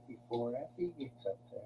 before he gets up there.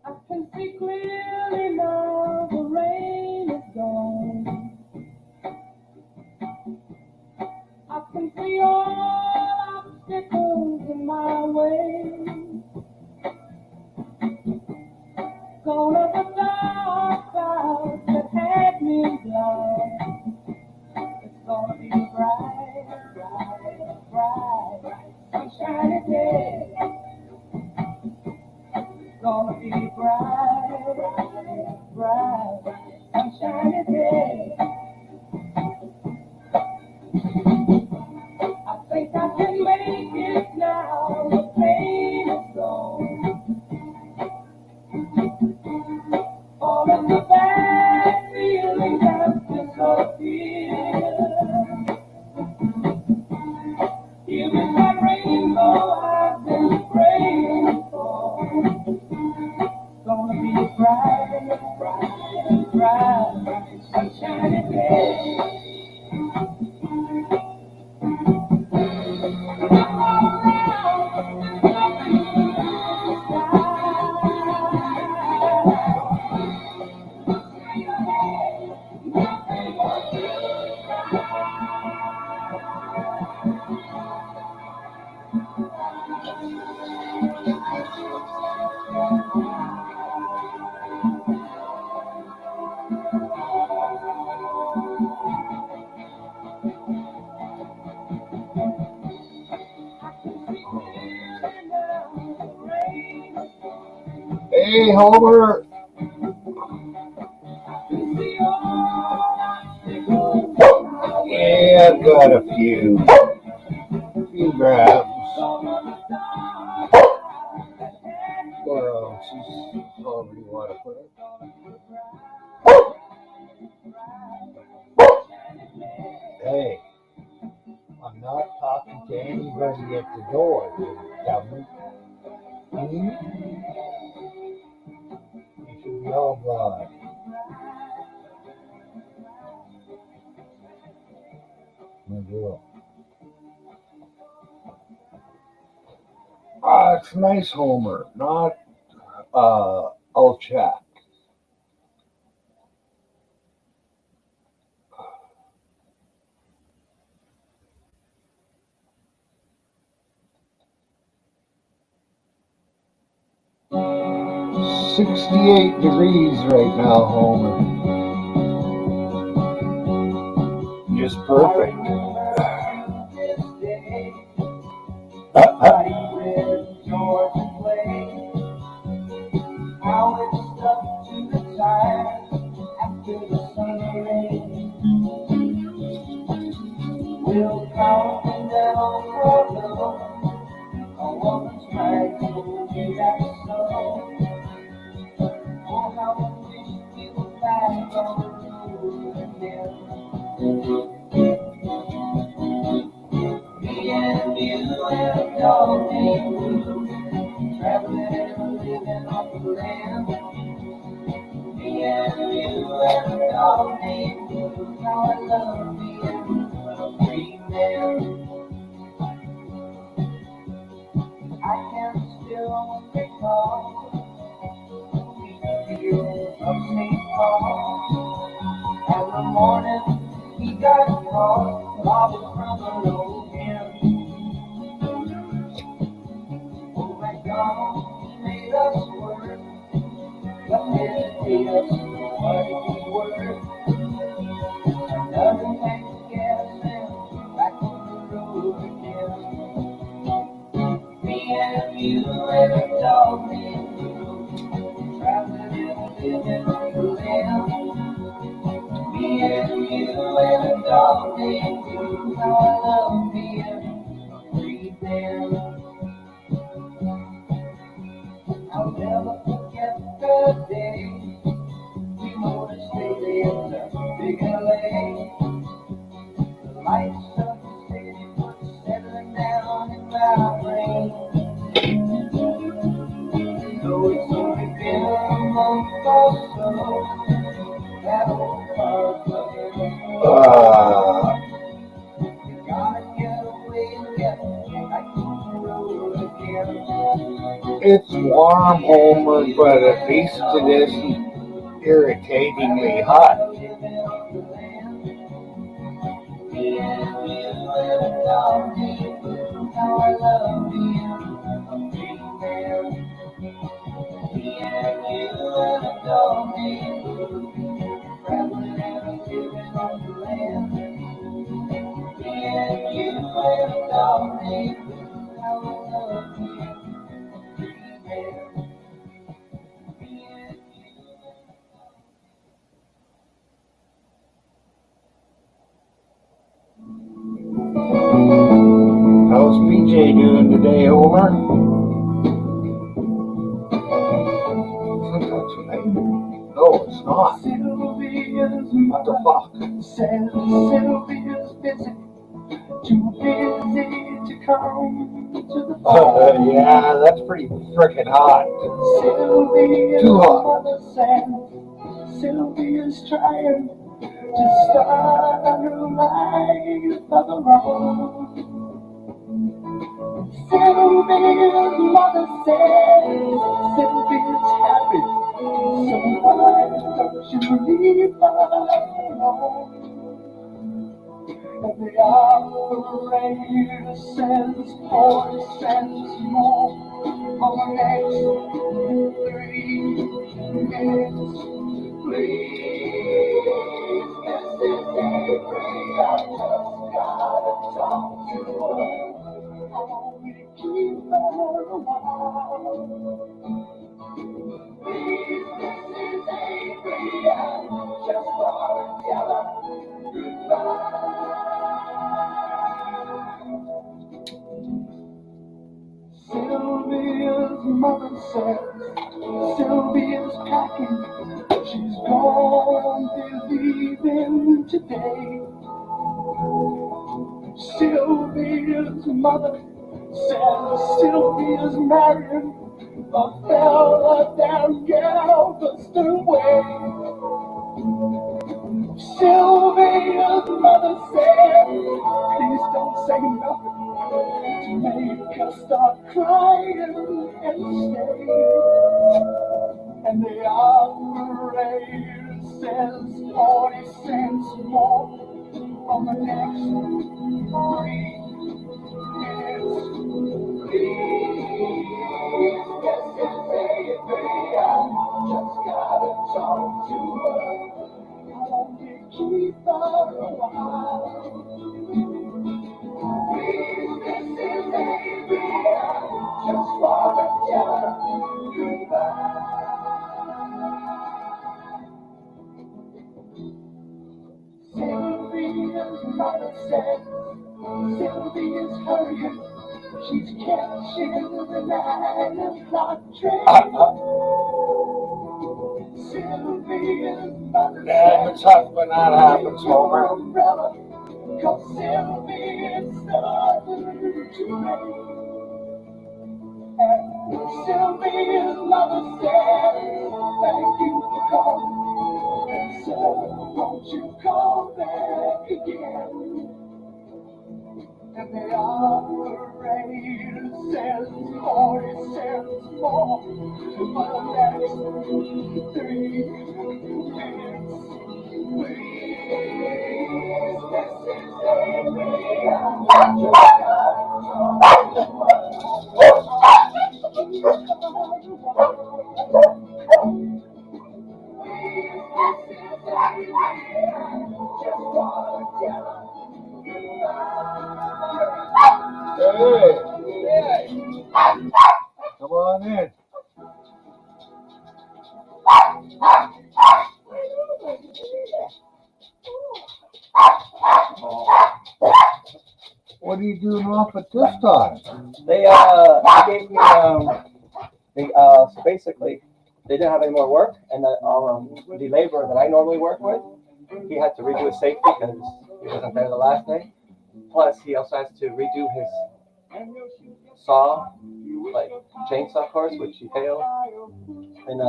I can see clearly now the rain is gone. I can see all obstacles in my way. Gone are the dark clouds that had me blind. It's gonna be a bright, bright, bright, sunshiny day. It's gonna be a bright, bright, bright, sunshiny day. I think I can make it now. The pain is gone. All of the bad feelings have disappeared. Here is that rainbow I've been praying for. It's gonna be a bright, bright, bright, bright, sunshiny day. Hey, Homer. Yeah, I've got a few grabs. Well, she's already want to put it. Hey, I'm not talking to anybody at the door, you dummy. You should be all blind. My girl. It's nice, Homer, not Ulchak. $68 degrees right now, Homer. Just perfect. Every morning he got across Bobby from the Logan. Oh, McDonald made us work, but didn't pay us what it was worth. Another tank of gas and back on the road again. Me and you and a dog named Blue, traveling and living on the land. Me and you and a dog named Blue, how I love being a free man. I'll never forget the day we motored straight into big LA. The lights of the city were settling down in my brain. Though it's only been a month or so, that old car's looking you gotta get away and get back on the road again. It's warm, Homer, but at least it isn't irritatingly hot. Me and you and a dog named Blue, how I love being a free man. Me and you and a dog named Blue, traveling and living on the land. Me and you and a dog named Blue, how I love being a free man. Me and you. How's PJ doing today, Homer? Isn't that your name? No, it's not. What the fuck? Sylvia's busy, too busy to come to the phone. Yeah, that's pretty frickin' hot. Sylvia's Too hot. mother says Sylvia's trying to start a new life of her own. Sylvia's mother says Sylvia's happy, so why don't you leave her alone? And the operator says 40 cents more on the next 3 minutes. Please, Mrs. Avery, I just gotta talk to her. I want you to keep her a while. Please, Mrs. Avery, I just wanna tell her goodbye. Sylvia's mother says Sylvia's packing. She's gone to leaving today. Sylvia's mother says Sylvia's marrying a fella down Galveston way. Sylvia's mother said, please don't say nothing to make her start crying and stay. And the operator says 40 cents more on the next 3 minutes. Please, Mrs. Avery, I just gotta talk to her. I want you to keep her a while. Please, Mrs. Avery, I just wanna tell her goodbye. Sylvia's mother said Sylvia's hurrying. She's catching the 9 o'clock train. Sylvia's mother Yeah, it's hot when that happens, Homer. umbrella, 'cause Sylvia's starting to rain. And Sylvia's mother said, thank you for calling. So won't you call back again? And the operator says 40 cents more for the next 3 minutes. Please, Mrs. Avery, Come on in. What are you doing off at this time? They gave me so basically they didn't have any more work, and the laborer that I normally work with, he had to redo his safety because he wasn't there the last day. Plus, he also has to redo his saw, like chainsaw course, which he failed. And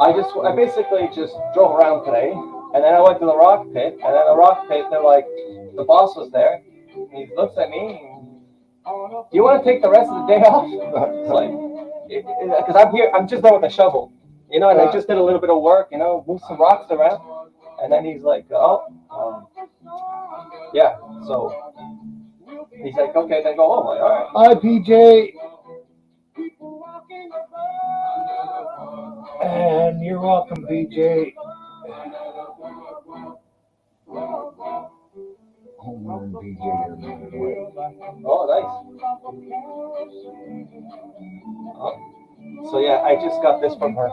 I basically just drove around today, and then I went to the rock pit, and then the rock pit, they're like, the boss was there, and he looks at me, and, do you want to take the rest of the day off? It's like, because I'm here, I'm just there with a shovel, and I just did a little bit of work, moved some rocks around, and then he's like, yeah, so he's like, okay, then go home. Like, all right. Hi, PJ. And you're welcome, PJ. Homer and PJ are moving away. Oh, nice. So yeah, I just got this from her.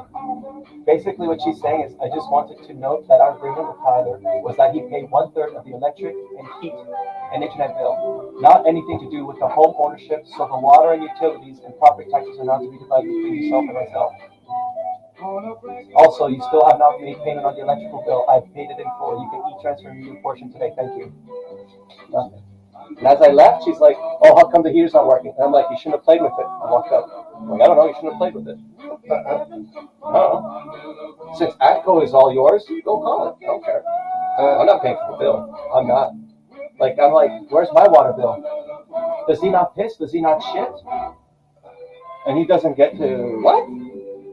Basically what she's saying is, I just wanted to note that our agreement with Tyler was that he paid 1/3 of the electric and heat and internet bill, not anything to do with the home ownership, so the water and utilities and property taxes are not to be divided between yourself and myself. Also, you still have not made payment on the electrical bill. I've paid it in full. You can e-transfer your portion today. Thank you. Nothing. And as I left, she's like, oh, how come the heater's not working? And I'm like, you shouldn't have played with it. I walked up. I'm like, I don't know, you shouldn't have played with it. I don't know. Since ATCO is all yours, go call it. I don't care. I'm not paying for the bill. I'm not. I'm like, where's my water bill? Does he not piss? Does he not shit? And he doesn't get to, what?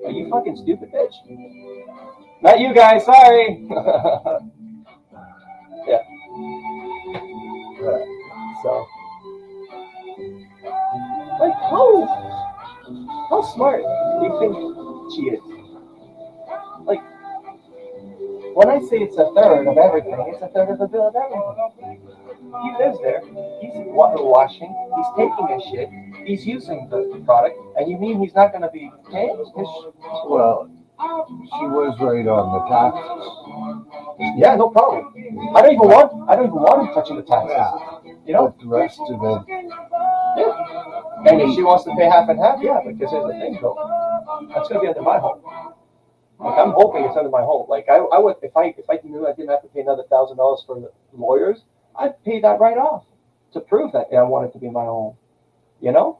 Are you fucking stupid, bitch? Not you guys, sorry. Yeah. So, how smart do you think she is? When I say it's 1/3 of everything, it's 1/3 of the bill of everything. He lives there, he's water washing, he's taking a shit, he's using the product, and you mean he's not going to be paying? Well, she was right on the taxes. Yeah, no problem. I don't even want him touching the taxes. Yeah. But the rest of it. Yeah. And if she wants to pay half and half, yeah, because here's the thing though. That's gonna be under my home. I'm hoping it's under my home. I would if I knew I didn't have to pay another $1,000 for the lawyers, I'd pay that right off to prove that I want it to be my home. Yeah.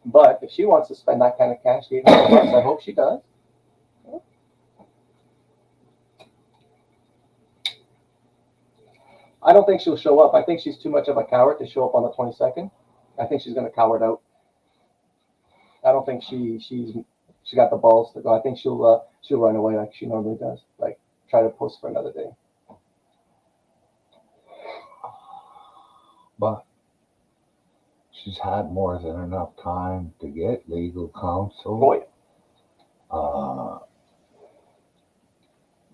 But if she wants to spend that kind of cash, $800, I hope she does. I don't think she'll show up. I think she's too much of a coward to show up on the 22nd. I think she's going to cower it out. I don't think she got the balls to go. I think she'll run away like she normally does. Try to post for another day. But she's had more than enough time to get legal counsel.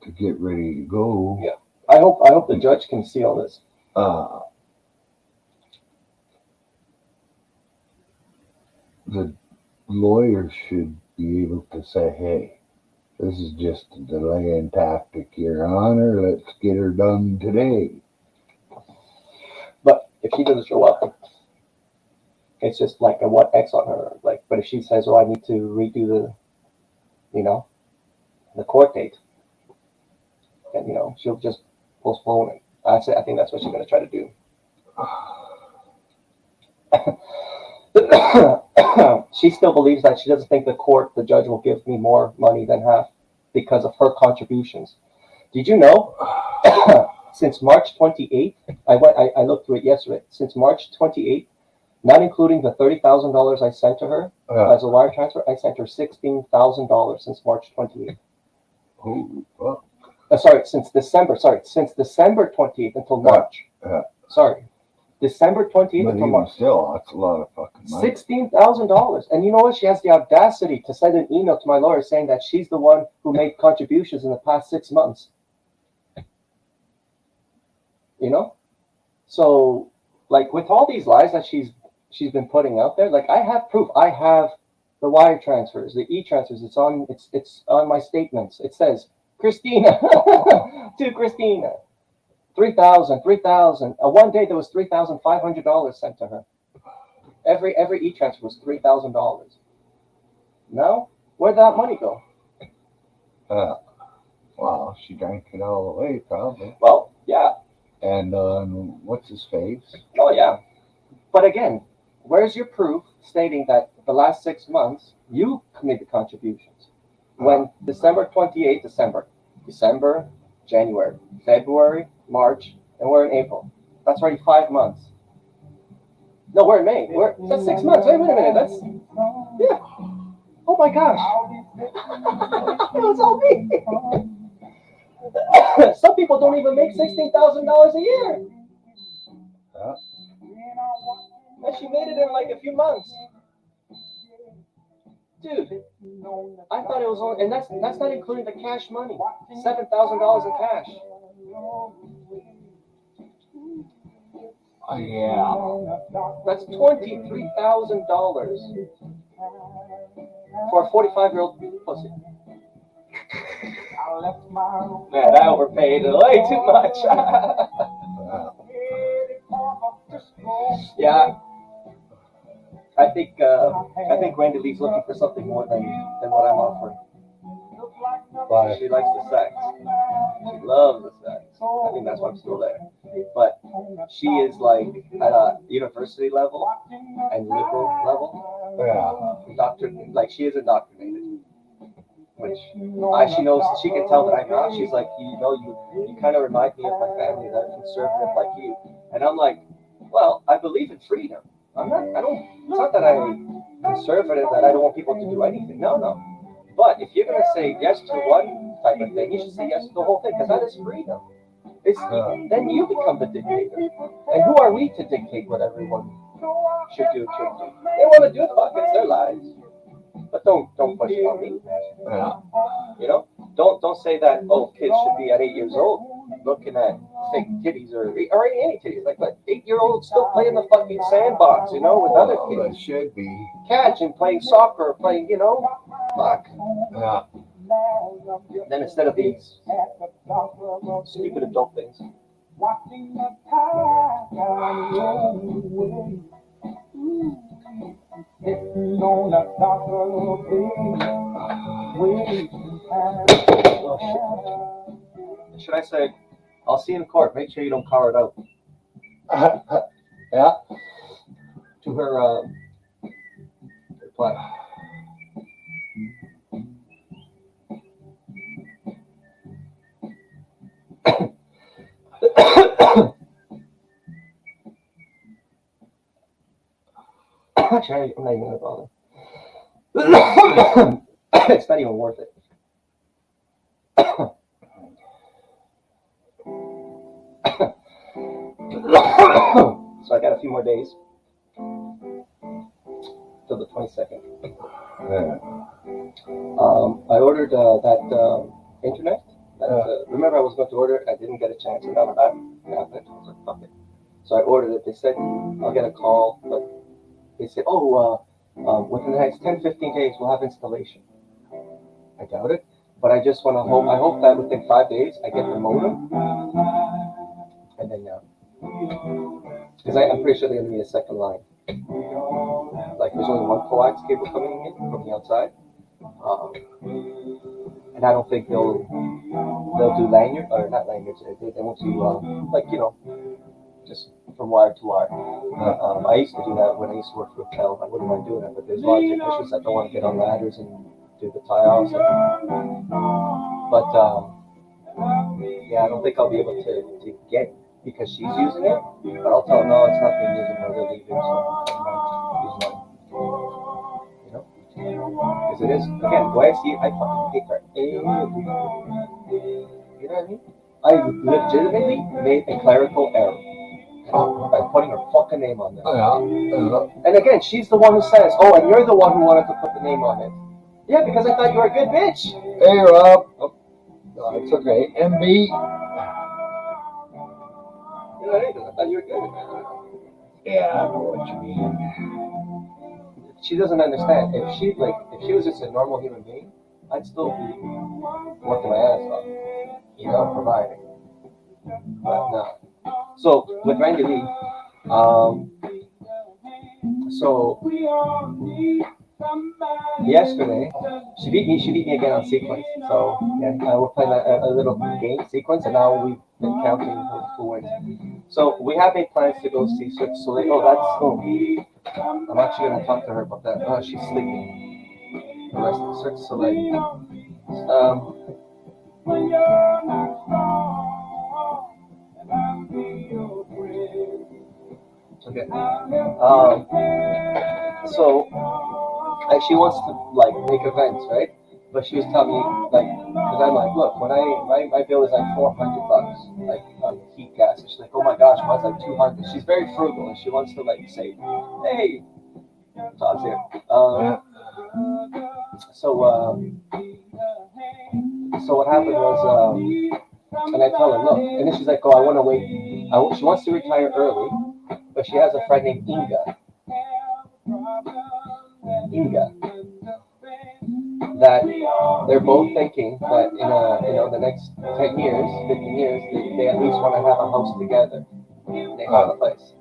To get ready to go. Yeah. I hope the judge can see all this. The lawyer should be able to say, hey, this is just a delaying tactic, Your Honor. Let's get her done today. But if she doesn't show up, it's just like a what X on her. But if she says, oh, I need to redo the court date, then, she'll just postpone it. I think that's what she's going to try to do. She still believes that she doesn't think the judge will give me more money than half because of her contributions. Did you know? Since March 28th, I looked through it yesterday. Since March 28th, not including the $30,000 I sent to her as a wire transfer, I sent her $16,000 since March 28th. Oh, Since December 28th until March. Sorry, December 28th But to even March. still, that's a lot of fucking money. $16,000. And you know what? She has the audacity to send an email to my lawyer saying that she's the one who made contributions in the past 6 months. You know? So, like, with all these lies that she's been putting out there, like, I have proof. I have the wire transfers, the e-transfers. It's on my statements. It says, Christina, to Christina. 3,000. One day there was $3,500 sent to her. Every e-transfer was $3,000. Now, where'd that money go? Wow, she drank it all away, probably. Well, yeah. And what's his face? Oh, yeah. But again, where's your proof stating that the last 6 months you committed contributions? When December 28th, December, January, February, March, and we're in April. That's already 5 months. No, we're in May. That's 6 months. Wait a minute. That's, yeah. Oh my gosh. It was all me. Some people don't even make $16,000 a year. Yeah. And she made it in like a few months. Dude, I thought it was only, and that's not including the cash money. $7,000 in cash. Yeah. That's $23,000 for a 45-year-old pussy. Man, I overpaid way too much. Yeah. I think Randy Lee's looking for something more than what I'm offering. But She likes the sex. She loves the sex. I think that's why I'm still there. But she is like at a university level and liberal level. yeah. She is indoctrinated. Which she knows, she can tell that I'm not. She's like, you kind of remind me of my family that are conservative like you. And I'm like, well, I believe in freedom. It's not that I'm conservative, that I don't want people to do anything. No. But if you're going to say yes to one type of thing, you should say yes to the whole thing, because that is freedom. Then you become the dictator. And who are we to dictate what everyone should do? They want to do it, fuck, it's their lives. But don't push it on me. Yeah. You know? Don't say that, oh, kids should be at 8 years old looking at fake titties or any titties. Like, but 8-year-olds still play in the fucking sandbox, with other Well, kids. it should be. Catching, playing soccer, playing, fuck. Yeah. Then instead of these stupid adult things. Should I say, I'll see you in court. Make sure you don't car it out. Yeah. To her reply. Actually, I'm not even gonna bother. It's not even worth it. So I got a few more days till the 22nd. Yeah. I ordered that internet. Remember, I was going to order it. I didn't get a chance, and now that happened, I was like, fuck it. So I ordered it. They said I'll get a call, but they said, within the next 10-15 days we'll have installation. I doubt it, but I just want to hope. I hope that within 5 days I get the modem, and then because I'm pretty sure they're gonna need a second line. Like there's only one coax cable coming in from the outside, and I don't think they'll do lanyard or not lanyards. They won't do just from wire to wire. I used to do that when I used to work for Tel. I wouldn't mind doing it, but there's a lot of technicians that don't want to get on ladders and do the tie-offs. But yeah, I don't think I'll be able to get because she's using it. But I'll tell her, no, it's not being used anymore. They'll leave it. So use mine. Because it is, again, the way I see it, I fucking pay for everything. You know what I mean? I legitimately made a clerical error. by putting her fucking name on there. Yeah. And again, she's the one who says, "Oh, and you're the one who wanted to put the name on it." Yeah, because I thought you were a good bitch. Hey, Rob. Oh, it's okay. MB. You know, I thought you were good. Yeah, I know what you mean. She doesn't understand. If she was just a normal human being, I'd still be working my ass off, providing. But no. So with Randy Lee, so yesterday she beat me again on sequence. So yeah, we're playing a little game sequence, and now we've been counting who wins. So we have made plans to go see Cirque du Soleil. I'm actually gonna talk to her about that. Oh, she's sleeping. The rest of Cirque du Soleil. Okay. So she wants to like make events, right? But she was telling me because I'm like, look, when my bill is like $400, like on heat gas, and she's like, oh my gosh, mine's like 200. She's very frugal, and she wants to like say, hey, Todd's here. So what happened was, and I tell her, look, and then she's like, oh, I want to wait. She wants to retire early, but she has a friend named Inga. That they're both thinking that in the next 10 years, 15 years, they at least want to have a house together. They have a place.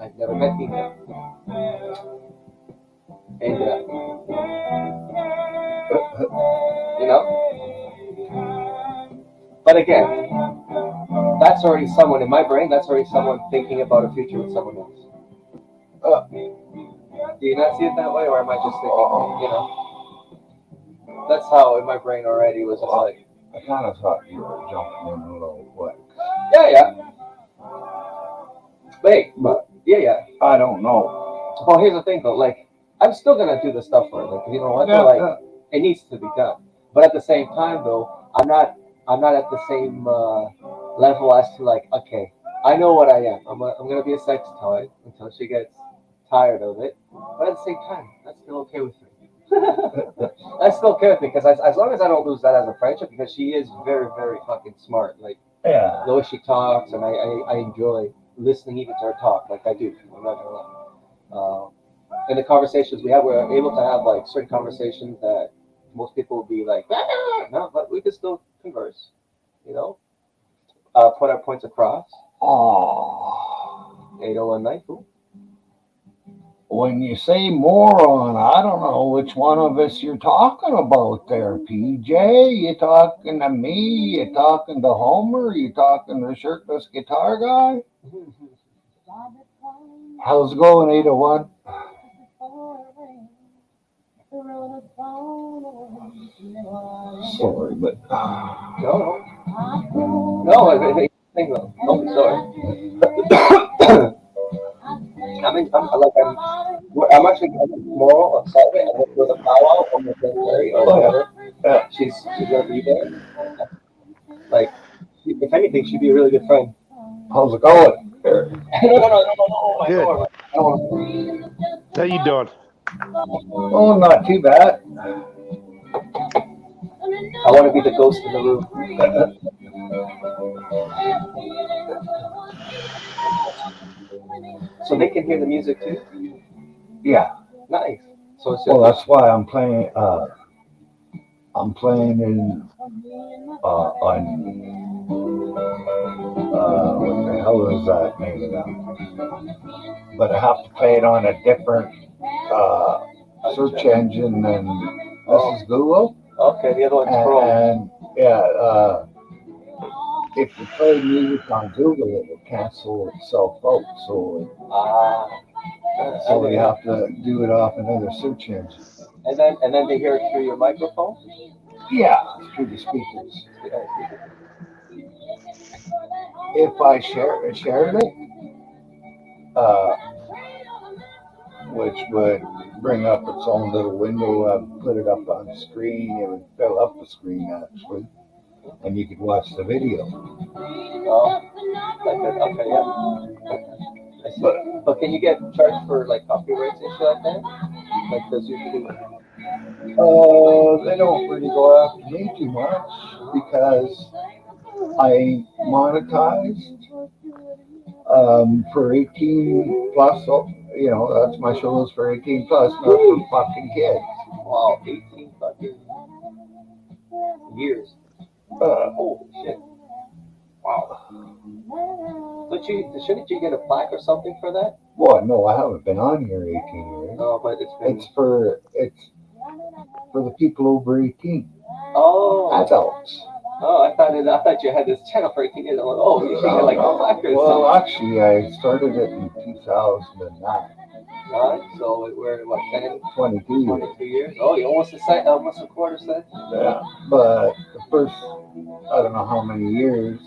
I've never met Inga. And but again, that's already someone in my brain. That's already someone thinking about a future with someone else. Do you not see it that way, or am I just thinking? That's how in my brain already was just like. I kind of thought you were jumping in a little quick. Yeah. Wait, but yeah. I don't know. Well, here's the thing though. Like, I'm still gonna do the stuff for it. Like, you know what? It needs to be done. But at the same time, though, I'm not at the same level as to like, okay, I know what I am. I'm gonna be a sex toy until she gets tired of it. But at the same time, that's still okay with me. That's still okay with me because as long as I don't lose that as a friendship, because she is very, very fucking smart. Like, the way she talks, and I enjoy listening even to her talk. Like I do. I'm not gonna lie. And the conversations we have, we're able to have like certain conversations that most people would be like, no, but we can still converse. Put our points across. Oh. 80192. When you say moron, I don't know which one of us you're talking about there, PJ. You talking to me? You talking to Homer? You talking to the shirtless guitar guy? How's it going, 801? Sorry, but no, I think sorry. I'm actually more excited. I went to the powwow on the February or whatever. She's gonna be there. Like, if anything, she'd be a really good friend. How's it going? No. Good. How you doing? Oh, not too bad. I want to be the ghost in the room. So they can hear the music too? Yeah. Nice. So it's that's why I'm playing. I'm playing in on what the hell is that name now? But I have to play it on a different search engine than this is Google. Okay, the other one's Chrome. And if you play music on Google, it will cancel itself out. So you have to do it off another search engine. And then they hear it through your microphone? Yeah, through the speakers. If I shared it, which would bring up its own little window, put it up on the screen, it would fill up the screen actually. and you could watch the video. Oh, okay, yeah. I see. But can you get charged for like copyrights and shit like that? Like does YouTube? They don't really go after me too much because I monetized for 18 plus. So, that's my shows for 18 plus, not for fucking kids. Wow, 18 fucking years. Holy shit. Wow. Shouldn't you get a plaque or something for that? Well, no, I haven't been on here 18 years. No, but It's for the people over 18. Oh. Adults. Oh, I thought you had this channel for 18 years. I'm like, oh, you should get like a plaque or Well, something. actually, I started it in 2009. Right, so we're what 10, 22 years. 22 years. Oh, you almost a quarter century. Yeah, but the first, I don't know how many years,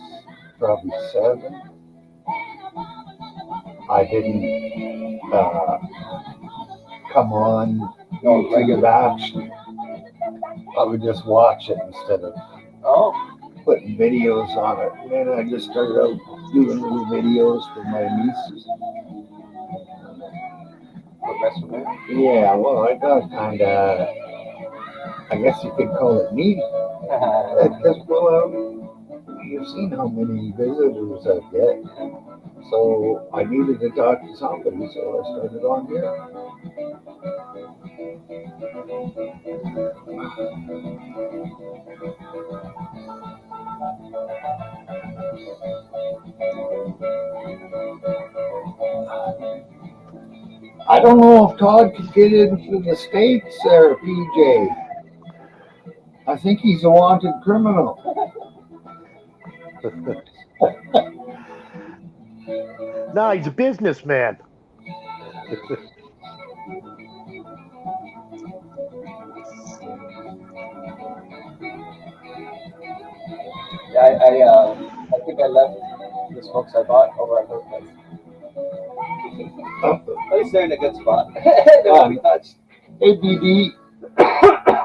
probably 7, I didn't come on YouTube action. I would just watch it instead of putting videos on it. And then I just started out doing little videos for my nieces. Yeah, well, I got kind of, I guess you could call it needy. Because, you've seen how many visitors I get. So I needed to talk to somebody, so I started on here. I don't know if Todd could get into the States there, PJ. I think he's a wanted criminal. No, he's a businessman. Yeah, I think I left the smokes I bought over at her place. At least they're in a good spot. They won't be touched. Hey, BD.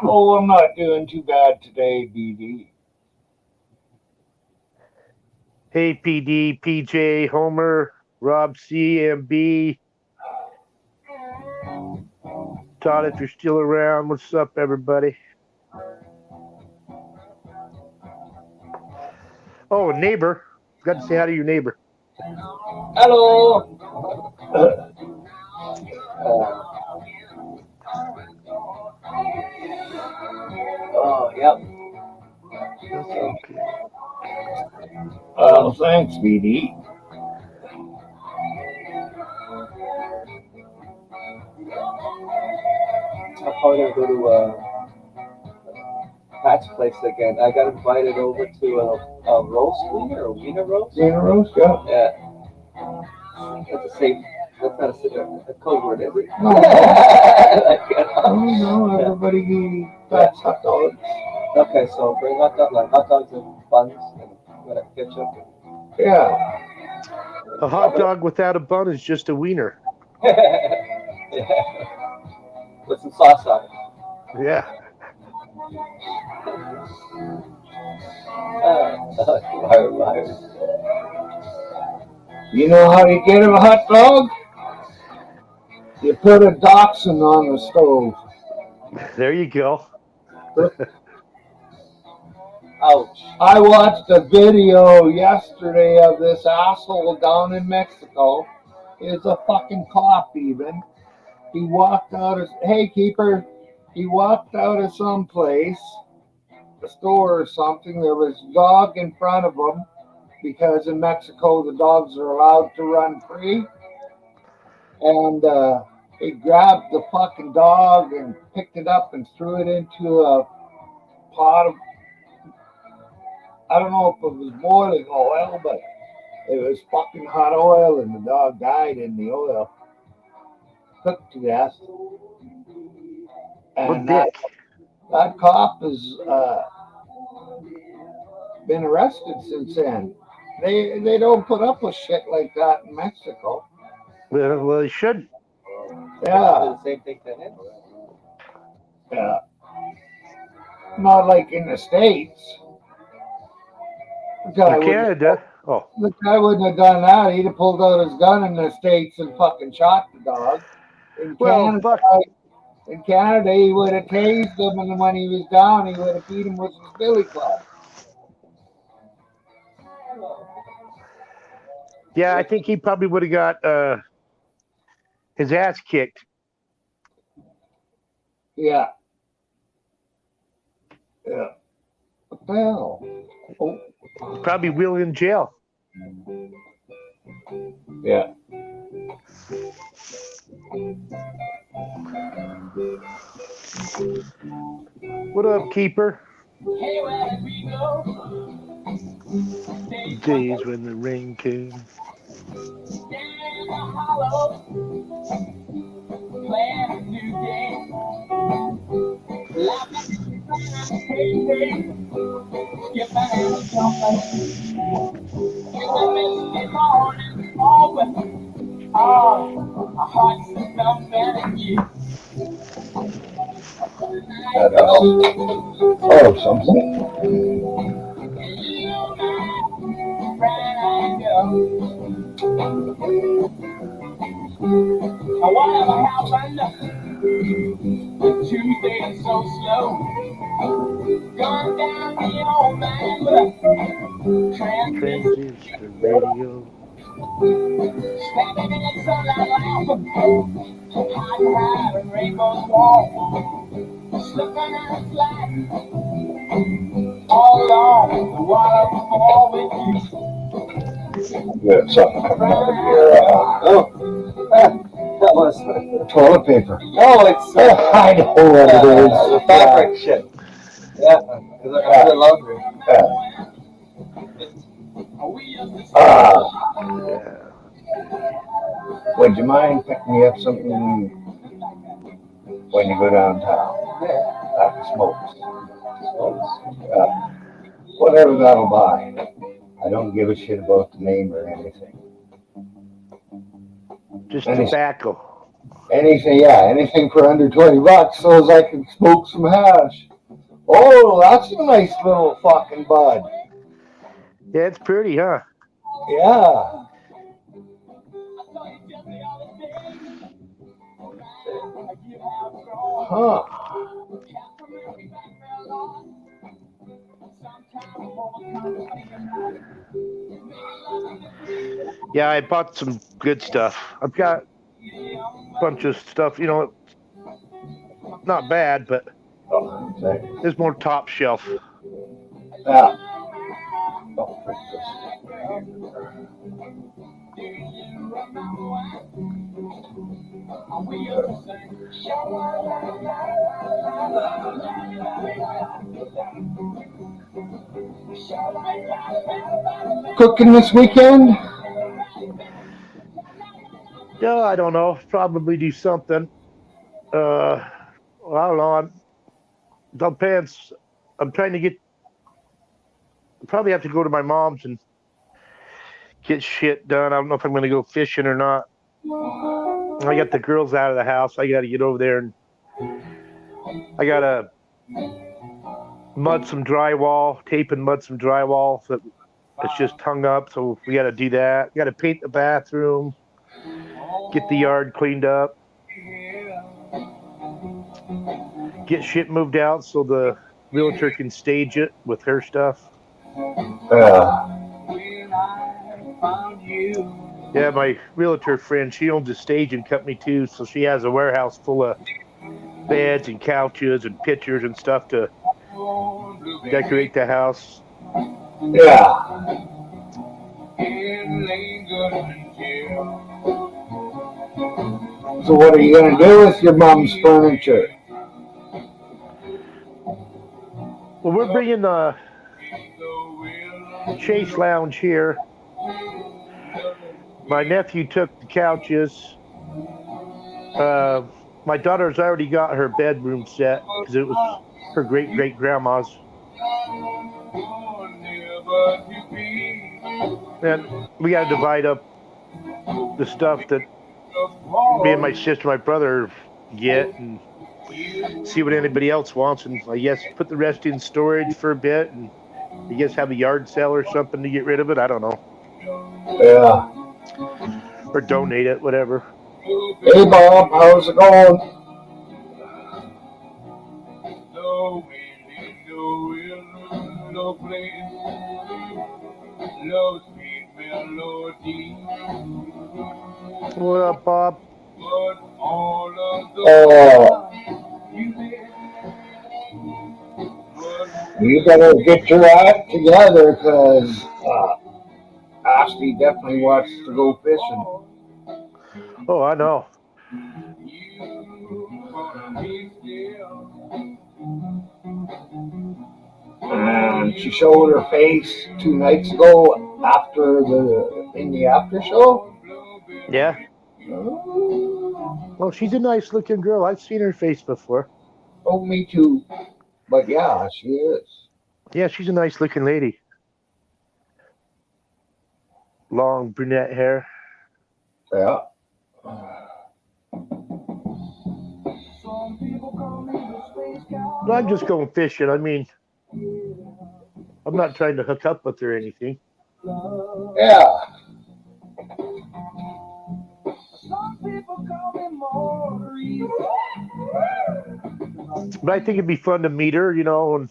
Oh, I'm not doing too bad today, BD. Hey, PD, PJ, Homer, Rob C, MB. Todd, if you're still around, what's up, everybody? Oh, a neighbor. Got to say hi to your neighbor. Hello. Oh, yep. Okay. Oh, thanks, BD. I'm probably gonna go to Pat's place again. I got invited over to a roast wiener or wiener roast. Wiener roast, yeah. Yeah. That's a safe. That's not a code word, is it? No. No, everybody that's hot dogs. Okay, so bring hot dogs and buns and ketchup. Yeah. A hot dog without a bun is just a wiener. Yeah. With some sauce on it. Yeah. You know how you get a hot dog? You put a dachshund on the stove. There you go. Ouch. I watched a video yesterday of this asshole down in Mexico. It's a fucking cop even. He walked out of, hey keeper, he walked out of some place, a store or something. There was a dog in front of him because in Mexico the dogs are allowed to run free. And he grabbed the fucking dog and picked it up and threw it into a pot of, I don't know if it was boiling oil, but it was fucking hot oil, and the dog died in the oil. Cooked to death. And that cop has been arrested since then. They don't put up with shit like that in Mexico. Well, they should. Yeah. The same thing to him. Yeah. Not like in the States. The guy In wouldn't- Canada. Oh, The guy wouldn't have done that. He'd have pulled out his gun in the States and fucking shot the dog. well, fuck. In Canada, he would have tased him, and when he was down, he would have beat him with his billy club. Yeah, I think he probably would have got his ass kicked. Yeah. Yeah. What the hell? Oh. Probably will in jail. Yeah. What up, keeper? Hey, where did we go? Days when the rain came. Standing in the hollow, playing a new game. Laughing, hey, skipping and jumping. In the misty morning, our hearts are thumping and you. Oh, something. Whatever happened with Tuesday so slow? Gone down the old man with a Transistor radio. standing in the sunlight laughing, high and rainbows wall, slipping at a flag, all along the waterfall with you. Yeah, something coming out of here. That was. Toilet paper. No, it's. I know what it is. The fabric shit. Yeah, because I got the laundry. Yeah. Would you mind picking me up something when you go downtown? Yeah. Smokes. Whatever that'll buy. I don't give a shit about the name or anything. Just tobacco. Anything for under $20 so as I can smoke some hash. Oh, that's a nice little fucking bud. Yeah, it's pretty, huh? Yeah. Huh. Yeah, I bought some good stuff. I've got a bunch of stuff, not bad, but it's more top shelf. Yeah. Cooking this weekend? Yeah, I don't know. Probably do something. I don't know. Depends. I'm trying to probably have to go to my mom's and get shit done. I don't know if I'm going to go fishing or not. I got the girls out of the house. I got to get over there and I got to mud some drywall, tape and mud some drywall that it's just hung up. So we got to do that. Got to paint the bathroom, get the yard cleaned up, get shit moved out so the realtor can stage it with her stuff. Yeah, my realtor friend, she owns a staging company too, so she has a warehouse full of beds and couches and pictures and stuff to decorate the house. Yeah. So what are you going to do with your mom's furniture? Well, we're bringing the Chase Lounge here. My nephew took the couches. My daughter's already got her bedroom set because it was her great-great-grandma's. And we got to divide up the stuff that me and my sister, my brother get and see what anybody else wants. And I guess put the rest in storage for a bit and You guys have a yard sale or something to get rid of it? I don't know. Yeah. Or donate it, whatever. Hey Bob, how's it going? What up, Bob? You better get your act together because Ashley definitely wants to go fishing. Oh, I know. And she showed her face 2 nights ago in the after show. Yeah. Oh, Well, she's a nice looking girl. I've seen her face before. oh, me too. But yeah, she is. Yeah, she's a nice looking lady. Long brunette hair. Yeah. But I'm just going fishing. I mean, I'm not trying to hook up with her or anything. Yeah. But I think it'd be fun to meet her, and to go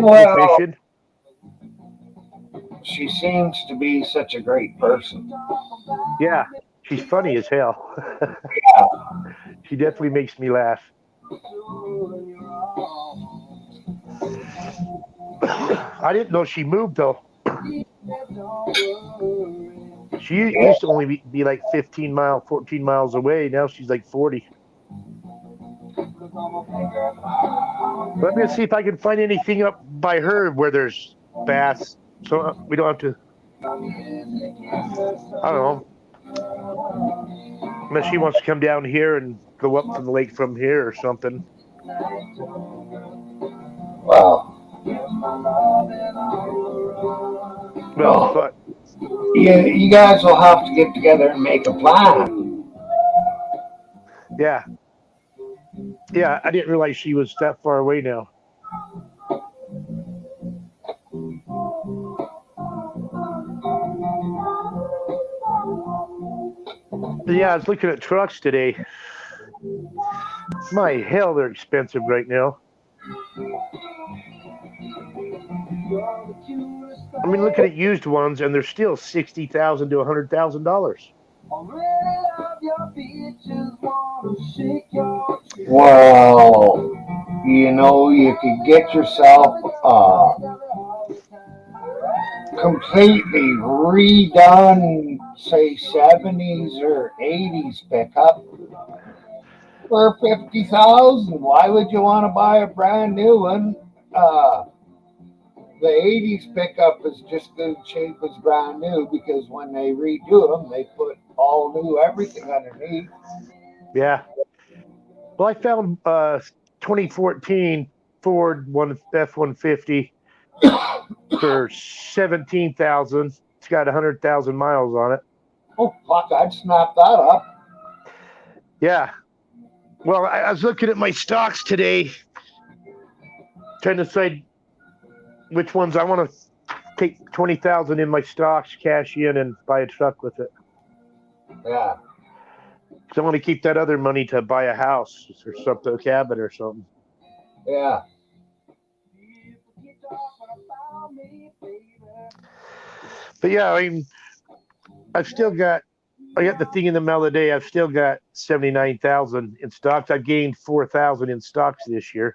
Well, fishing. she seems to be such a great person. Yeah, she's funny as hell. She definitely makes me laugh. I didn't know she moved though. She used to only be like 15 miles, 14 miles away. Now she's like 40. But I'm gonna see if I can find anything up by her where there's bass, so we don't have to. I don't know. Unless she wants to come down here and go up from the lake from here or something. Wow. Well, it's fun. You guys will have to get together and make a plan. Yeah. Yeah, I didn't realize she was that far away now. But yeah, I was looking at trucks today. My hell, they're expensive right now. I mean, looking at used ones, and they're still $60,000 to $100,000. Well, you could get yourself completely redone, say 70s or 80s pickup for 50,000. Why would you want to buy a brand new one? The 80s pickup is just good shape as brand new because when they redo them, they put all new everything underneath. Yeah. Well, I found 2014 Ford F-150 for 17,000. It's got 100,000 miles on it. Oh, fuck, I'd snap that up. Yeah. Well, I was looking at my stocks today, trying to decide which ones I want to take 20,000 in my stocks, cash in, and buy a truck with it. Yeah. Because I want to keep that other money to buy a house or something, a cabin or something. Yeah. But yeah, I mean, I got the thing in the mail today. I've still got 79,000 in stocks. I gained 4,000 in stocks this year.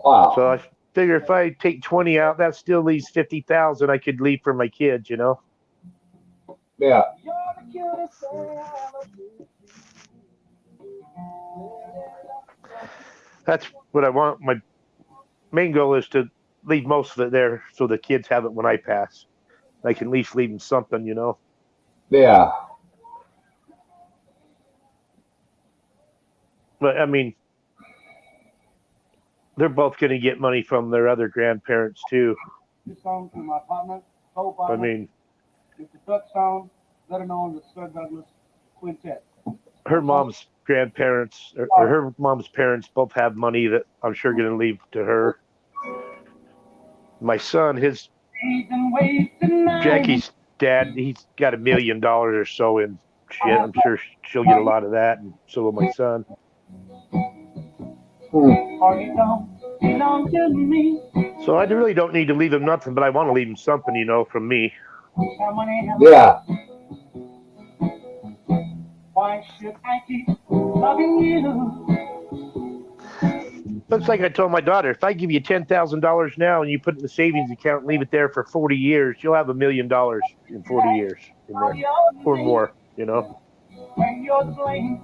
Wow. So I figure if I take 20 out, that still leaves 50,000 I could leave for my kids, Yeah. That's what I want. My main goal is to leave most of it there so the kids have it when I pass. I can at least leave them something, Yeah. But I mean, they're both going to get money from their other grandparents too. This song to my partner, I mean, it's the truck sound, better known as Sir Douglas Quintet. her mom's grandparents or her mom's parents both have money that I'm sure going to leave to her. My son, his Reason wasting night. Jackie's dad, he's got $1 million or so in shit. I'm sure she'll get a lot of that, and so will my son. Or you don't belong to me. So I really don't need to leave him nothing, but I want to leave him something, from me. Someone else. Yeah. Why should I keep loving you? Looks like I told my daughter, if I give you $10,000 now and you put it in the savings account and leave it there for 40 years, you'll have $1 million in 40 years in there, or more. When you're to blame.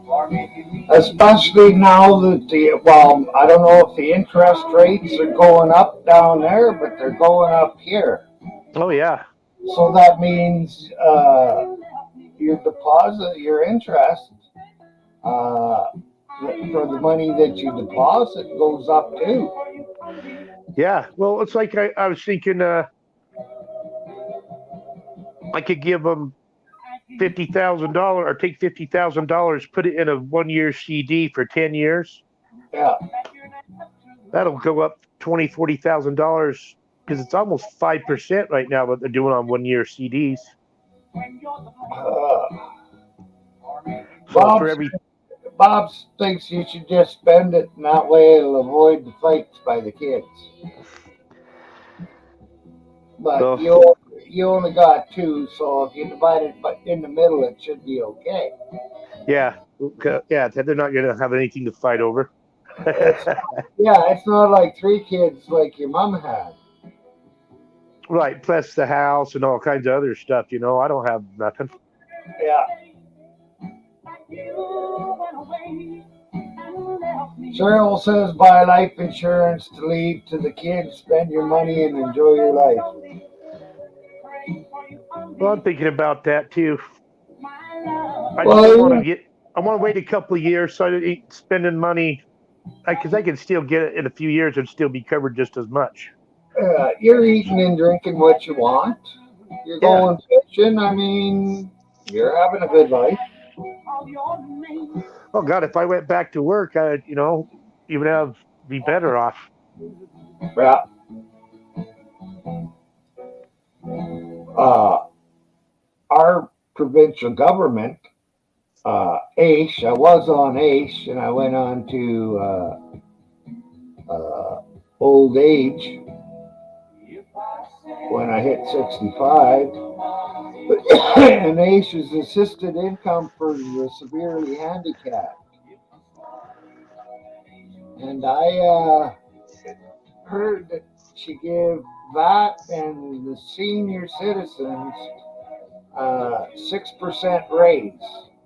Or maybe Especially now that I don't know if the interest rates are going up down there, but they're going up here. Oh yeah. So that means your deposit, your interest, for the money that you deposit goes up too. Yeah. Well, it's like I was thinking I could give them $50,000 or take $50,000, put it in a 1-year CD for 10 years. Yeah. That'll go up $20,000-$40,000 because it's almost 5% right now what they're doing on 1-year CDs. So for every Bob thinks you should just spend it, and that way it'll avoid the fights by the kids. But you only got 2, so if you divide it in the middle, it should be okay. Yeah, they're not going to have anything to fight over. It's not like 3 kids like your mom had. Right, plus the house and all kinds of other stuff. I don't have nothing. Yeah. Cheryl says buy life insurance to leave to the kids, spend your money, and enjoy your life. Well, I'm thinking about that too. I want to wait a couple of years so I ain't spending money, because I can still get it in a few years and still be covered just as much. You're eating and drinking what you want. You're going fishing. I mean, you're having a good life. Oh God, if I went back to work, I'd even be better off. Yeah. Our provincial government, ACE. I was on ACE, and I went on to old age when I hit 65. And ACE is assisted income for the severely handicapped. And I heard that she gave that and the senior citizens 6% raise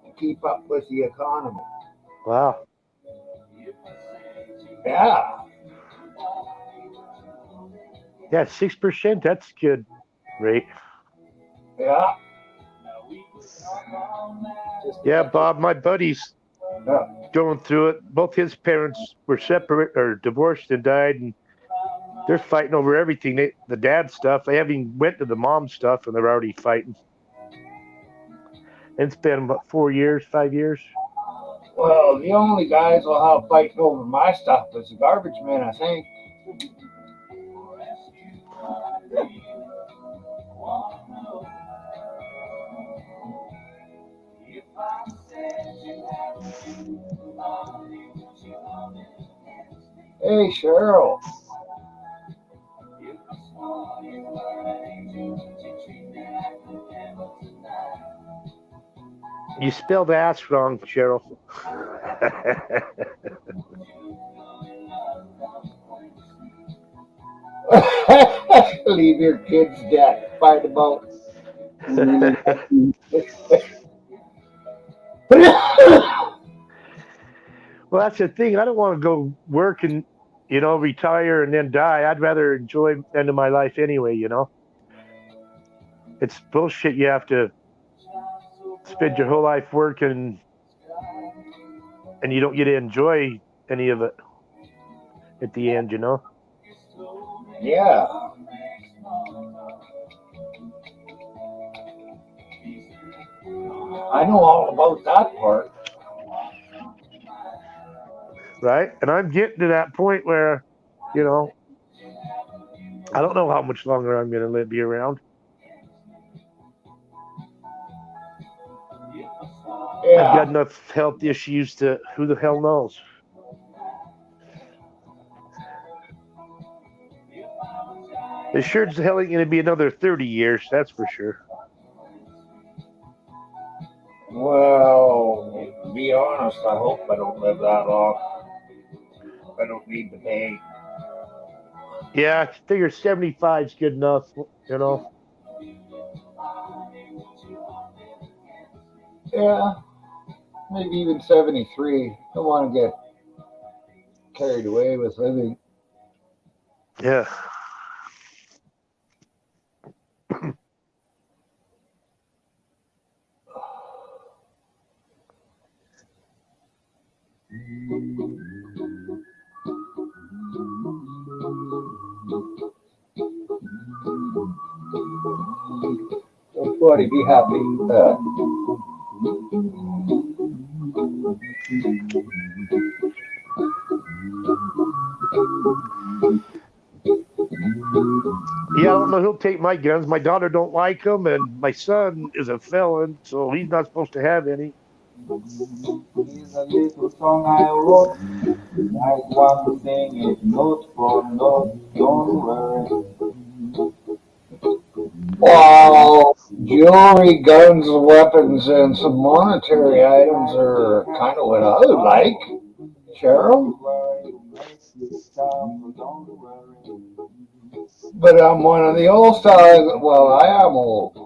to keep up with the economy. Wow. Yeah. Yeah, 6%. That's good rate. Yeah. Yeah, Bob, my buddy's going through it. Both his parents were separate or divorced and died, and they're fighting over everything. The dad stuff, they haven't even went to the mom stuff, and they're already fighting. It's been about 4 years, 5 years. Well, the only guys will have fighting over my stuff is the garbage man, I think. Hey, Cheryl. You spelled ass wrong, Cheryl. Leave your kids dead. Fight about. Well, that's the thing. I don't want to go work and, retire and then die. I'd rather enjoy the end of my life anyway, It's bullshit. You have to spend your whole life working and you don't get to enjoy any of it at the end, Yeah. I know all about that part. Right? And I'm getting to that point where, I don't know how much longer I'm going to be around. I've got enough health issues to who the hell knows. It sure as hell ain't going to be another 30 years, that's for sure. Well, to be honest, I hope I don't live that long. I don't need to pay. Yeah, I figure 75 is good enough, you know. Yeah, maybe even 73. Don't want to get carried away with living. Yeah. Don't worry, be happy. Yeah, I don't know who'll take my guns. My daughter don't like them, and my son is a felon, so he's not supposed to have any. Here's a little song I wrote. I want to sing it note for note. Don't worry. Well, jewelry, guns, weapons, and some monetary items are kind of what I would like. Cheryl? But I'm one of the old styles. Well, I am old.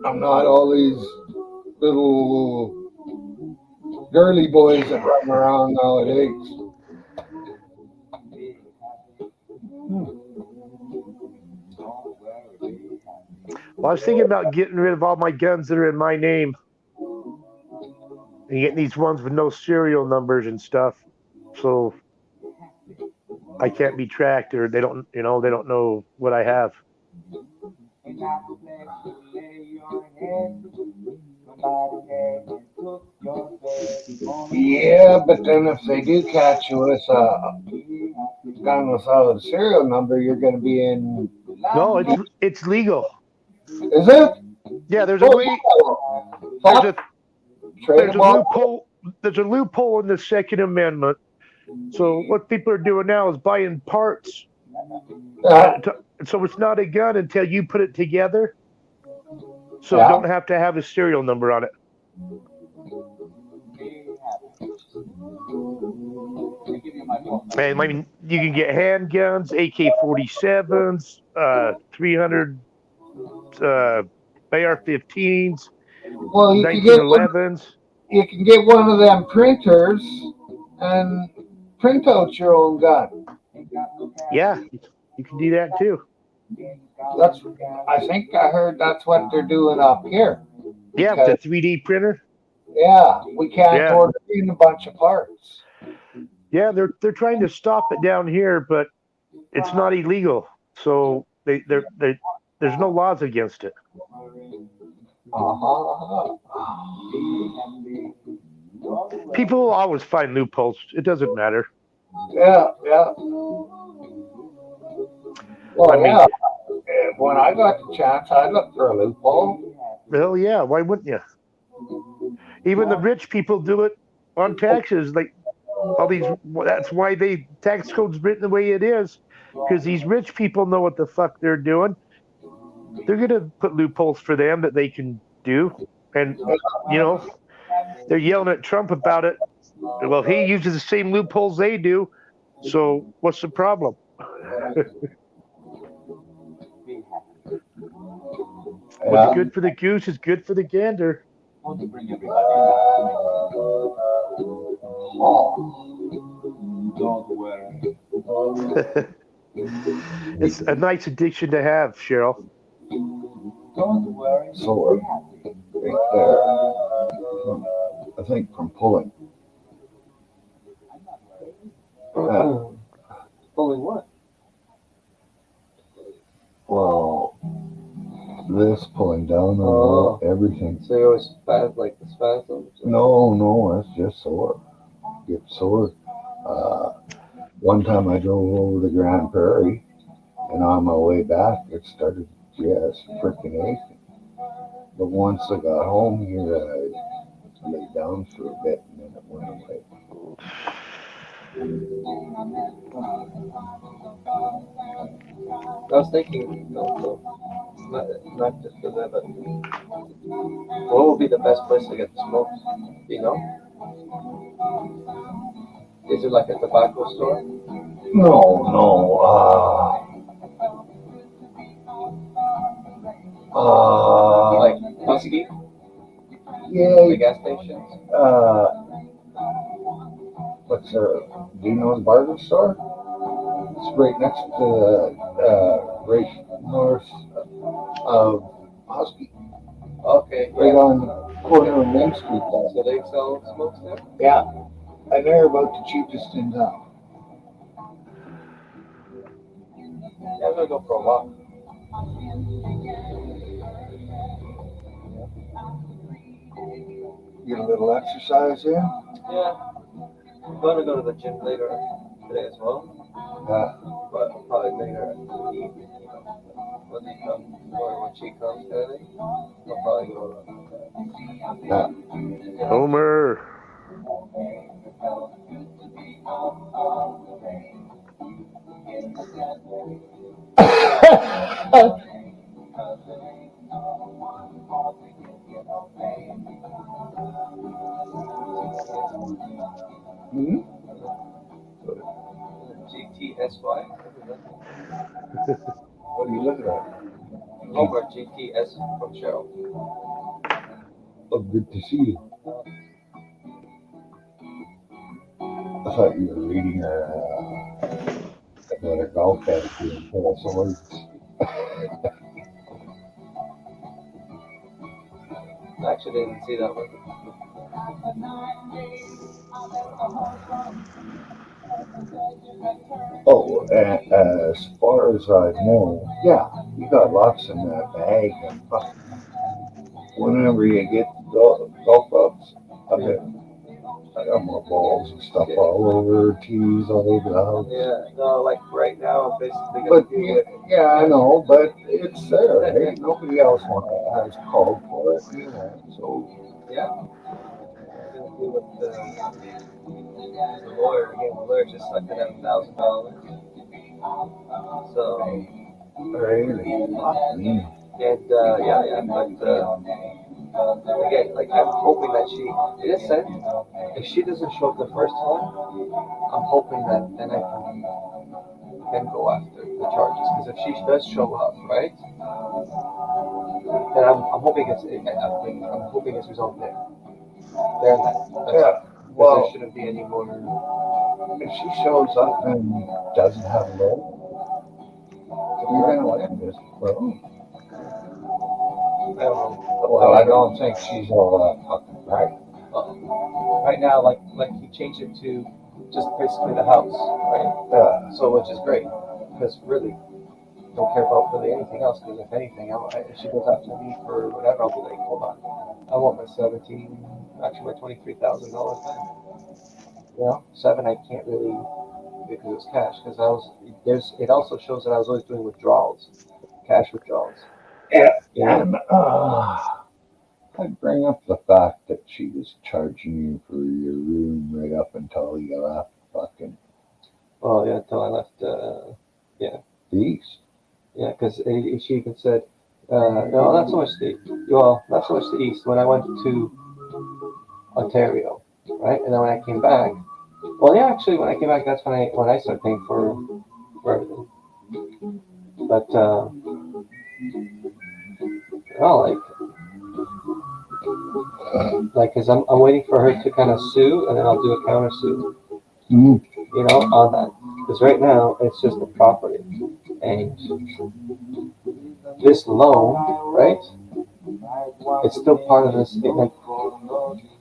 I'm not all these little girly boys that run around nowadays. Well, I was thinking about getting rid of all my guns that are in my name and getting these ones with no serial numbers and stuff, so I can't be tracked, or they don't know what I have. Yeah, but then if they do catch you with a gun without a serial number, you're going to be in. No, it's legal. Is it? Yeah, there's a way. There's a loophole. There's a loophole in the Second Amendment. So what people are doing now is buying parts. So it's not a gun until you put it together. So it don't have to have a serial number on it. And I mean, you can get handguns, AK-47s, 300 AR-15s, 1911s. You can get one of them printers and print out your own gun. Yeah, you can do that too. I think I heard that's what they're doing up here. Yeah, the 3D printer. Yeah, we can't order in a bunch of parts. Yeah, they're trying to stop it down here, but it's not illegal. So there's no laws against it. People will always find loopholes. It doesn't matter. Yeah. Well, when I got the chance, I looked for a loophole. Well, yeah. Why wouldn't you? Even the rich people do it on taxes. Like all these. That's why tax code's written the way it is, because these rich people know what the fuck they're doing. They're gonna put loopholes for them that they can do, and they're yelling at Trump about it. Well, he uses the same loopholes they do, so what's the problem? What's good for the goose is good for the gander. Don't worry. It's a nice addiction to have, Cheryl. Don't worry. Sword. Right there. I think from pulling. Pulling what? Well, this pulling down on everything. So you always like the spasms? No, it's just sore. Get sore. One time I drove over to Grand Prairie, and on my way back, it started just freaking aching. But once I got home here, I laid down for a bit, and then it went away. I was thinking, not just for that, but what would be the best place to get the smokes? Do you know? Is it like a tobacco store? No. Like Husky? Yeah. The gas stations? What's do you know the barber store? It's right next to right north of Husky, Okay. right Yeah. on the corner of Main Street. So they sell smokes there? Yeah, and they're about the cheapest in town. Yeah, I'm gonna go for a walk. Get a little exercise in. Yeah. I'm gonna go to the gym later today as well. But probably later in the evening, when they come, or when she comes, I'll probably go. Homer. Hmm? GTSY. What are you looking at? Homer GTS from Cheryl. Oh, good to see you. I thought you were reading about a golf attitude full of swords. I actually didn't see that one. Oh, and as far as I know, yeah, you got lots in that bag. And whenever you get golf clubs, I got more balls and stuff all over, tees all over the house. Yeah, no, like right now, I'm basically gonna But do it. yeah, I know, but it's there. Hey, nobody else has called for it, So Yeah, I'm gonna do what the lawyer again. The lawyer just sucked it at $1,000. So really, and yeah, but again, like I'm hoping that in a sense, if she doesn't show up the first time, I'm hoping that then I can go after the charges. Because if she does show up, right, then I'm hoping I'm hoping it's resolved there. There and then. Yeah. Well, there shouldn't be any more. If she shows up and doesn't have a loan, you're gonna win this. Well, I don't know. well, I don't think she's all that fucking right. Right now, like he changed it to just basically the house, right? Yeah. So which is great because really don't care about really anything else. Because if anything, if she goes after me for whatever, I'll be like, hold on, I want my my $23,000 back. You know, 7 I can't really because it's cash. Because it also shows that I was always doing withdrawals, cash withdrawals. Yeah. And I'd bring up the fact that she was charging you for your room right up until you left fucking. Well, yeah, until I left. The east. Yeah, because she even said, no, not so much not so much the east. When I went to Ontario, right, and then when I came back, well, yeah, actually, when I came back, that's when I started paying for everything. But because I'm waiting for her to kind of sue, and then I'll do a counter sue. Mm. You know, on that, because right now it's just a property, and this loan, right? It's still part of this. It's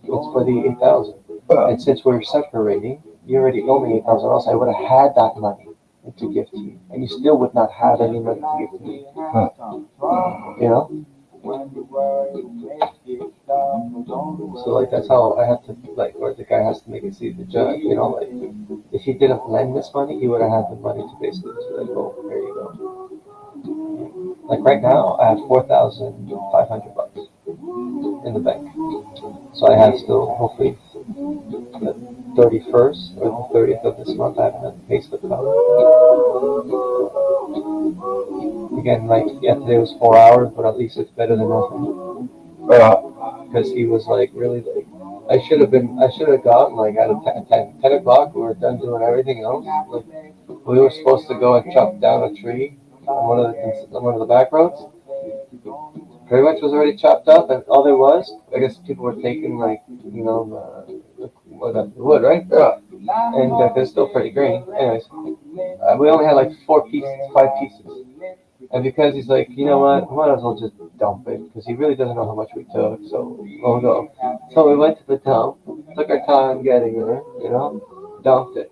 for the 8,000. And since we're separating, you already owe me 8,000. Else I would have had that money to give to you, and you still would not have any money to give to me. You know, So like that's how I have to like, or the guy has to make it see the judge. You know, like if he didn't lend this money, he would have had the money to basically to like, oh, here you go. Like right now, I have $4,500 in the bank. So I have still hopefully the 31st or the 30th of this month. I have another payslip coming. Again, like yesterday was 4 hours, but at least it's better than nothing. Because he was like really like, I should have gotten like at 10 o'clock. We were done doing everything else. Like we were supposed to go and chop down a tree on one of the back roads. Pretty much was already chopped up, and all there was, I guess people were taking like, you know, the wood, right? Yeah. And it's still pretty green. Anyways, we only had like 4 pieces, 5 pieces. And because he's like, you know what, might as well just dump it, because he really doesn't know how much we took, so we'll go. So we went to the dump, took our time getting there, you know, dumped it.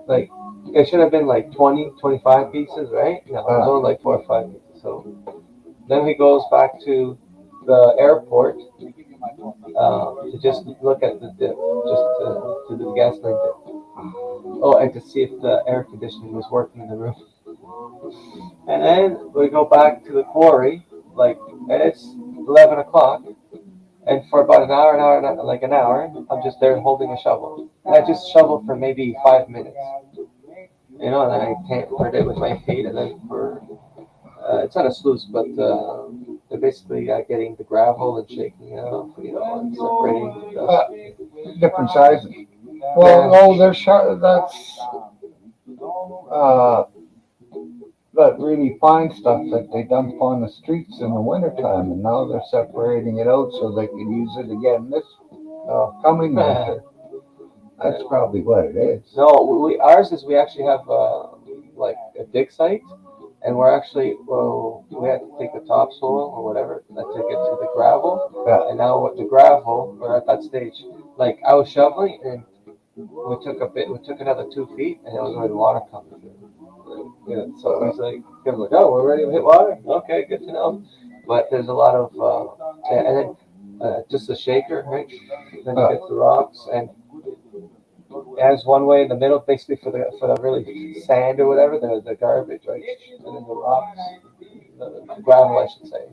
Like, it should have been like 20, 25 pieces, right? No, it was only like 4 or 5 pieces. So then he goes back to the airport to just look at the dip, just to do the gasoline dip. Oh, and to see if the air conditioning was working in the room. And then we go back to the quarry, like, and it's 11 o'clock. And for about like an hour, I'm just there holding a shovel. And I just shovel for maybe 5 minutes. You know, and then I tampered it with my feet, and then it's not a sluice, but they're basically getting the gravel and shaking it off, you know, and separating the dust. Different sizes. Well, no, they're that's uh, that really fine stuff that they dump on the streets in the wintertime, and now they're separating it out so they can use it again this coming winter. That's probably what it is. No, ours is we actually have like a dig site, and we're actually we had to take the topsoil or whatever to get to the gravel. Yeah. And now with the gravel, we're at that stage. Like I was shoveling, and we took another 2 feet, and it was already water coming through. Yeah, so he's like, oh, we're ready to hit water. Okay, good to know. But there's a lot of and then just a shaker, right? Then you get the rocks, and it has one way in the middle, basically for the really sand or whatever, the garbage, right? And then the rocks, the gravel, I should say,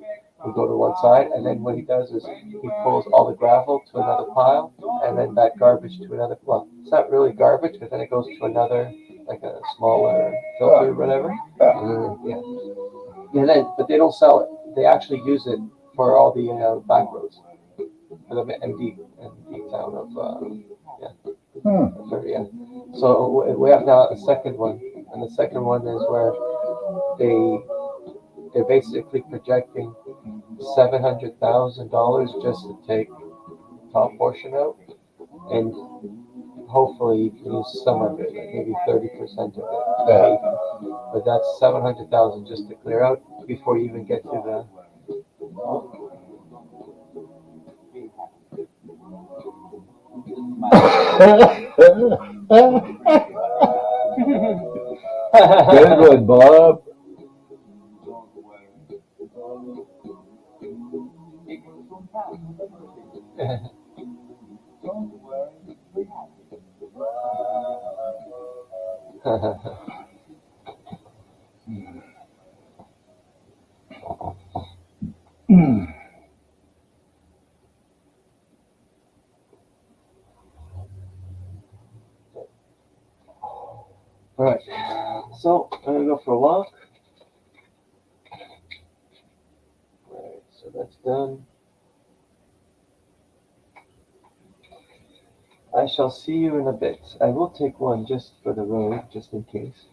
would go to one side. And then what he does is he pulls all the gravel to another pile, and then that garbage to another. Well, it's not really garbage, because then it goes to another, like a smaller filter or whatever. Yeah. And then, but they don't sell it. They actually use it for all the back roads, for the MD town of yeah. Yeah. So we have now a second one, and the second one is where they're basically projecting $700,000 just to take top portion out, and hopefully use some of it, like maybe 30% of it. But that's 700,000 just to clear out before you even get to the. Good one, Bob. Right. So I'm gonna go for a walk. Right. So that's done. I shall see you in a bit. I will take one just for the road, just in case.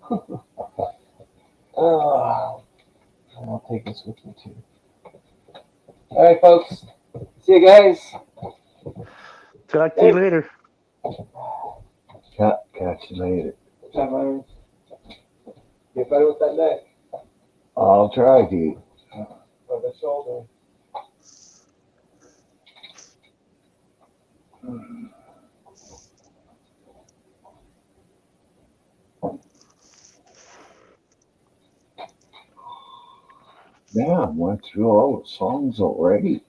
And I'll take this with me too. All right, folks. See you guys. Talk to you later. Catch you later. Get better with that neck. I'll try to. Or the shoulder. Yeah, I went through all the songs already.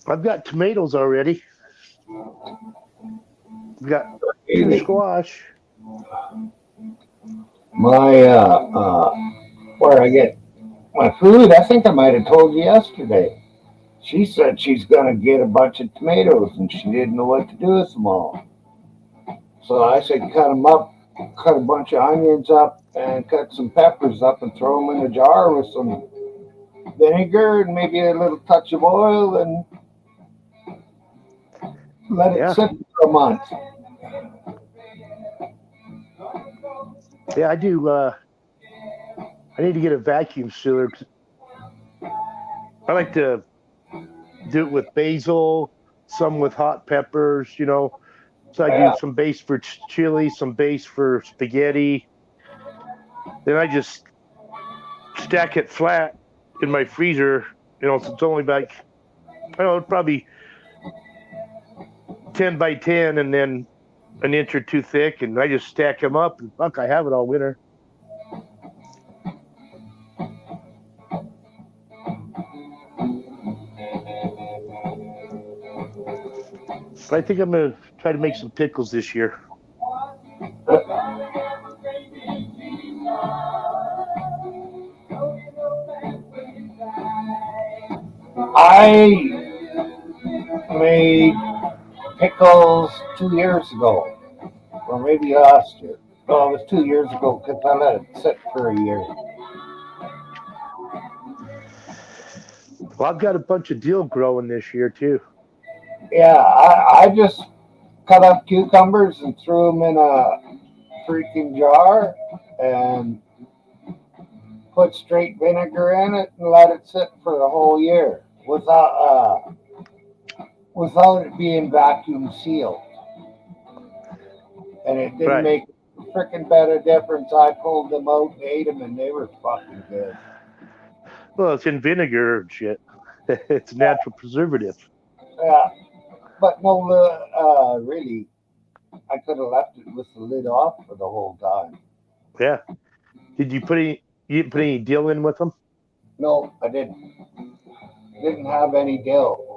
I've got tomatoes already. I've got 2 squash. My where I get my food, I think I might have told you yesterday. She said she's gonna get a bunch of tomatoes and she didn't know what to do with them all. So I said cut them up, cut a bunch of onions up, and cut some peppers up and throw them in a jar with some vinegar and maybe a little touch of oil and let it Yeah. sit for a month. Yeah, I do. I need to get a vacuum sealer. I like to do it with basil, some with hot peppers, So I do Yeah, some base for chili, some base for spaghetti. Then I just stack it flat in my freezer. So it's only like, I don't know, probably 10 by 10 and then an inch or two thick. And I just stack them up and fuck, I have it all winter. But I think I'm going to try to make some pickles this year. I made pickles 2 years ago, or maybe last year. No, it was 2 years ago because I let it sit for a year. Well, I've got a bunch of dill growing this year too. Yeah, I just cut up cucumbers and threw them in a freaking jar and put straight vinegar in it and let it sit for the whole year without it being vacuum sealed. And it didn't Right. make a freaking bit of difference. I pulled them out and ate them, and they were fucking good. Well, it's in vinegar and shit. It's a natural preservative. Yeah, but no, really, I could have left it with the lid off for the whole time. Yeah. Did you didn't put any dill in with them? No, I didn't. Didn't have any dill.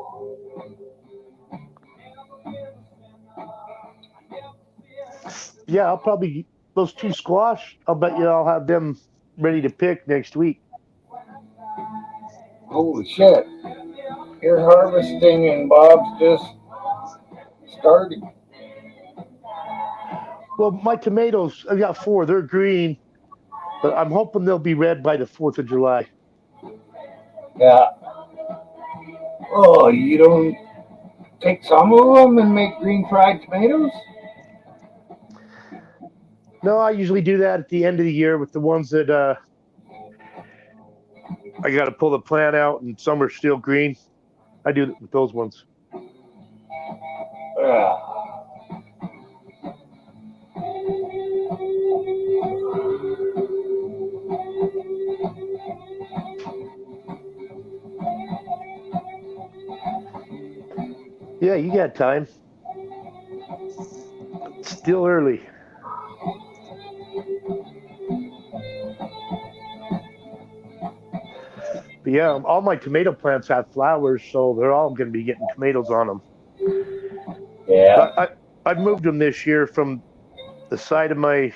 Yeah, I'll probably, those 2 squash, I'll bet you I'll have them ready to pick next week. Holy shit! You're harvesting, and Bob's just started. Well, my tomatoes, I've got 4. They're green, but I'm hoping they'll be red by the 4th of July. Yeah. Oh, you don't take some of them and make green fried tomatoes? No, I usually do that at the end of the year with the ones that I got to pull the plant out and some are still green. I do it with those ones. Yeah. Yeah, you got time. It's still early. But yeah, all my tomato plants have flowers, so they're all going to be getting tomatoes on them. Yeah. But I've moved them this year from the side of my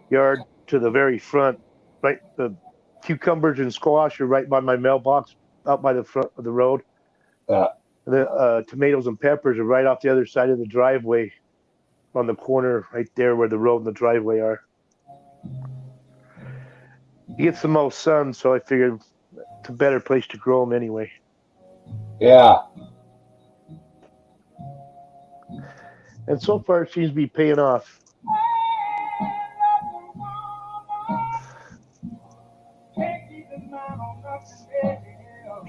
yard to the very front. Right, the cucumbers and squash are right by my mailbox, out by the front of the road. Yeah. The tomatoes and peppers are right off the other side of the driveway, on the corner right there where the road and the driveway are. He gets the most sun, so I figured it's a better place to grow them anyway. Yeah. And so far, it seems to be paying off.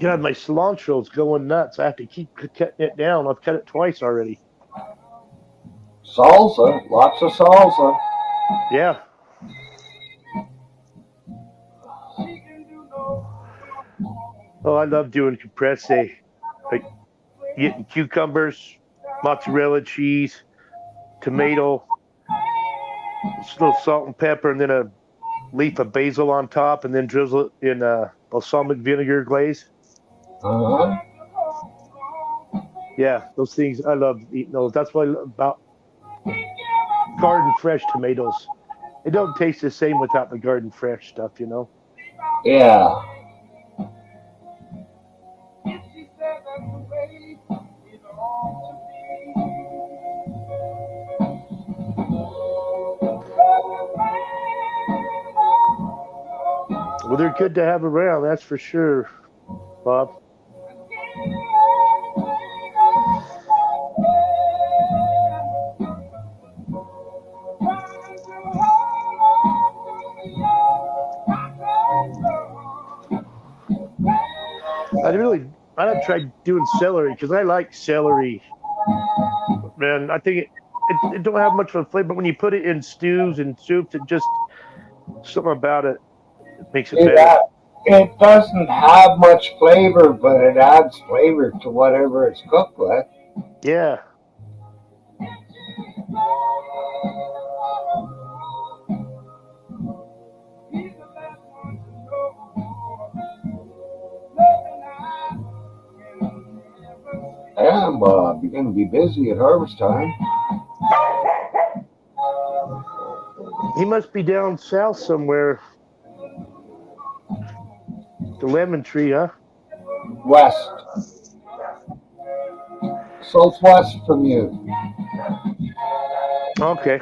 God, my cilantro's going nuts. I have to keep cutting it down. I've cut it twice already. Salsa, lots of salsa. Yeah. Oh, I love doing compresse. Like getting cucumbers, mozzarella cheese, tomato, just a little salt and pepper, and then a leaf of basil on top, and then drizzle it in balsamic vinegar glaze. Uh-huh. Yeah, those things I love eating those. That's what I love about garden fresh tomatoes. It don't taste the same without the garden fresh stuff, you know. Yeah. Well, they're good to have around, that's for sure, Bob. I have tried doing celery because I like celery. Man, I think it don't have much of a flavor, but when you put it in stews and soups, it just something about it makes it It, better. it doesn't have much flavor, but it adds flavor to whatever it's cooked with. Yeah. Yeah, Bob, you're going to be busy at harvest time. He must be down south somewhere. The lemon tree, huh? West. Southwest from you. Okay.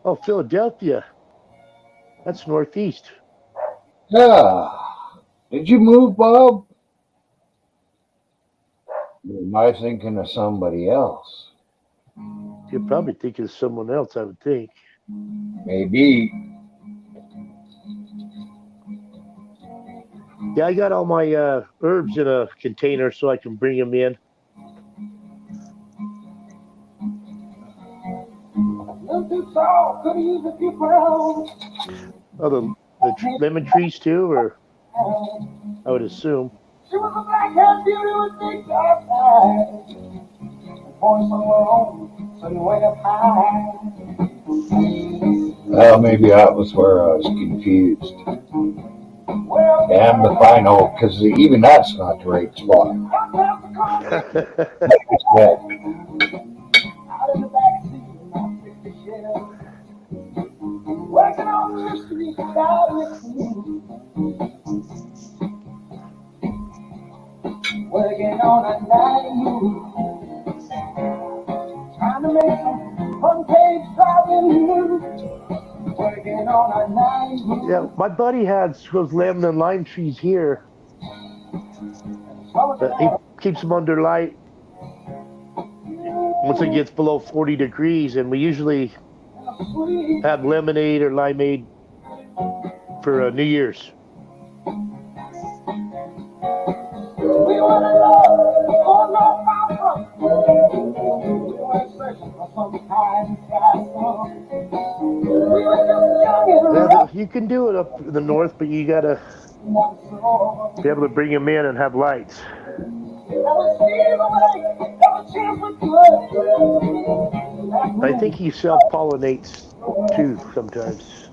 Oh, Philadelphia. That's northeast. Yeah. Did you move, Bob? Or am I thinking of somebody else? You're probably thinking of someone else, I would think. Maybe. Yeah, I got all my herbs in a container so I can bring them in. Oh, the lemon trees too, or I would assume. She was a black-haired beauty with big dark eyes. Born somewhere on, sitting way up high. Well, maybe that was where I was confused. Damn if I know, because even that's not the right spot. Out in the back seat of my 50 Chevy. Working on the street without working on a night move. Trying to make some front page driving moves. Working on a night move. Yeah, my buddy has those lemon and lime trees here. He keeps them under light once it gets below 40 degrees, and we usually have lemonade or limeade for New Year's. We want to love, oh no problem. We were searching for some kind of we were just young and Yeah, you can do it up in the north, but you gotta be able to bring them in and have lights. I think he self-pollinates too sometimes.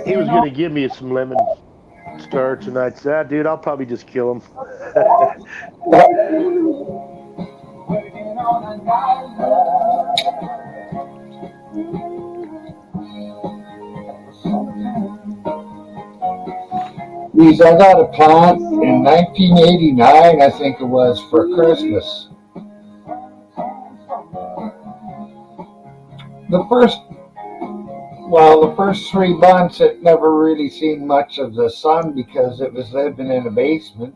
He was gonna give me some lemon starch, and I said, dude, I'll probably just kill him. Geez, I got a plant in 1989, I think it was, for Christmas. The Well, the first 3 months it never really seen much of the sun because it was living in a basement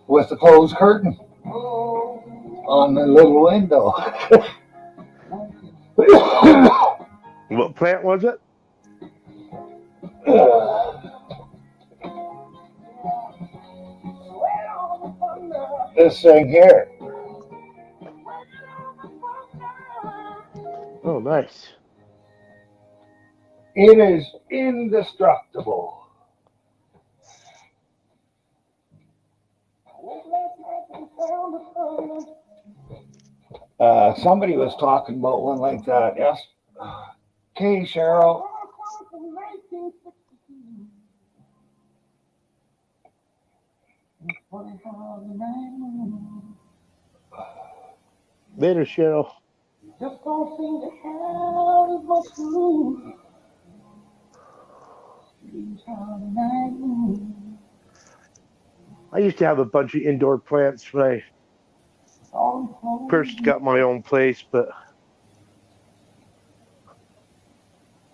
with a closed curtain on the little window. What plant was it? This thing here. Oh, nice. It is indestructible. Somebody was talking about one like that. Yes. Okay, Cheryl. Later, Cheryl. Just don't seem to have as much room. I used to have a bunch of indoor plants when I first got my own place, but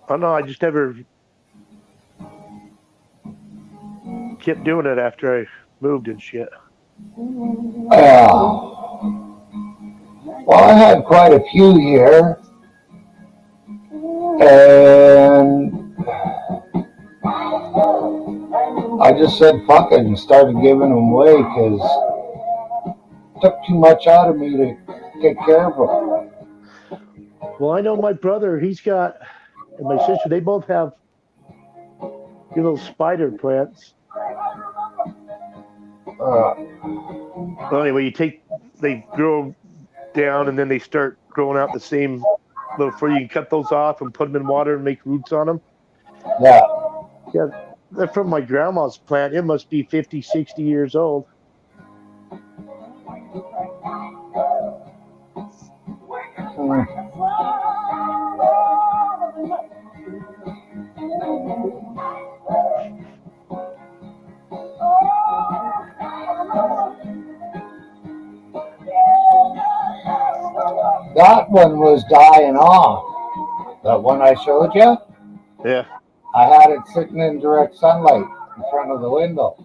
I don't know. I just never kept doing it after I moved and shit. Well, I had quite a few here, and I just said fuck it and started giving them away because it took too much out of me to take care of them. Well, I know my brother, he's got, and my sister, they both have little spider plants. Well, anyway, they grow down and then they start growing out the same little fur. You can cut those off and put them in water and make roots on them. Yeah. Yeah, they're from my grandma's plant. It must be 50, 60 years old. That one was dying off. That one I showed you? Yeah. I had it sitting in direct sunlight in front of the window.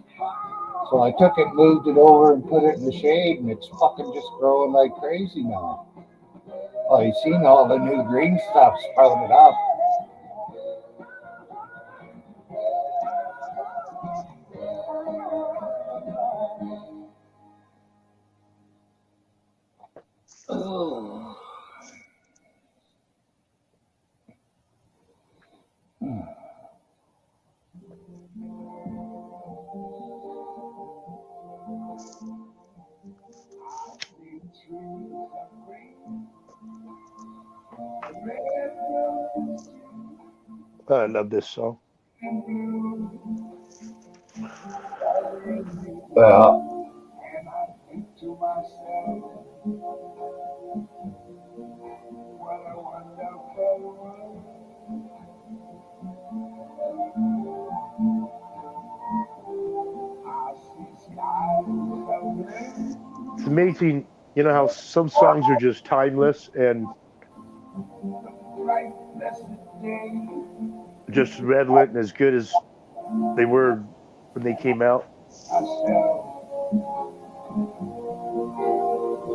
So I took it, moved it over, and put it in the shade, and it's fucking just growing like crazy now. Oh, you seen all the new green stuff sprouted up. Oh. I love this song. Well, It's amazing, you know, how some songs are just timeless and just redolent and as good as they were when they came out.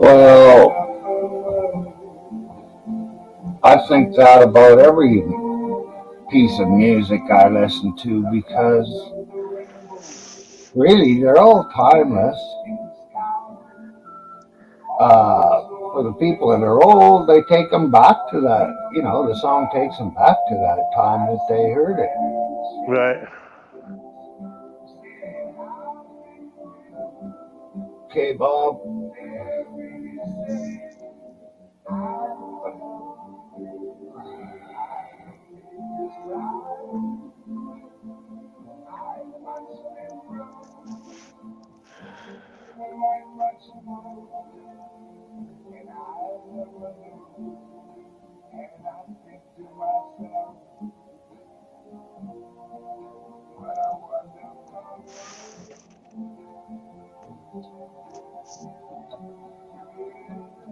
well, I think that about every piece of music I listen to because really they're all timeless. For the people that are old, they take them back to that, you know, the song takes them back to that time that they heard it. Right. Okay, Bob.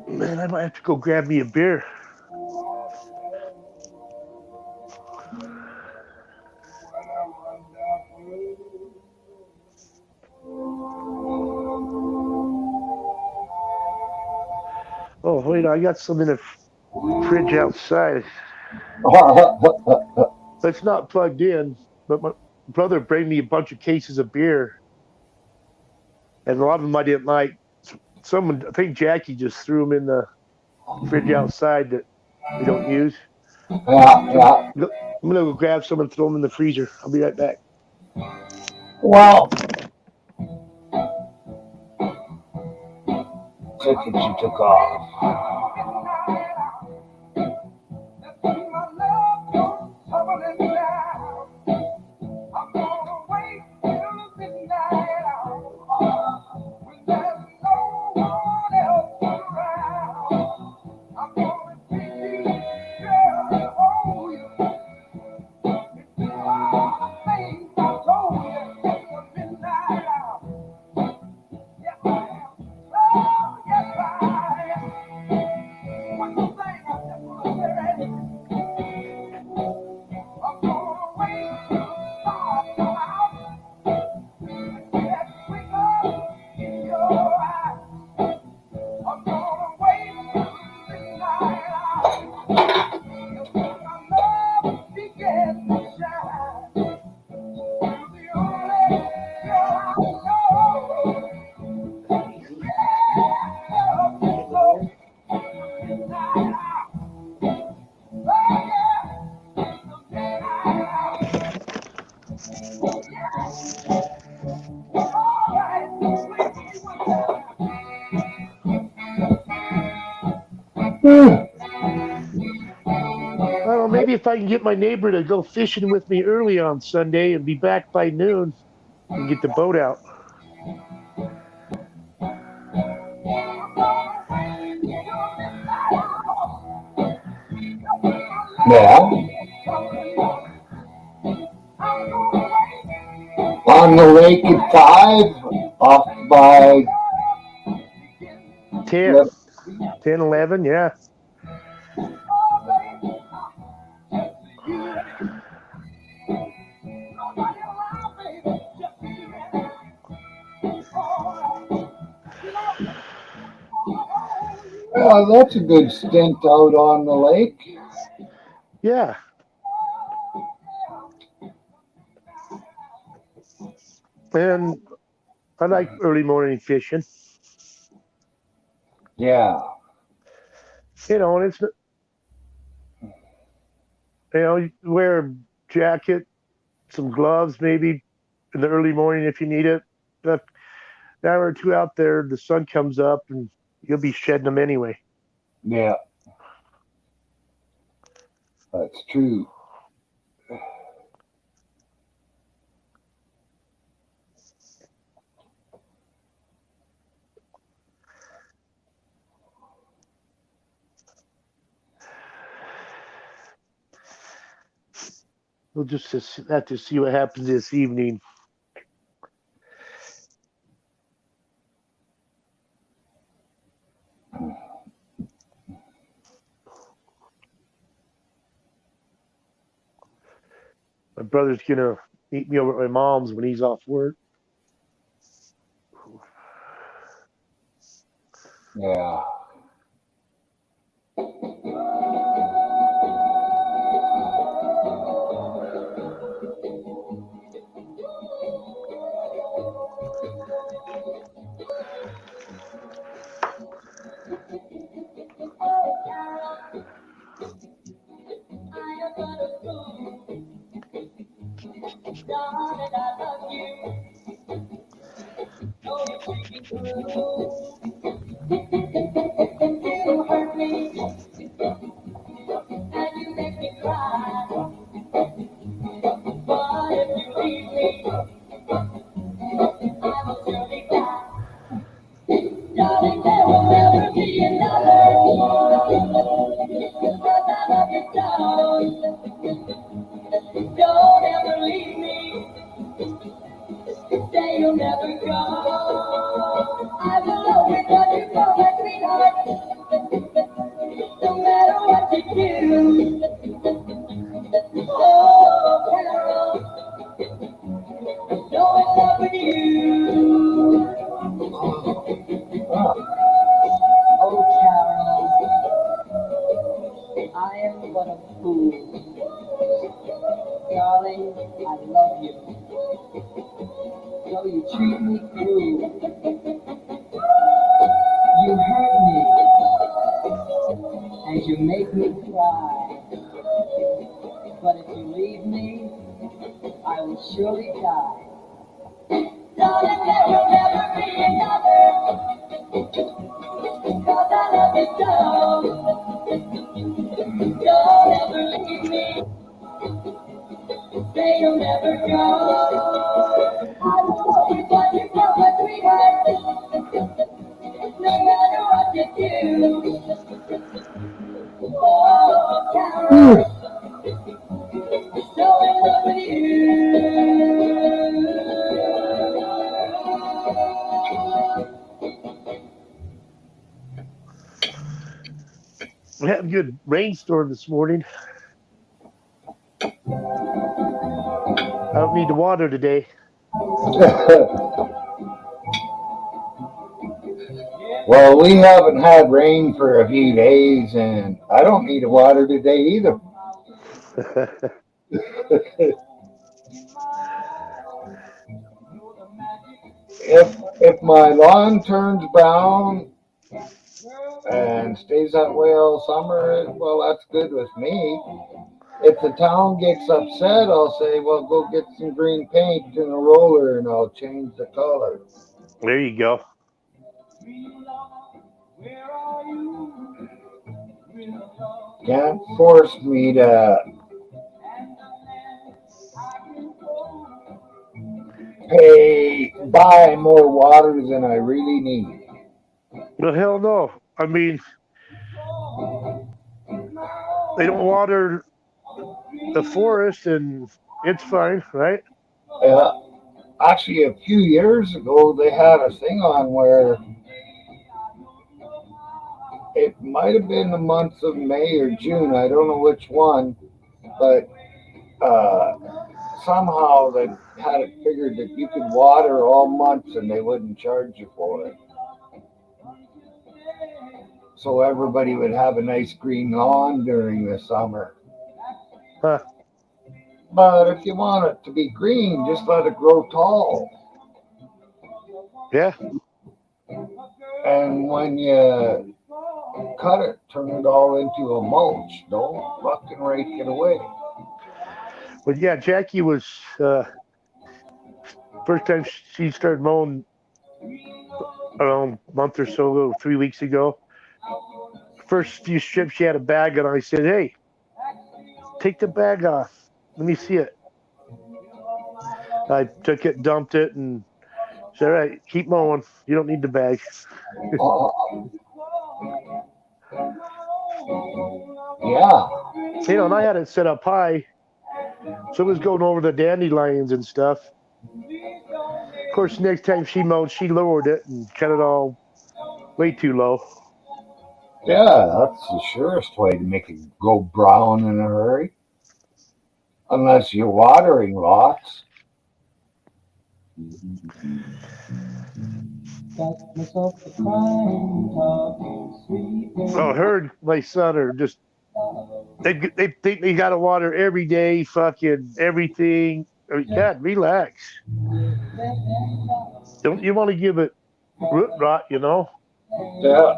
Man, I might have to go grab me a beer. Oh, wait, I got some in the fridge outside. It's not plugged in, but my brother brought me a bunch of cases of beer, and a lot of them I didn't like. Someone, I think Jackie just threw them in the fridge outside that we don't use. Yeah, So yeah. I'm gonna go grab some and throw them in the freezer. I'll be right back. Well, ticket you took off. I don't know, maybe if I can get my neighbor to go fishing with me early on Sunday and be back by noon and get the boat out. Yeah. On the lake at 5, off by 10, 10, 11, yeah. Yeah, that's a good stint out on the lake. Yeah. And I like early morning fishing. Yeah. And it's, you wear a jacket, some gloves maybe in the early morning if you need it. An hour or two out there, the sun comes up and you'll be shedding them anyway. Yeah. That's true. We'll just have to see what happens this evening. My brother's gonna meet me over at my mom's when he's off work. Yeah. Say you'll never go. I will fool. Darling, I love you. Though you treat me cruel, you hurt me, and you make me cry. But if you leave me, I will surely die. Darling, there will never be another, 'cause I love you so. Don't ever leave me, say you'll never go. I will always want you for my sweetheart, no matter what you do. Oh, Carol, so in love with you. We had a good rainstorm this morning. I don't need the water today. Well, we haven't had rain for a few days, and I don't need the water today either. If my lawn turns brown and stays that way all summer, well, that's good with me. If the town gets upset, I'll say, well, go get some green paint and a roller, and I'll change the color. There you go. Can't force me to buy more water than I really need. Well, hell no. I mean, they don't water the forest, and it's fine, right? Actually, a few years ago, they had a thing on where it might have been the month of May or June. I don't know which one, but somehow they had it figured that you could water all months and they wouldn't charge you for it. So everybody would have a nice green lawn during the summer. Huh. But if you want it to be green, just let it grow tall. Yeah. And when you cut it, turn it all into a mulch. Don't fucking rake it away. But yeah, Jackie was first time she started mowing around a month or so ago, 3 weeks ago. First few strips, she had a bag on. I said, "Hey, take the bag off. Let me see it." I took it, dumped it, and said, "All right, keep mowing. You don't need the bag." Yeah. And I had it set up high, so it was going over the dandelions and stuff. Of course, next time she mowed, she lowered it and cut it all way too low. Yeah, that's the surest way to make it go brown in a hurry. Unless you're watering lots. Got myself a crying, talking, sweet. Oh, her and my son are just they think they got to water every day, fucking everything. I mean, God, relax. Don't you want to give it root rot, you know? Yeah.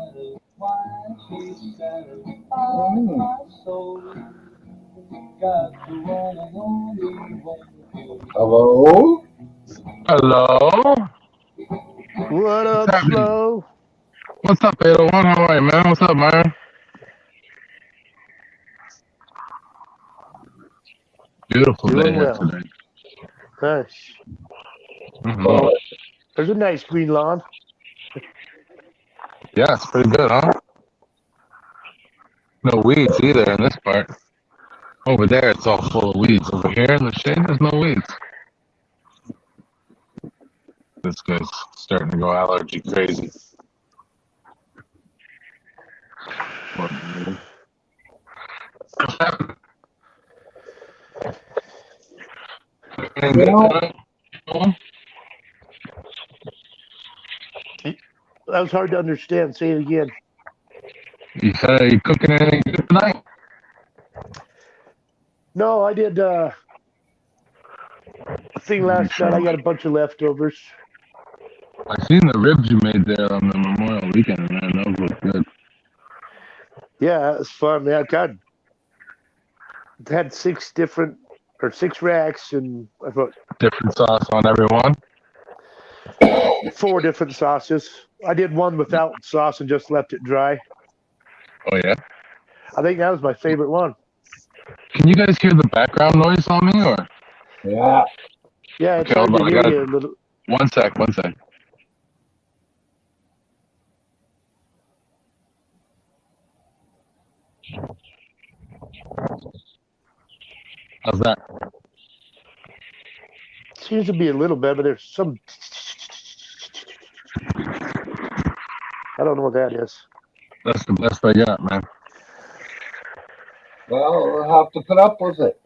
Hello? Hello. What up, What's happening? Flo? What's up, 801? How are you, man? What's up, man? Beautiful day Doing here well. today. Nice. Hmm. Well, there's a nice green lawn. Yeah, it's pretty good, huh? No weeds either in this part. Over there, it's all full of weeds. Over here in the shade, there's no weeds. This guy's starting to go allergy crazy. What's happening? Anything good tonight? That was hard to understand. Say it again. You cooking anything good tonight? No, I did a thing last night. I got a bunch of leftovers. I seen the ribs you made there on the Memorial Weekend, man. Those look good. Yeah, it's fun, man. God, had 6 racks, and I put Different sauce on every one. 4 different sauces. I did one without sauce and just left it dry. Oh yeah. I think that was my favorite one. Can you guys hear the background noise on me, or? Yeah. Yeah, it's Okay, hard hold to on. I hear got you a little. one sec. One sec. How's that? Seems to be a little bit, but there's some. I don't know what that is. That's the best I got, man. Well, we'll have to put up with it.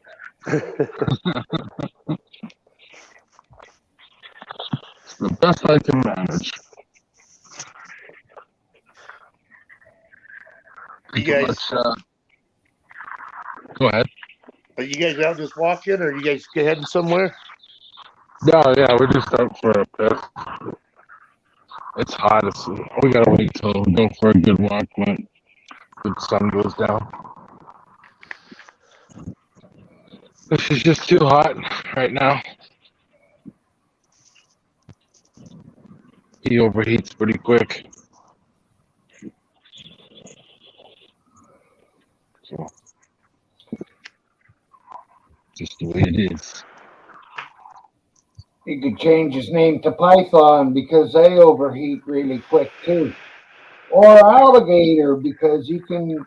It's the best I can manage. You guys, Let's, go ahead. are you guys out just walking, or are you guys heading somewhere? Yeah, we're just out for a piss. It's hot. We gotta wait till we go for a good walk when the sun goes down. This is just too hot right now. He overheats pretty quick. So, just the way it is. He could change his name to Python because they overheat really quick too. Or alligator because you can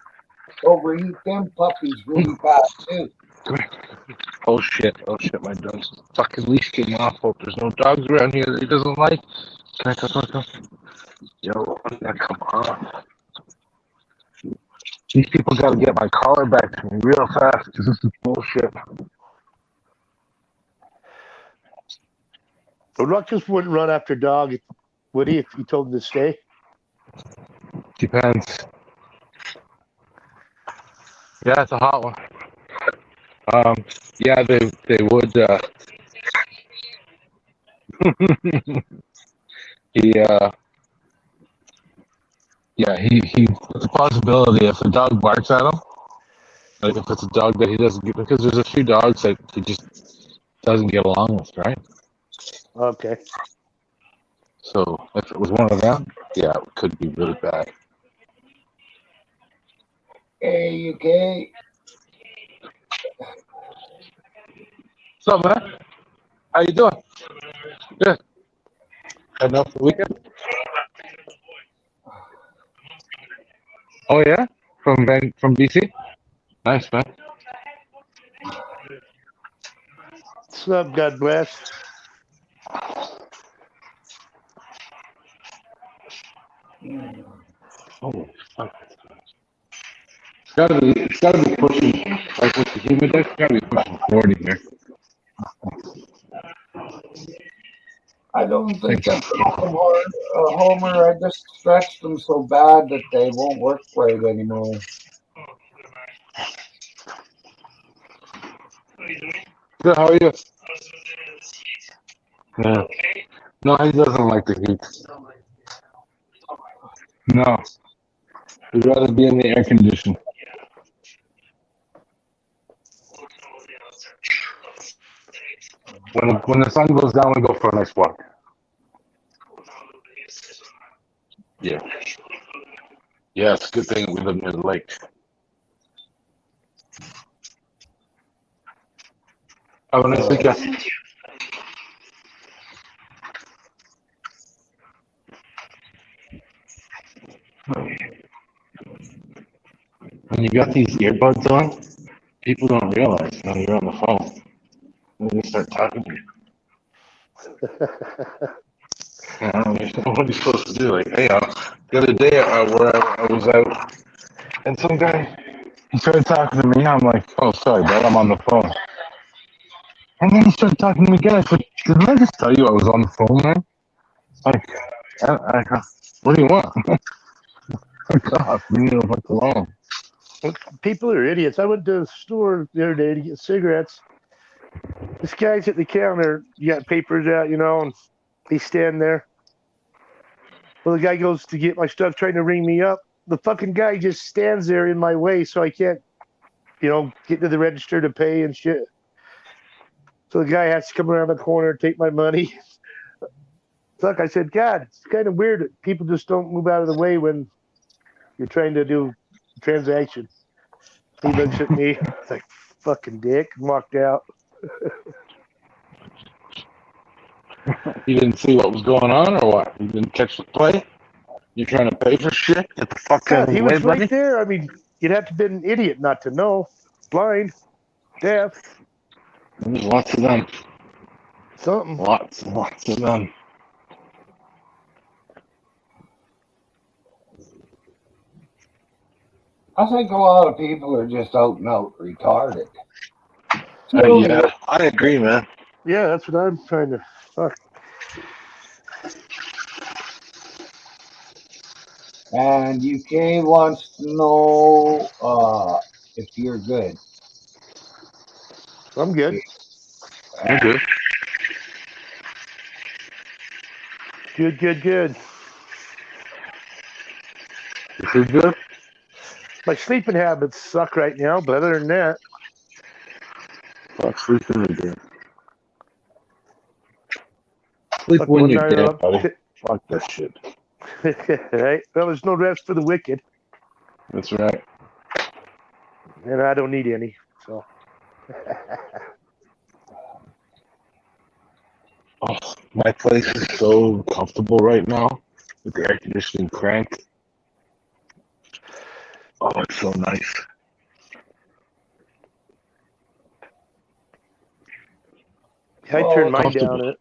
overheat them puppies really fast too. Come here. Oh shit, my dog's fucking leash came off. Hope there's no dogs around here that he doesn't like. Come. Yo, come on. These people gotta get my collar back to me real fast because this is bullshit. Ruckus wouldn't run after dog, would he, if you told him to stay? Depends. Yeah, it's a hot one. Yeah, they would. he yeah, he. It's a possibility if a dog barks at him, like if it's a dog that he doesn't get, because there's a few dogs that he just doesn't get along with, right? Okay. So if it was one of them, yeah, it could be really bad. Hey, UK. What's up, man? How you doing? Good. Heading out for the weekend? Oh yeah, from BC. Nice, man. What's up, God bless. Oh, fuck. It's gotta be pushing, like with the humidex, it's gotta be pushing 40 here. I don't think I put them hard, Homer. I just stretched them so bad that they won't work right anymore. Good, how are you? Yeah. No, he doesn't like the heat. No. He'd rather be in the air condition. When the sun goes down, we go for a nice walk. Yeah. Yeah, it's a good thing we live near the lake. Have a nice weekend. When you got these earbuds on, people don't realize when you're on the phone. They just start talking to you. I don't know what you're supposed to do. Like, hey, the other day where I was out, and some guy, he started talking to me. I'm like, oh, sorry, bro, I'm on the phone. And then he started talking to me again. I said, didn't I just tell you I was on the phone, man? Like, what do you want? Fuck off, leave me the fuck alone. People are idiots. I went to the store the other day to get cigarettes. This guy's at the counter. You got papers out, and he's standing there. Well, the guy goes to get my stuff, trying to ring me up. The fucking guy just stands there in my way, so I can't, get to the register to pay and shit. So the guy has to come around the corner, take my money. Fuck, I said, God, it's kind of weird that people just don't move out of the way when you're trying to do a transaction. He looks at me, it's like, fucking dick, and walked out. You didn't see what was going on, or what? You didn't catch the play? You trying to pay for shit? Get the fuck out God, of he the way, was right buddy. there. I mean, you'd have to be an idiot not to know. Blind, deaf, There's lots of them. something. Lots and lots of them. I think a lot of people are just out and out retarded. Yeah, I agree, man. Yeah, that's what I'm trying to. Fuck. And UK wants to know if you're good. I'm good. I'm good. Good. You feel good? My sleeping habits suck right now, but other than that, Fuck, sleeping again. Sleep fuck, when one you're night dead, up. buddy. Fuck that shit. Right? Well, there's no rest for the wicked, That's right. and I don't need any. So. Oh, my place is so comfortable right now with the air conditioning cranked. Oh, it's so nice. I turned mine down.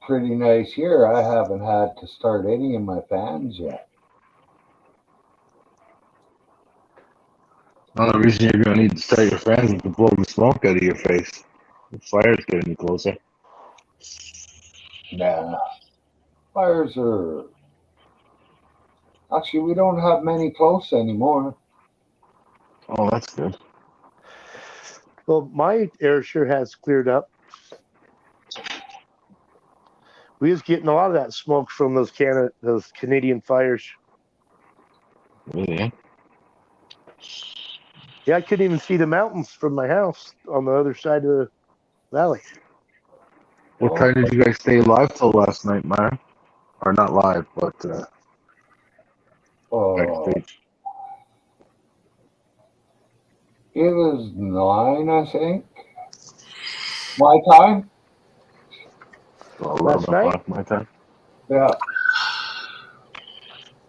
Pretty nice here. I haven't had to start any of my fans yet. The reason you're going to need to start your fans is to blow the smoke out of your face. The fire's getting closer. Nah. Fires are... Actually, we don't have many close anymore. Oh, that's good. Well, my air sure has cleared up. We was getting a lot of that smoke from those Canadian fires. Really? Yeah, I couldn't even see the mountains from my house on the other side of the valley. What time did you guys stay live till last night, man? Or not live, but backstage. It was 9, I think. My time? So Last night? my time. Yeah.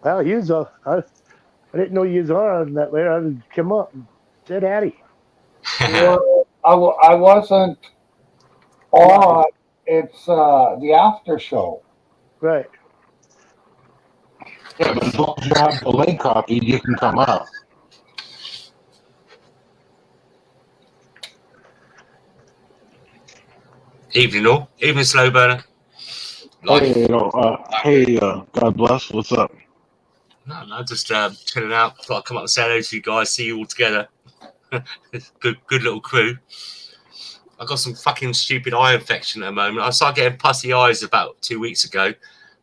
Well, he was I didn't know you was on that later. I would come up and said howdy. Well, I wasn't on. It's the after show. Right. Yeah, but as long as you have the link copied, you can come out. Evening all. Evening slow burner. Hey, God bless. What's up? No, just chilling out. Thought I'd come up and say hello to you guys, see you all together. good little crew. I got some fucking stupid eye infection at the moment. I started getting pussy eyes about 2 weeks ago,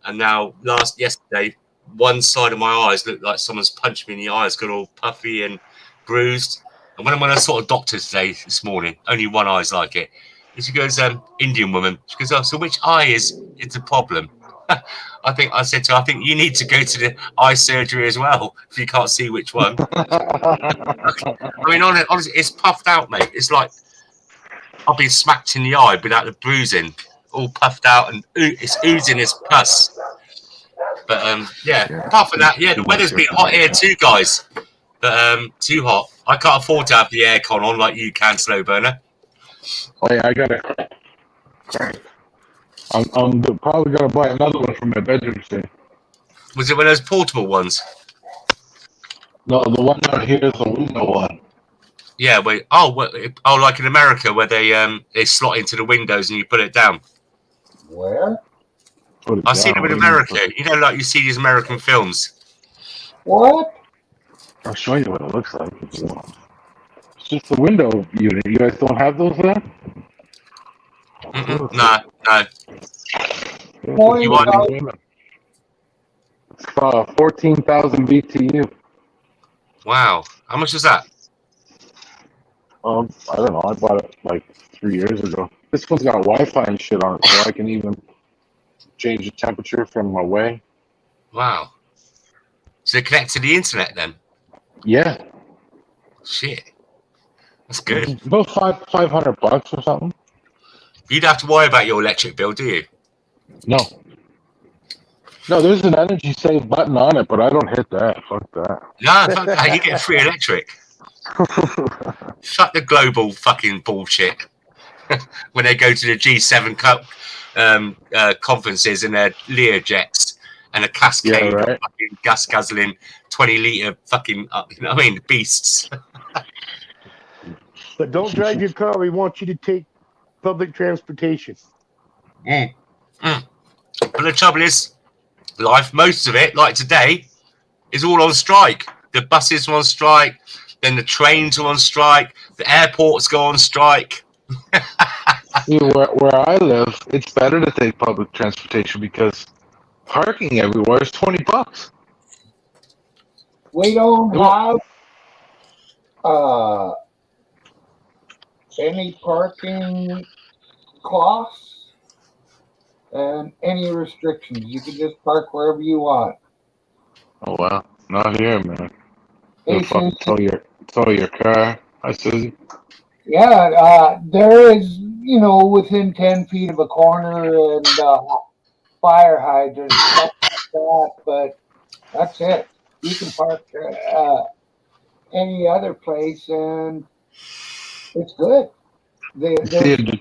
and now yesterday, one side of my eyes looked like someone's punched me in the eyes, got all puffy and bruised. And when I saw a doctor today, this morning, only one eye's like it. She goes, Indian woman. She goes, oh, so which eye is the problem? I said to her, I think you need to go to the eye surgery as well if you can't see which one. I mean, honestly, it's puffed out, mate. It's like I've been smacked in the eye without the bruising, all puffed out, and it's oozing its pus. But yeah, apart from that, yeah, the weather's been hot here too, guys. But too hot. I can't afford to have the aircon on like you can, slow burner. Oh yeah, I got it. I'm probably gonna buy another one for my bedroom soon. Was it one of those portable ones? No, the one out here is the window one. Yeah, wait. Like in America where they slot into the windows and you put it down. Where? Put it I've seen down. them in What do you mean? America. You know, like you see these American films. What? I'll show you what it looks like if you want. It's just a window unit. You guys don't have those there? No. Point You want- out, It's 14,000 BTU. Wow. How much is that? I don't know. I bought it like 3 years ago. This one's got Wi-Fi and shit on it, so I can even change the temperature from away. Wow. So they connect to the internet then? Yeah, Shit. That's good. about $500 or something. You don't have to worry about your electric bill, do you? No, there's an energy save button on it, but I don't hit that. Fuck that. No, fuck that. You get free electric. Fuck the global fucking bullshit. When they go to the G7 conferences in their Learjets and a cascade of fucking gas guzzling 20-litre fucking, you know what I mean, beasts. But don't drive your car. We want you to take public transportation. But the trouble is, life, most of it, like today, is all on strike. The buses are on strike, then the trains are on strike, the airports go on strike. See, where I live, it's better to take public transportation because parking everywhere is $20. we don't have any parking costs and any restrictions. You can just park wherever you want. Oh wow, not here, man. Hey, They'll fucking tow your car. Hi, Susie. yeah, there is, within 10 feet of a corner and fire hydrant, stuff like that, but that's it. You can park any other place, and it's good. There's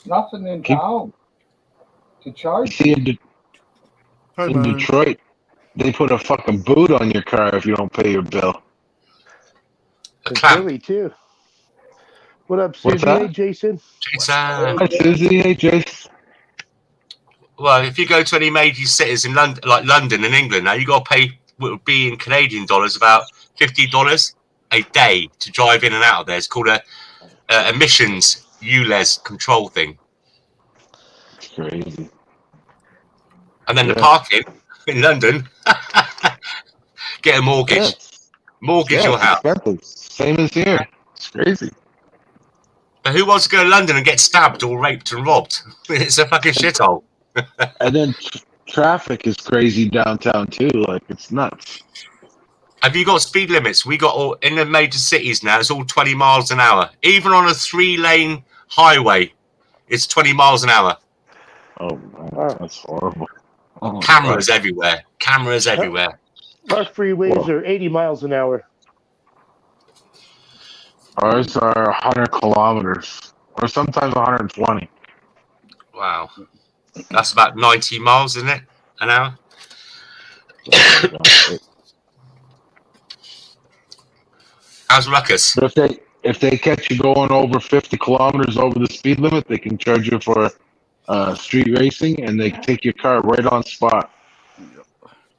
nothing in town to charge you. In Detroit, they put a fucking boot on your car if you don't pay your bill. In Philly, too. What up, Susie? Hey, Jason. Hi, Susie. Hey, Jason. Well, if you go to any major cities in London, like London and England, now you got to pay what would be in Canadian dollars about $50 a day to drive in and out of there. It's called a emissions ULEZ control thing. It's crazy. And then the parking in London, get a mortgage. Mortgage your house. Expensive. Same as here. It's crazy. But who wants to go to London and get stabbed or raped and robbed? It's a fucking shithole. And then traffic is crazy downtown too. Like, it's nuts. Have you got speed limits? We got all in the major cities now. It's all 20 miles an hour. Even on a 3-lane highway, it's 20 miles an hour. Oh man, that's horrible. Oh, Cameras everywhere. Cameras everywhere. Our freeways are 80 miles an hour. Ours are 100 kilometers, or sometimes 120. Wow. That's about 90 miles, isn't it? An hour? How's Ruckus? But if they catch you going over 50 kilometers over the speed limit, they can charge you for street racing, and they take your car right on spot.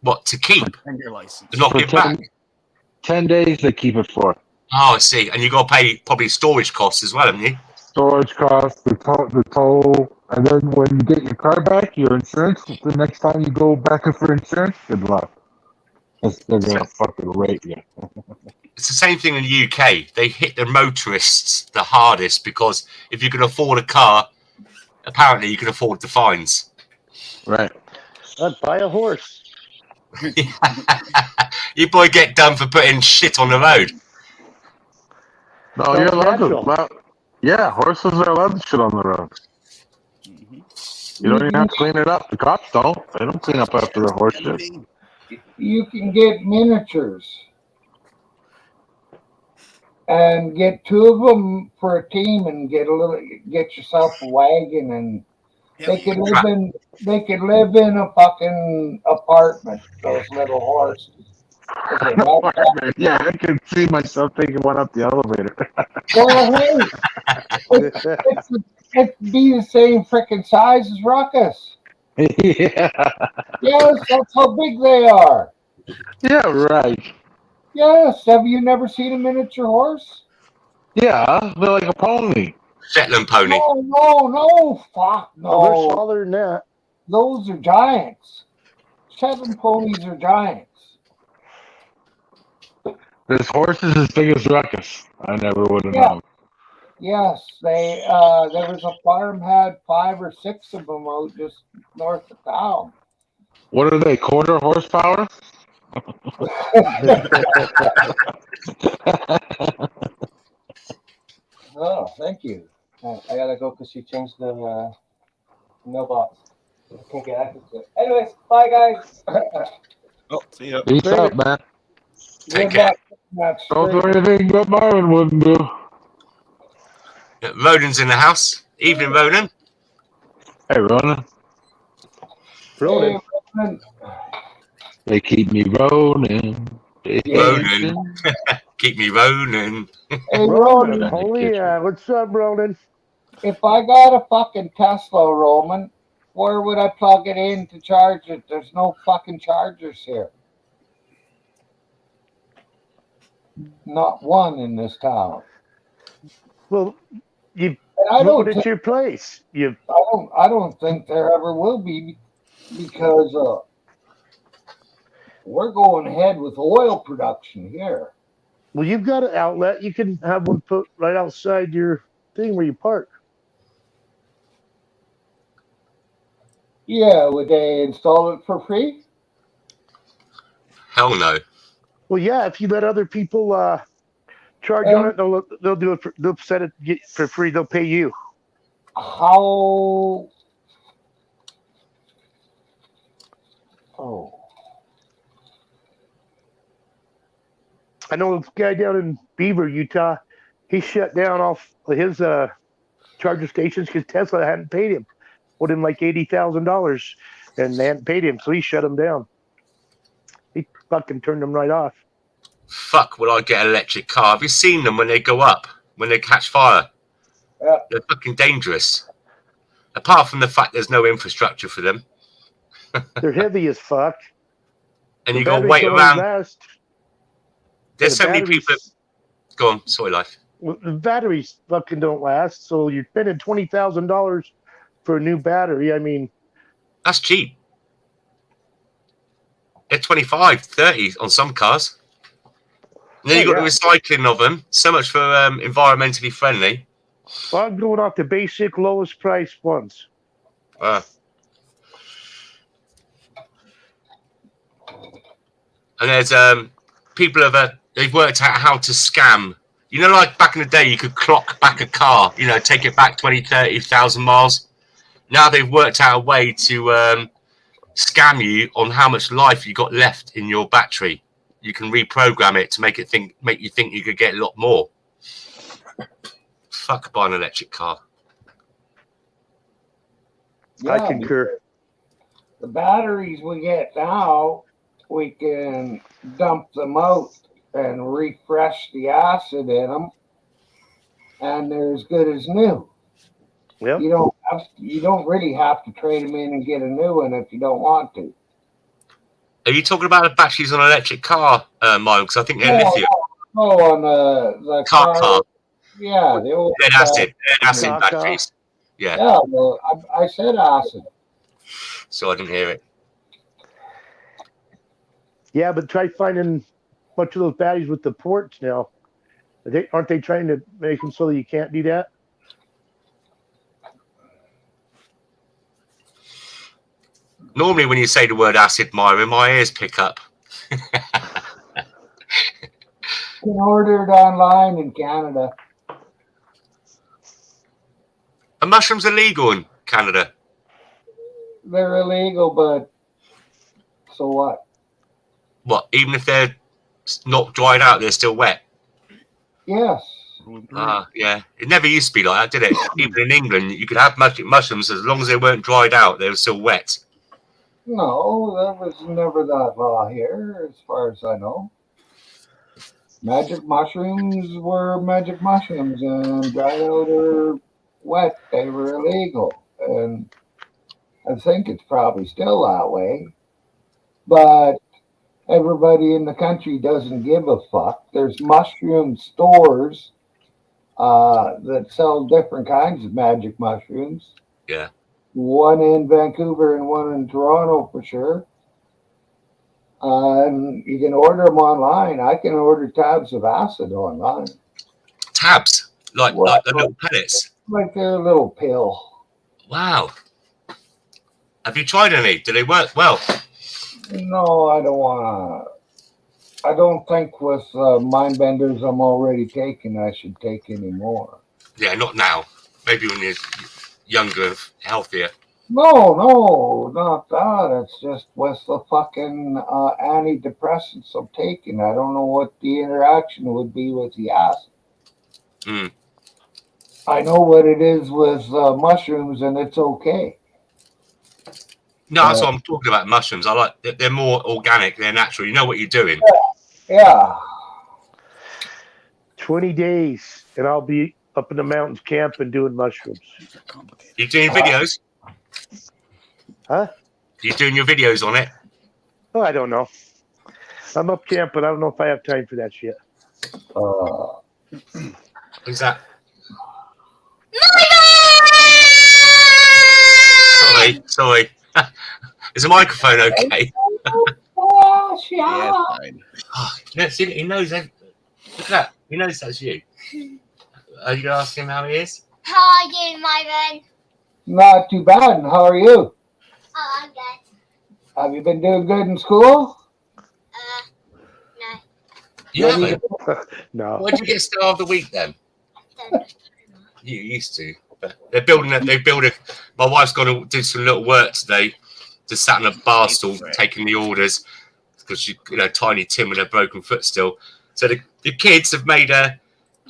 What, to keep? And your license. To knock it back? 10 days they keep it for. Oh, I see. And you got to pay probably storage costs as well, haven't you? Storage costs, the toll, and then when you get your car back, your insurance, the next time you go back in for insurance, good luck. They're going to fucking rate you. It's the same thing in the UK. They hit the motorists the hardest because if you can afford a car, apparently you can afford the fines. Right. I'd buy a horse. You boy get done for putting shit on the road. No, you're allowed to. Yeah, horses are allowed to shit on the road. You don't even have to clean it up. The cops don't. They don't clean up after the horse shit. You can get miniatures and get 2 of them for a team and get yourself a wagon, and they could live in a fucking apartment, those little horses. Yeah, I can see myself taking one up the elevator. Well, hey, it'd be the same freaking size as Ruckus. Yeah. Yes, that's how big they are. Yeah, right. Yes, have you never seen a miniature horse? Yeah, they're like a pony. Shetland pony. No, fuck Oh, they're no. smaller than that. Those are giants. Shetland ponies are giants. There's horses as big as Ruckus. I never would have Yeah, known. yes. There was a farm had 5 or 6 of them out just north of town. What are they? Quarter horsepower? Oh, thank you. I gotta go because she changed the mailbox. I can't get access to it. Anyways, bye guys. Oh, see ya. Peace Later. out, man. Take Good care. luck in that Don't do street. anything that Myron wouldn't do. Yeah, Ronan's in the house. Evening, Ronan. Hey, Ronan. Ronan. Hey, Ronan. They keep me rolling. Ronan. Keep me Ronan. Hey, Ronan, Ronan. holy, what's up, Ronan? If I got a fucking Tesla, Roman, where would I plug it in to charge it? There's no fucking chargers here. Not one in this town. Well, you And I move don't it at think, your place. You I don't think there ever will be because we're going ahead with oil production here. well, you've got an outlet. You can have one put right outside your thing where you park. Yeah, would they install it for free? Hell no. Well, yeah, if you let other people charge on it, they'll do it. They'll set it for free. They'll pay you. How? Oh, I know this guy down in Beaver, Utah. He shut down off his charger stations because Tesla hadn't paid him. Owed him like $80,000, and they hadn't paid him, so he shut them down. He fucking turned them right off. Fuck, will I get an electric car? Have you seen them when they go up? When they catch fire? yeah. They're fucking dangerous. Apart from the fact there's no infrastructure for them. They're heavy as fuck. And The you got to batteries wait don't around. last. There's The so many people. batteries- Go on, sorry, life. Well, the batteries fucking don't last. So you're spending $20,000 for a new battery. I mean, That's cheap. They're 25, 30 on some cars. And then Oh, you got yeah. the recycling of them. So much for environmentally friendly. well, I'm going off the basic lowest price ones. And there's people they've worked out how to scam. You know, like back in the day, you could clock back a car, you know, take it back 20, 30,000 miles. Now they've worked out a way to scam you on how much life you got left in your battery. You can reprogram it to make you think you could get a lot more. Fuck buying an electric car. I concur. The batteries we get now, we can dump them out and refresh the acid in them, and they're as good as new. Yep. You don't really have to trade them in and get a new one if you don't want to. Are you talking about the batteries on an electric car, Mike? Because I think they're lithium. No, on the Car. Yeah, the old Lead acid Car. batteries. Yeah, Yeah, well, I said acid. so I didn't hear it. Yeah, but try finding much of those batteries with the ports now. Aren't they trying to make them so that you can't do that? Normally, when you say the word acid, Myron, my ears pick up. You can order it online in Canada. Are mushrooms illegal in Canada? They're illegal, but so what? What, even if they're not dried out, they're still wet? Yes. Yeah. It never used to be like that, did it? Even in England, you could have mushrooms as long as they weren't dried out, they were still wet. No, that was never that law here, as far as I know. Magic mushrooms were magic mushrooms, and dried out or wet, they were illegal. And I think it's probably still that way. But everybody in the country doesn't give a fuck. There's mushroom stores that sell different kinds of magic mushrooms. Yeah. One in Vancouver and one in Toronto for sure. And you can order them online. I can order tabs of acid online. Tabs, like Well, the little pellets. like they're a little pill. Wow. Have you tried any? Do they work well? No, I don't want to. I don't think with mind benders I'm already taking, I should take any more. Yeah, not now. Maybe when you're younger and healthier. No, not that. It's just with the fucking antidepressants I'm taking. I don't know what the interaction would be with the acid. Mm. I know what it is with mushrooms, and it's okay. No, that's what I'm talking about. Mushrooms. I like. They're more organic. They're natural. You know what you're doing. Yeah. 20 days, and I'll be up in the mountains camping doing mushrooms. You doing videos? Huh? You doing your videos on it? Oh, I don't know. I'm up camping. I don't know if I have time for that shit. Who's that? Sorry. Is the microphone okay? Yeah, fine. No, see, he knows. Look at that. He knows that's you. Are you gonna ask him how he is? How are you, Myron? Not too bad. And how are you? Oh, I'm good. Have you been doing good in school? No. You haven't. No. Why did you get star of the week then? Don't. You used to. But they're building it. They build it. My wife's gone to do some little work today. Just sat in a bar stool taking the orders because she, Tiny Tim with a broken foot still. So the kids have made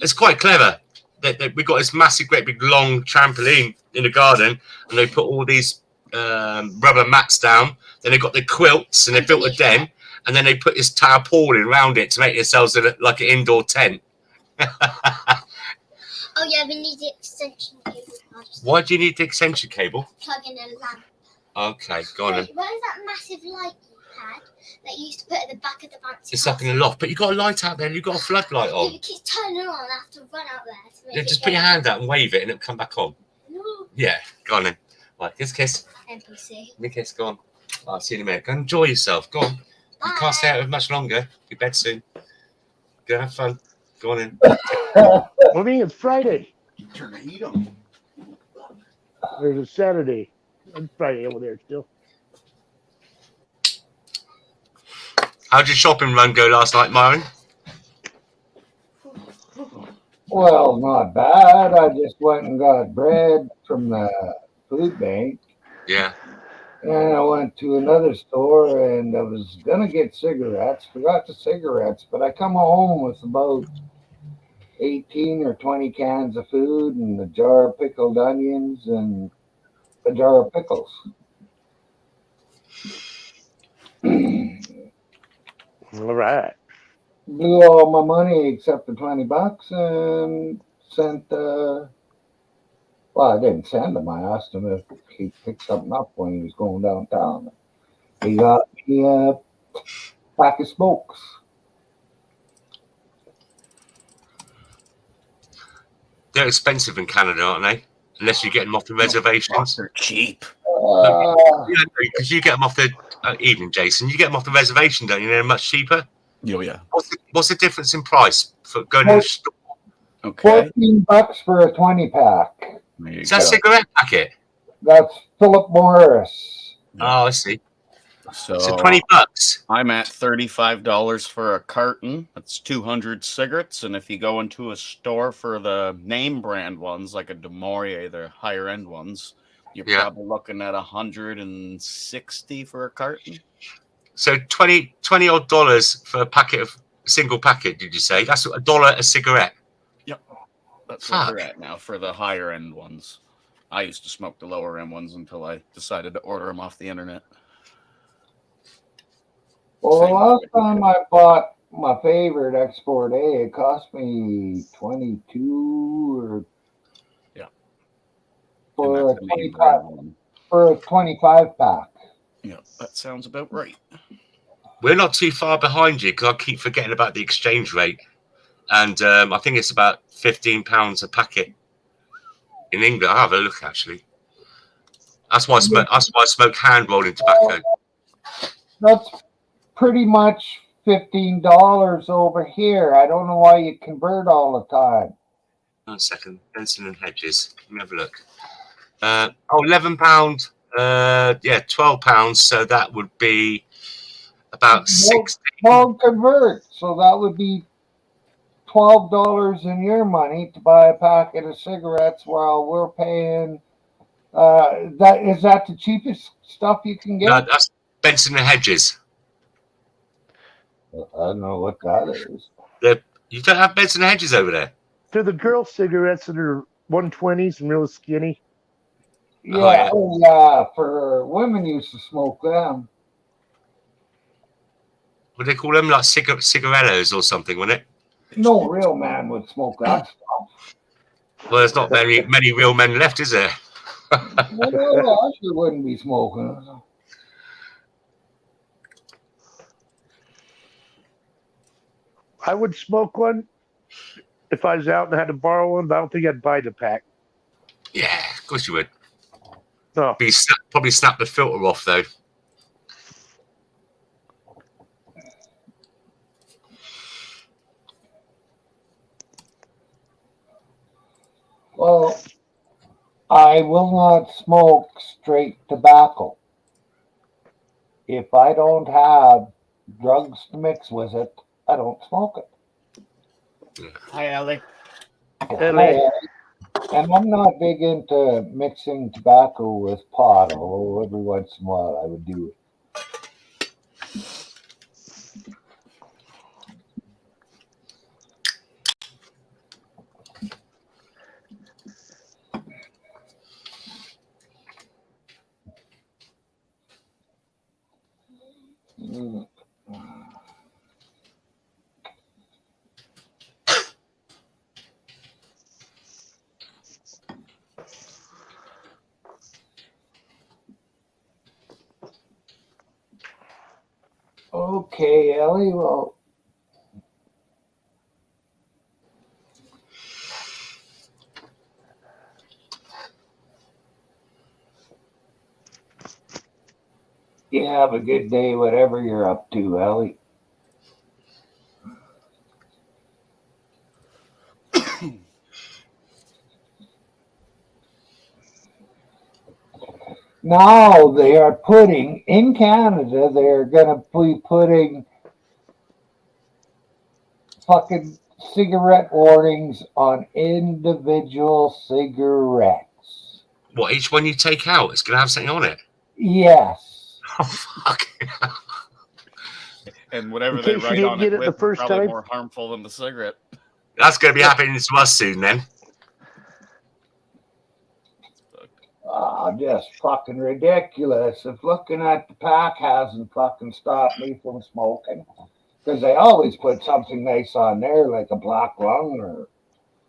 it's quite clever. We've got this massive, great big long trampoline in the garden, and they put all these rubber mats down. Then they got the quilts, and they built a den, and then they put this tarpaulin around it to make themselves like an indoor tent. Oh yeah, we need the extension cable. Why do you need the extension cable? Plug in a lamp. Okay, go on then. Wait, where's that massive light you had that you used to put at the back of the bouncy It's up in the loft, but you got a light out there. And you've got a floodlight Yeah, on. you keep turning it on. I have to run out there to make Yeah, it just put your go. hand out and wave it, and it'll come back on. No. Yeah, go on then. Right, kiss. NPC. Give me a kiss. Go on. I'll see you in a minute. Go enjoy yourself. Go on. You can't stay out here much longer. Be bed soon. Go have fun. Go on in. I mean, it's Friday. Turn the heat on. There's a Saturday. It's Friday over there still. How did your shopping run go last night, Myron? Well, not bad. I just went and got bread from the food bank. Yeah. And I went to another store and I was going to get cigarettes. Forgot the cigarettes, but I come home with about 18 or 20 cans of food and a jar of pickled onions and a jar of pickles. All right. Blew all my money except for $20 and sent, well, I didn't send him. I asked him if he picked something up when he was going downtown. He got me a pack of smokes. They're expensive in Canada, aren't they? Unless you get them off the reservations. They're cheap. Because you get them off the evening, Jason. You get them off the reservation, don't you? They're much cheaper. Oh, yeah. What's the difference in price for going to the store? Okay. $14 for a 20 pack. There you Is that a go. cigarette packet? That's Philip Morris. Oh, I see. So So $20. I'm at $35 for a carton. That's 200 cigarettes. And if you go into a store for the name brand ones, like a De Maurier, the higher end ones, you're probably looking at $160 for a carton. So $20 odd for a packet of single packet. Did you say that's $1 a cigarette? Yep, that's what they're at now for the higher end ones. I used to smoke the lower end ones until I decided to order them off the internet. Well, the Same last way. time I bought my favorite Export A, it cost me 22 or Yeah. for a And that's the main 20 pack brand one. for a 25 pack. Yeah, that sounds about right. We're not too far behind you because I keep forgetting about the exchange rate. And I think it's about £15 a packet in England. I'll have a look, actually. That's why I smoke hand rolling tobacco. That's pretty much $15 over here. I don't know why you convert all the time. 1 second. Benson and Hedges. Let me have a look. £11. Yeah, £12. So that would be about 60. Won't convert. So that would be $12 in your money to buy a packet of cigarettes while we're paying. Is that the cheapest stuff you can get? No, that's Benson and Hedges. I don't know what that is. You don't have Benson and Hedges over there? They're the girl cigarettes that are 120s and real skinny. Yeah, yeah. For women used to smoke them. What do they call them? Like cigarettos or something, wouldn't it? No real man would smoke that stuff. Well, there's not many real men left, is there? Well, I sure wouldn't be smoking. I would smoke one if I was out and had to borrow one, but I don't think I'd buy the pack. Yeah, of course you would. No. Probably snap the filter off, though. Well, I will not smoke straight tobacco. If I don't have drugs to mix with it, I don't smoke it. Hi, Ellie. Hi, and I'm not big into mixing tobacco with pot, although every once in a while I would do it. Okay, Ellie, well. You have a good day, whatever you're up to, Ellie. Now they are putting, in Canada, they're going to be putting fucking cigarette warnings on individual cigarettes. What, each one you take out, it's going to have something on it? Yes. Oh, fuck. And whatever they write on it with is probably more harmful than the cigarette. That's going to be happening to us soon, then. Just fucking ridiculous. If looking at the pack hasn't fucking stopped me from smoking, because they always put something nice on there, like a black lung or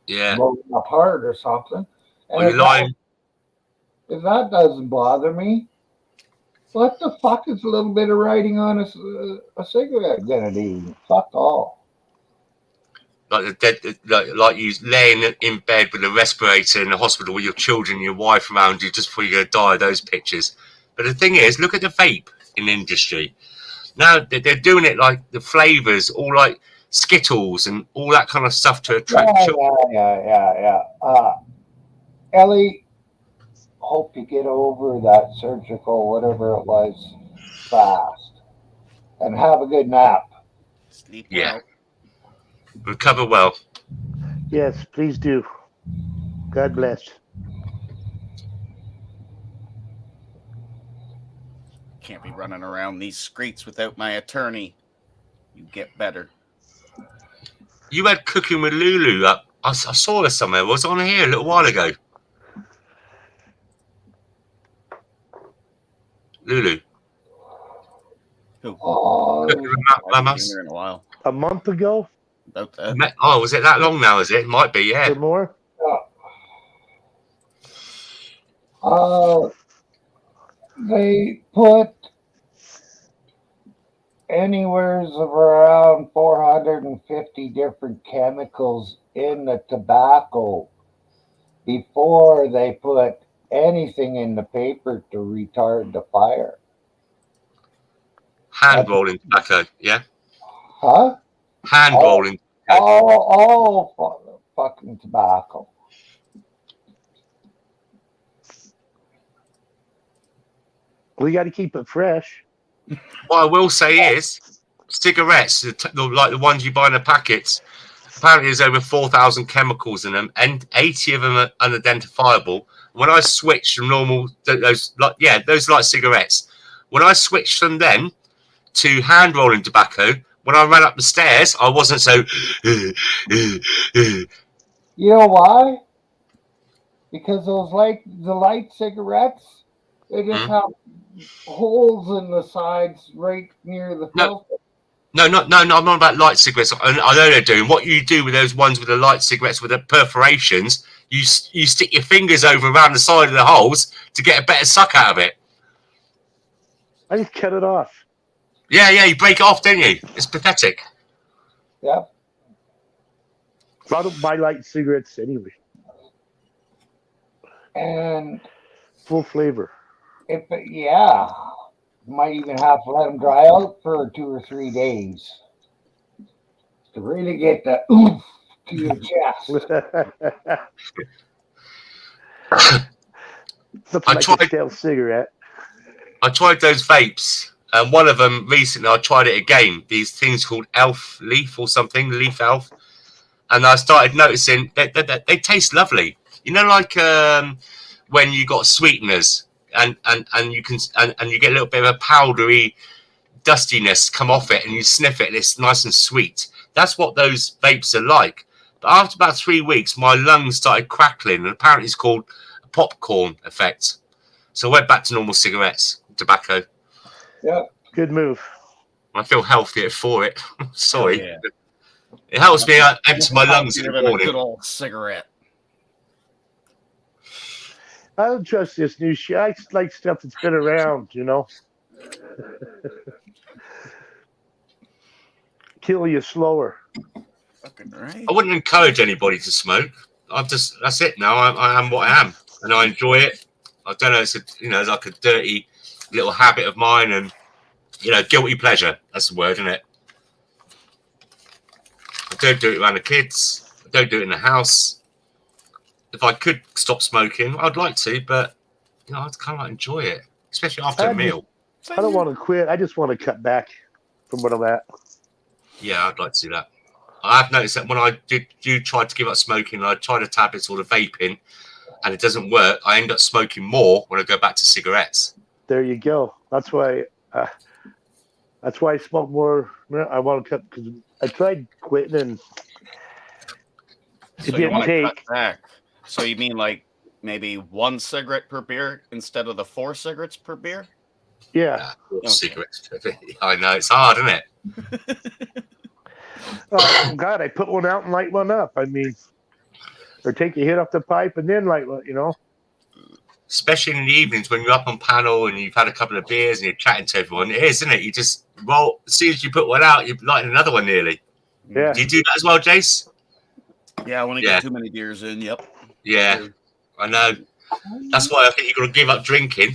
blowing apart or something. And if that doesn't bother me, what the fuck is a little bit of writing on a cigarette gonna do? Fuck all. Like you laying in bed with a respirator in the hospital with your children and your wife around you just before you're going to die, those pictures. But the thing is, look at the vape in the industry. Now they're doing it like the flavors, all like Skittles and all that kind of stuff to attract children. Yeah. Ellie, hope you get over that surgical, whatever it was, fast. And have a good nap. Sleep well. Recover well. Yes, please do. God bless. Can't be running around these streets without my attorney. You get better. You had Cooking with Lulu up. I saw her somewhere. Was on here a little while ago. Lulu. Who? Cooking with Mamas. In a while. A month ago? About that. Oh, was it that long now? Is it? Might be, yeah. Or more? They put anywheres of around 450 different chemicals in the tobacco before they put anything in the paper to retard the fire. Hand rolling tobacco, yeah? Huh? Hand All, rolling tobacco. all fucking tobacco. We got to keep it fresh. What I will say is, cigarettes, like the ones you buy in the packets, apparently there's over 4,000 chemicals in them, and 80 of them are unidentifiable. When I switched from normal, those like cigarettes, when I switched from them to hand rolling tobacco, when I ran up the stairs, I wasn't so. You know why? Because the light cigarettes, they just have holes in the sides right near the No, filter. no, I'm not about light cigarettes. I know they're doing what you do with those ones with the light cigarettes with the perforations. You stick your fingers over around the side of the holes to get a better suck out of it. I just cut it off. Yeah, you break it off, don't you? It's pathetic. Yep. I don't buy light cigarettes anyway. And Full flavor. might even have to let them dry out for 2 or 3 days to really get the oomph to your chest. Something like a stale cigarette. I tried those vapes, and one of them recently I tried it again. These things called Elf Leaf or something, Leaf Elf, and I started noticing that they taste lovely. You know, like when you got sweeteners and you can and you get a little bit of a powdery dustiness come off it, and you sniff it, and it's nice and sweet. That's what those vapes are like. But after about 3 weeks, my lungs started crackling, and apparently it's called a popcorn effect. So I went back to normal cigarettes, tobacco. Yeah. Good move. I feel healthier for it. Sorry. Yeah. It helps me empty my lungs in the Than a morning. good old cigarette. I don't trust this new shit. I like stuff that's been around, Kill you slower. Fucking right. I wouldn't encourage anybody to smoke. That's it now. I am what I am, and I enjoy it. I don't know. It's like a dirty little habit of mine, and guilty pleasure. That's the word, isn't it? I don't do it around the kids. I don't do it in the house. If I could stop smoking, I'd like to, but I'd kind of enjoy it, especially after a meal. I don't want to quit. I just want to cut back from what I'm at. Yeah, I'd like to do that. I have noticed that when I do try to give up smoking, and I try the tablets or the vaping, and it doesn't work, I end up smoking more when I go back to cigarettes. There you go. That's why I smoke more. I want to cut because I tried quitting and it didn't take. Cut back. So you mean like maybe 1 cigarette per beer instead of the 4 cigarettes per beer? Yeah. Cigarettes. I know, it's hard, isn't it? Oh, God, I put one out and light one up. I mean, or take a hit off the pipe and then light one, Especially in the evenings when you're up on panel and you've had a couple of beers and you're chatting to everyone. It is, isn't it? You just roll. As soon as you put one out, you're lighting another one nearly. Yeah. Do you do that as well, Jace? Yeah, I want to get too many beers in. Yep. Yeah, I know. That's why I think you've got to give up drinking.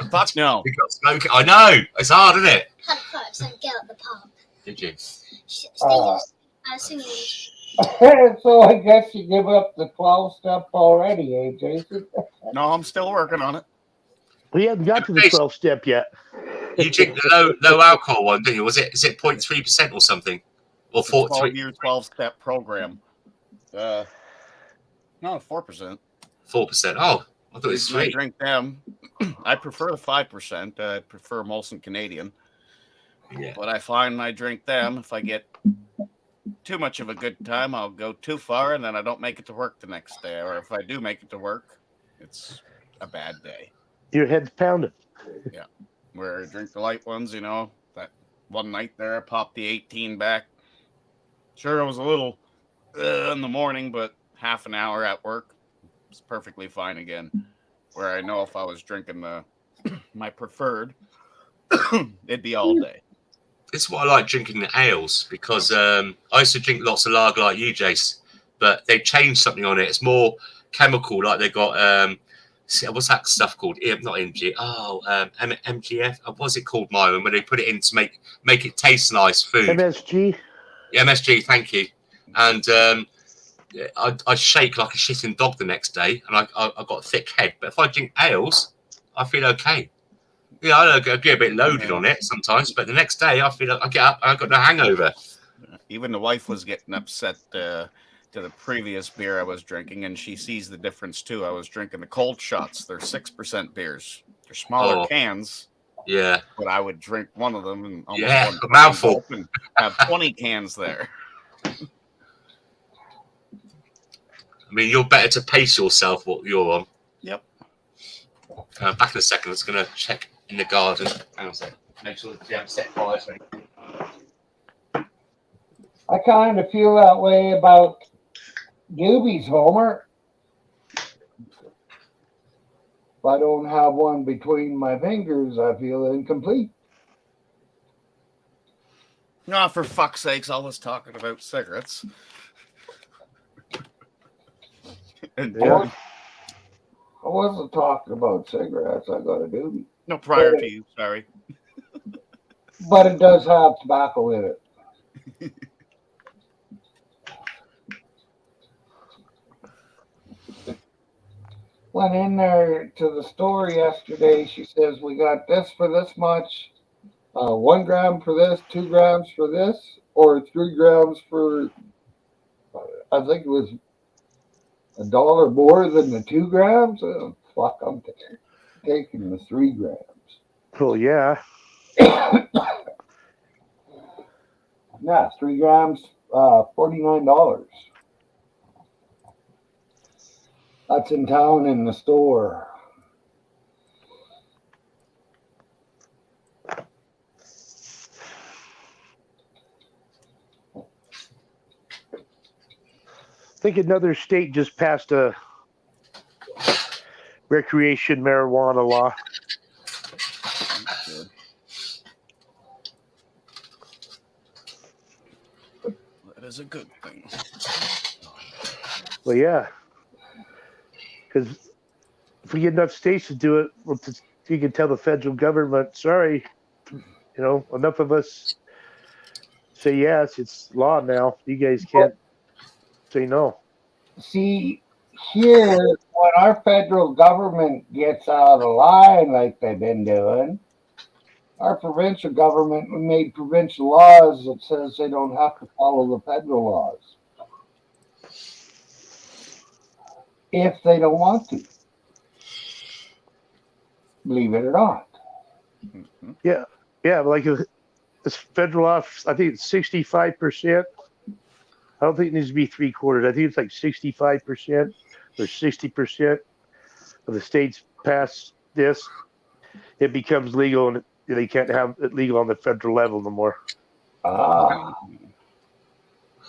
Fuck no. You've got to smoke it. I know. It's hard, isn't it? Had 5% girl at the pub. Did you? Singing. So I guess you give up the 12-step already, eh, Jason? No, I'm still working on it. We haven't got to the 12-step yet. You drink the low alcohol one, didn't you? Is it 0.3% or something? Or 12-year 12-step program. No, 4%. 4%. Oh, I thought it was 3. I drink them. I prefer the 5%. I prefer Molson Canadian. Yeah. But I find I drink them. If I get too much of a good time, I'll go too far, and then I don't make it to work the next day. Or if I do make it to work, it's a bad day. Your head's pounding. Yeah. Where I drink the light ones, that one night there, I popped the 18 back. Sure, it was a little in the morning, but half an hour at work, it's perfectly fine again. Where I know if I was drinking the my preferred, it'd be all day. It's what I like drinking the ales because I used to drink lots of lager like you, Jace, but they changed something on it. It's more chemical, like they got what's that stuff called? Not MG. MGF. What's it called, Myron? When they put it in to make it taste nice food. MSG. Yeah, MSG. Thank you. And I shake like a shitting dog the next day, and I got a thick head. But if I drink ales, I feel okay. Yeah, I get a bit loaded on it sometimes, but the next day I feel like I get up and I've got no hangover. Even the wife was getting upset to the previous beer I was drinking, and she sees the difference too. I was drinking the cold shots. They're 6% beers. They're smaller cans. Yeah. But I would drink one of them and almost a one mouthful and have 20 cans there. I mean, you're better to pace yourself what you're on. Yep. Back in a second. I was going to check in the garden. Hang on a second. Make sure that you haven't set fires. I kind of feel that way about doobies, Homer. If I don't have one between my fingers, I feel incomplete. No, for fuck's sakes, all this talking about cigarettes. Yeah. I wasn't talking about cigarettes. I got a doobie. No, prior to you, sorry. But it does have tobacco in it. Went in there to the store yesterday. She says, we got this for this much, 1 gram for this, 2 grams for this, or 3 grams for, I think it was $1 more than the 2 grams. Fuck, I'm taking the 3 grams. Oh, yeah. Yeah, 3 grams, $49. That's in town in the store. I think another state just passed a recreation marijuana law. That is a good thing. Well, yeah. Because if we get enough states to do it, you can tell the federal government, sorry, enough of us say yes, it's law now. You guys can't say no. See, here, when our federal government gets out of line like they've been doing, our provincial government made provincial laws that says they don't have to follow the federal laws if they don't want to. Believe it or not. Yeah, like this federal law, I think it's 65%. I don't think it needs to be 3/4. I think it's like 65% or 60% of the states pass this. It becomes legal, and they can't have it legal on the federal level no more. Ah.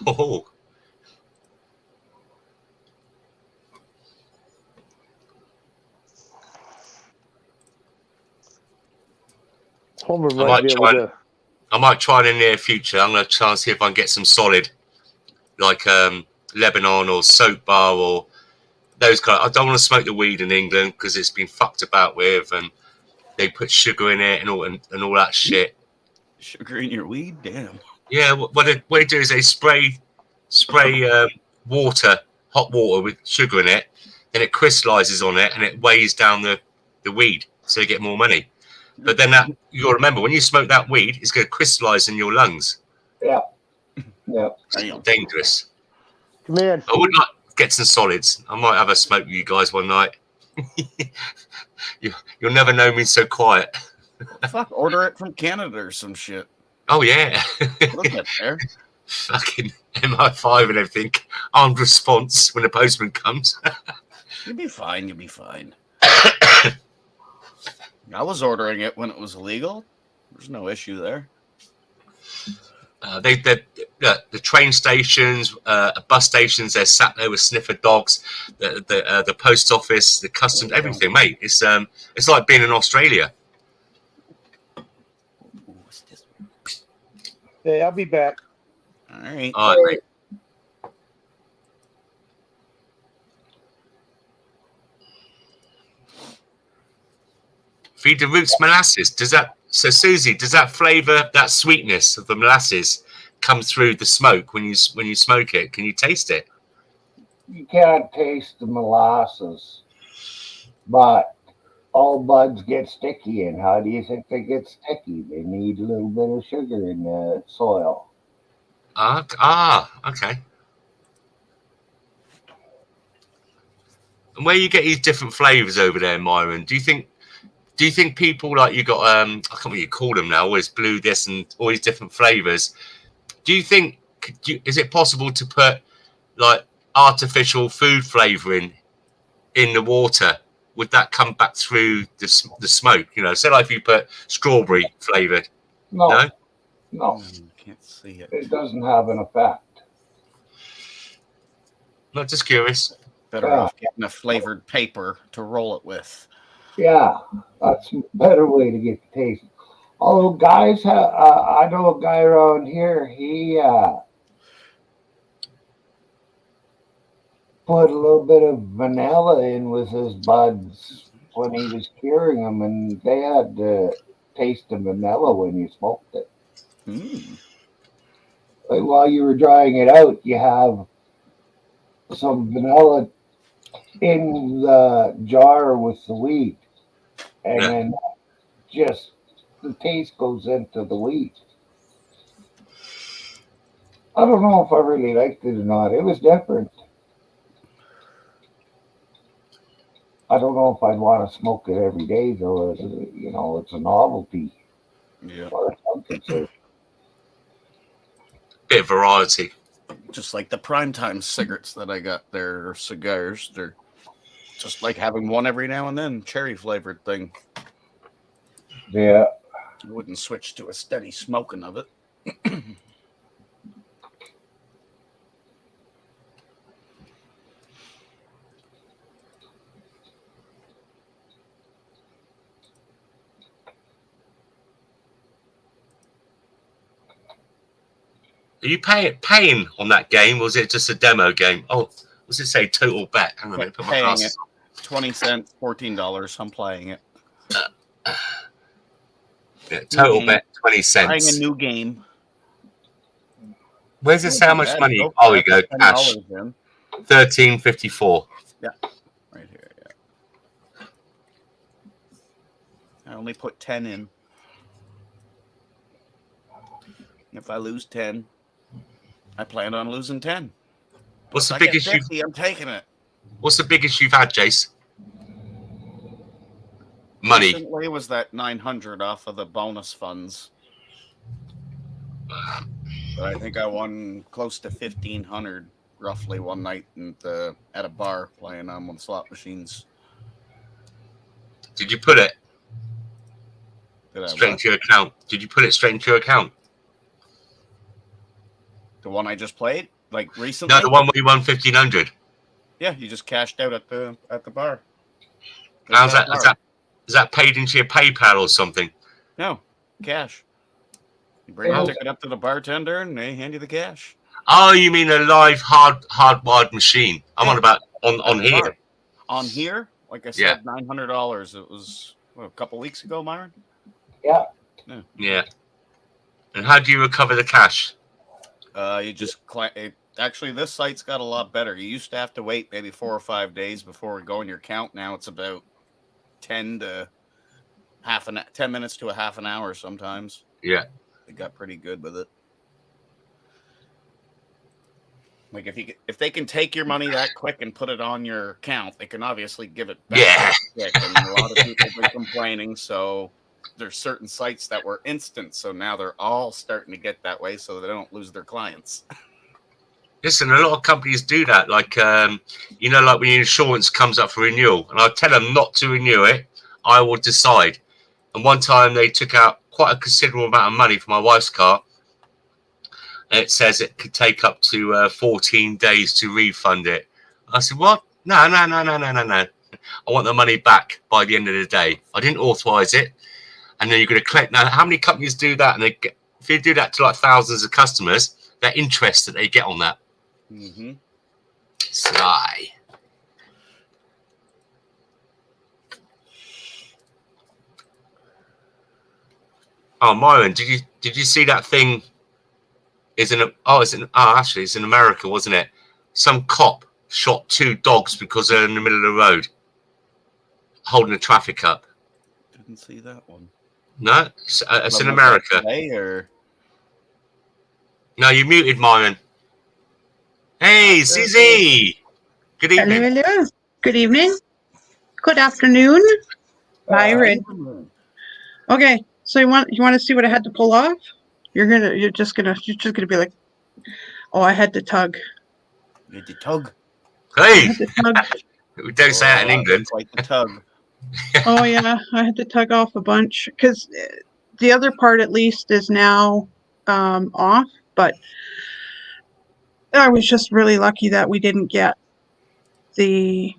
Oh. Homer might be able to. I might try in the near future. I'm going to try and see if I can get some solid, like Lebanon or Soap Bar or those kind. I don't want to smoke the weed in England because it's been fucked about with, and they put sugar in it and all that shit. Sugar in your weed? Damn. Yeah, what they do is they spray hot water with sugar in it, then it crystallizes on it and it weighs down the weed, so you get more money. But then you got to remember, when you smoke that weed, it's going to crystallize in your lungs. Yeah. Yeah. It's dangerous. Come in. I would like to get some solids. I might have a smoke with you guys one night. You'll never know me so quiet. Fuck, order it from Canada or some shit. Oh, yeah. Look at there. Fucking MI5 and everything. Armed response when the postman comes. You'll be fine. You'll be fine. I was ordering it when it was illegal. There's no issue there. The train stations, bus stations, they're sat there with sniffer dogs. The post office, the customs, everything, mate. It's like being in Australia. Hey, I'll be back. All right. All right, mate. Feed the roots molasses. Susie, does that flavour, that sweetness of the molasses come through the smoke when you smoke it? Can you taste it? You can't taste the molasses, but all buds get sticky. And how do you think they get sticky? They need a little bit of sugar in the soil. Okay. And where you get these different flavours over there, Myron? Do you think people like you got I can't remember what you call them now, always blue this and all these different flavours? Do you think is it possible to put like artificial food flavouring in the water? Would that come back through the smoke? You know, say like if you put strawberry flavoured. No, Can't see it. it doesn't have an effect. Not just curious. Better off getting a flavored paper to roll it with. Yeah, that's a better way to get the taste. Although guys, I know a guy around here. He put a little bit of vanilla in with his buds when he was curing them, and they had the taste of vanilla when you smoked it. Like while you were drying it out, you have some vanilla in the jar with the wheat, and then just the taste goes into the wheat. I don't know if I really liked it or not. It was different. I don't know if I'd want to smoke it every day, though. You know, it's a novelty. Yeah. Bit of variety. Just like the primetime cigarettes that I got there, or cigars. They're just like having one every now and then, cherry flavored thing. Yeah. I wouldn't switch to a steady smoking of it. Are you paying on that game, or was it just a demo game? Oh, what's it say? Total bet. Hang on a minute. Put my Paying glasses it. 20 cents, $14. I'm playing it. Yeah, total bet 20 cents. Buying a new game. Where's this? How much money? Oh, we go. Cash. $13.54. Yeah, right here. Yeah. I only put 10 in. If I lose 10, I plan on losing 10. What's the If I biggest get 50, I'm taking it. What's the biggest you've had, Jace? Money. Recently was that 900 off of the bonus funds. But I think I won close to 1,500 roughly one night at a bar playing on one of the slot machines. Did you put it Did I straight what? into your account? Did you put it straight into your account? The one I just played, like recently. No, the one where you won 1,500. Yeah, you just cashed out at the bar. How's that? Is that paid into your PayPal or something? No, cash. You bring your ticket up to the bartender and they hand you the cash. Oh, you mean a live hardwired machine? I'm on about on here. Bar. On here, like I said, $900. It was a couple weeks ago, Myron. Yeah. Yeah. And how do you recover the cash? You just actually, this site's got a lot better. You used to have to wait maybe 4 or 5 days before it go in your account. Now it's about 10 minutes to a half an hour sometimes. Yeah. They got pretty good with it. Like if they can take your money that quick and put it on your account, they can obviously give it back. Yeah. Quick. And a lot of people have been complaining. So there's certain sites that were instant. So now they're all starting to get that way so they don't lose their clients. Listen, a lot of companies do that. Like, like when your insurance comes up for renewal, and I tell them not to renew it, I will decide. And one time they took out quite a considerable amount of money for my wife's car. it says it could take up to 14 days to refund it. I said, what? No. I want the money back by the end of the day. I didn't authorize it. And then you're going to collect. Now, how many companies do that? And if you do that to like thousands of customers, that interest that they get on that. Mm-hmm. Sly. Oh, Myron, did you see that thing? It's in America, wasn't it? Some cop shot 2 dogs because they're in the middle of the road, holding the traffic up. Didn't see that one. No, it's in America. Today, or? No, you muted, Myron. Hey, CZ. Good evening. Hello. Good evening. Good afternoon, Myron. Okay, so you want to see what I had to pull off? You're just gonna be like, oh, I had to tug. You had to tug. Hey, I had to tug. We don't say that in England. Quite the tug. Oh yeah, I had to tug off a bunch because the other part at least is now off. But I was just really lucky that we didn't get the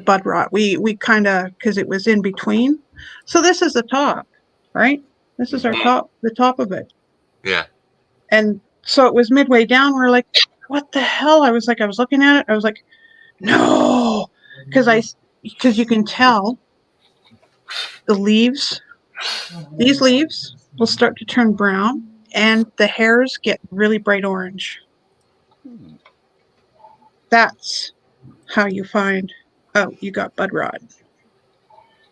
bud rot. We kind of, because it was in between. So this is the top, right? This is our top, the top of it. Yeah. And so it was midway down. We're like, what the hell? I was looking at it. I was like, no, because you can tell the leaves, these leaves will start to turn brown and the hairs get really bright orange. That's how you find out you got bud rot.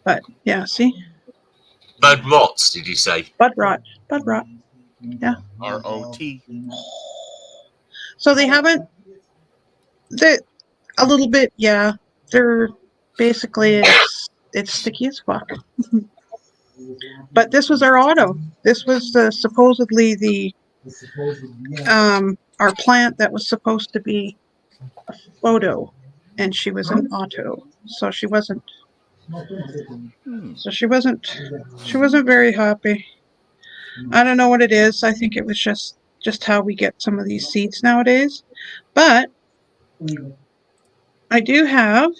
But yeah, see? Bud rots, did you say? Bud rot. Bud rot. Yeah. R-O-T. So they haven't, a little bit, yeah. They're basically, it's sticky as fuck. But this was our auto. This was supposedly our plant that was supposed to be a photo, and she was an auto. So she wasn't. So she wasn't very happy. I don't know what it is. I think it was just how we get some of these seeds nowadays. But I do have.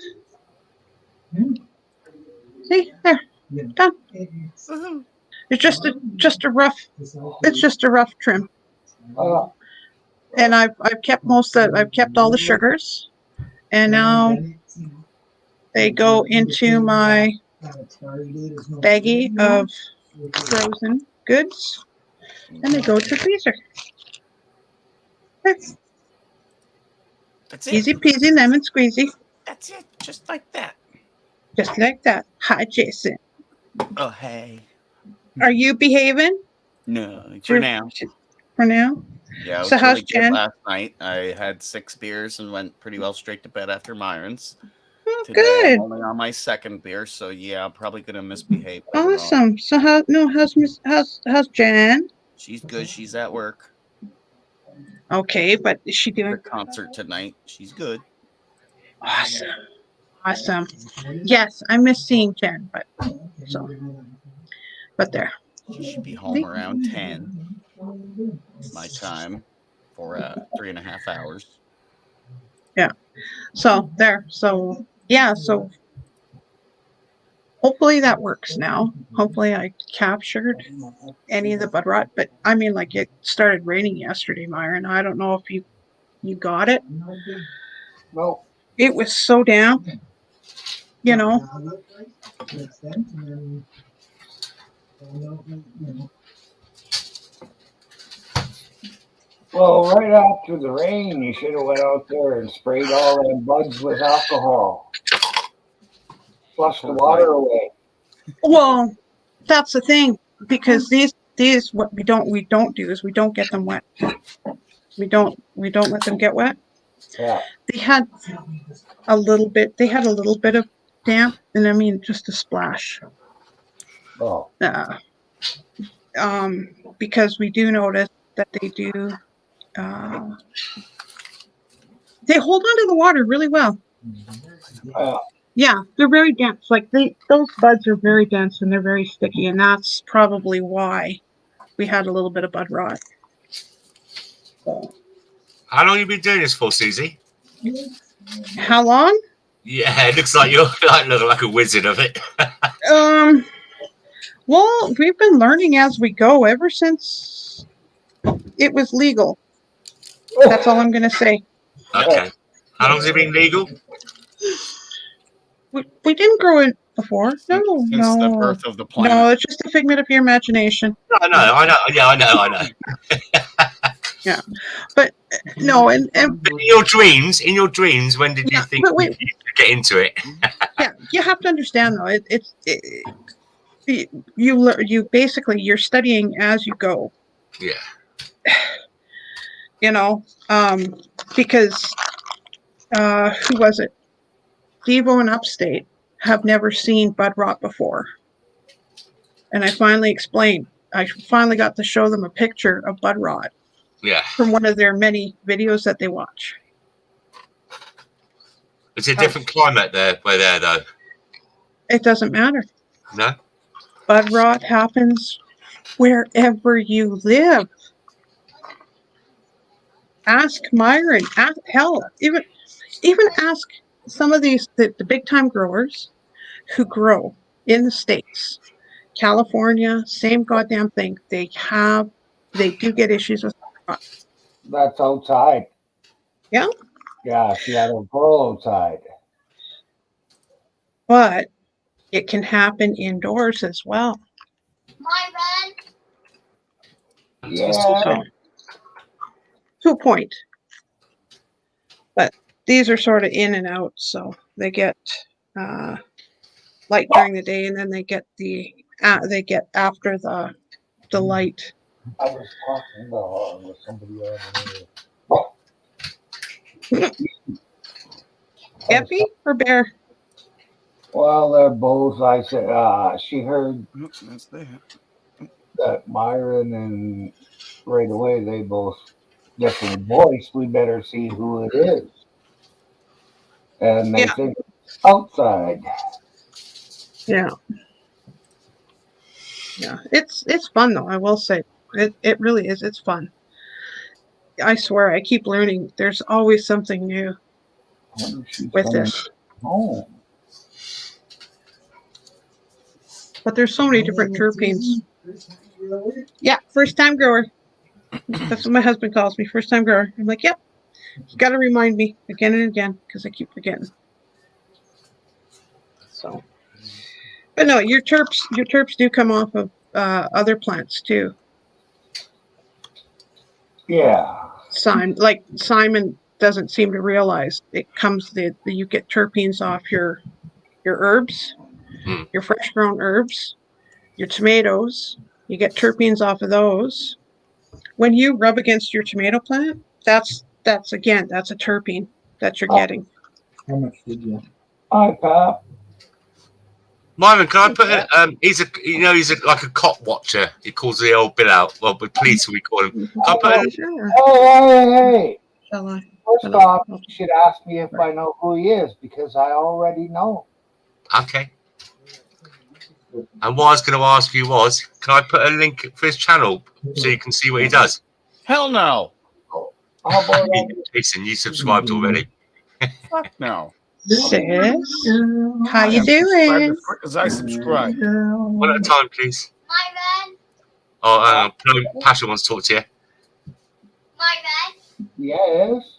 See there, done. It's just a rough. It's just a rough trim. And I've kept I've kept all the sugars, and now they go into my baggie of frozen goods, and they go to freezer. That's it. Easy peasy lemon squeezy. That's it. Just like that. Just like that. Hi, Jason. Oh, hey. Are you behaving? No, for now. For now? Yeah, So how's Jen? Last night I had 6 beers and went pretty well straight to bed after Myron's. Oh, Today, good. I'm only on my 2nd beer, so yeah, I'm probably gonna misbehave. Awesome. So how's Jen? She's good. She's at work. Okay, but is she doing her concert tonight? She's good. Awesome. Awesome. Yes, I miss seeing Jen, but there. She should be home around 10 my time for 3.5 hours. Yeah. So there. So yeah. So hopefully that works now. Hopefully I captured any of the bud rot. But I mean, like, it started raining yesterday, Myron. I don't know if you got it. No. It was so damp. You know. Well, right after the rain, you should have went out there and sprayed all them buds with alcohol. Flush the water away. Well, that's the thing, because these what we don't do is we don't get them wet. We don't let them get wet. Yeah. They had a little bit of damp, and I mean just a splash. Oh. Because we do notice that they do they hold onto the water really well. Yeah, they're very dense. Like those buds are very dense and they're very sticky, and that's probably why we had a little bit of bud rot. How long have you been doing this for, Susie? How long? Yeah, it looks like you're like a wizard of it. Well, we've been learning as we go ever since it was legal. That's all I'm going to say. Okay. How long has it been legal? We didn't grow it before. No, Since the no. birth of the planet. No, it's just a figment of your imagination. I know. Yeah, I know. Yeah, but no, and But in your dreams, when did you think but wait, you could get into it? yeah, you have to understand though. You basically you're studying as you go. Yeah. You know, because who was it? Devo and Upstate have never seen bud rot before, and I finally explained. I finally got to show them a picture of bud rot. Yeah. From one of their many videos that they watch. It's a different climate there, though. It doesn't matter. No. Bud rot happens wherever you live. Ask Myron. Even ask some of these the big time growers who grow in the States. California, same goddamn thing. They do get issues with rot. That's outside. Yeah. Yeah, see, I don't grow outside. But it can happen indoors as well. Myron. Yeah. So, to a point. But these are sort of in and out, so they get light during the day, and then they get after the light. I was talking with somebody over Effie or Bear? Well, they're both. I said she heard that Myron, and right away they both different voice. We better see who it is, and they think it's outside. Yeah. Yeah, it's fun though. I will say it really is. It's fun. I swear, I keep learning. There's always something new with this. Oh. But there's so many different terpenes. Yeah, first time grower. That's what my husband calls me, first time grower. I'm like, yep. You got to remind me again and again because I keep forgetting. So, but no, your terps do come off of other plants too. Yeah. Simon doesn't seem to realize it comes you get terpenes off your herbs, your fresh grown herbs, your tomatoes. You get terpenes off of those. When you rub against your tomato plant, that's a terpene that you're getting. How much did you? Hi, Pop. Myron, can I put it? He's like a cop watcher. He calls the old Bill out. Well, with police we call him. Can I put it? Hey. Shall I? First off, you should ask me if I know who he is because I already know. Okay. And what I was going to ask you was, can I put a link for his channel so you can see what he does? Hell no. Jason, you subscribed already. Fuck no. Sis, how you doing? As I subscribe. One at a time, please. Myron. Oh, Pasha wants to talk to you. Myron. Yes.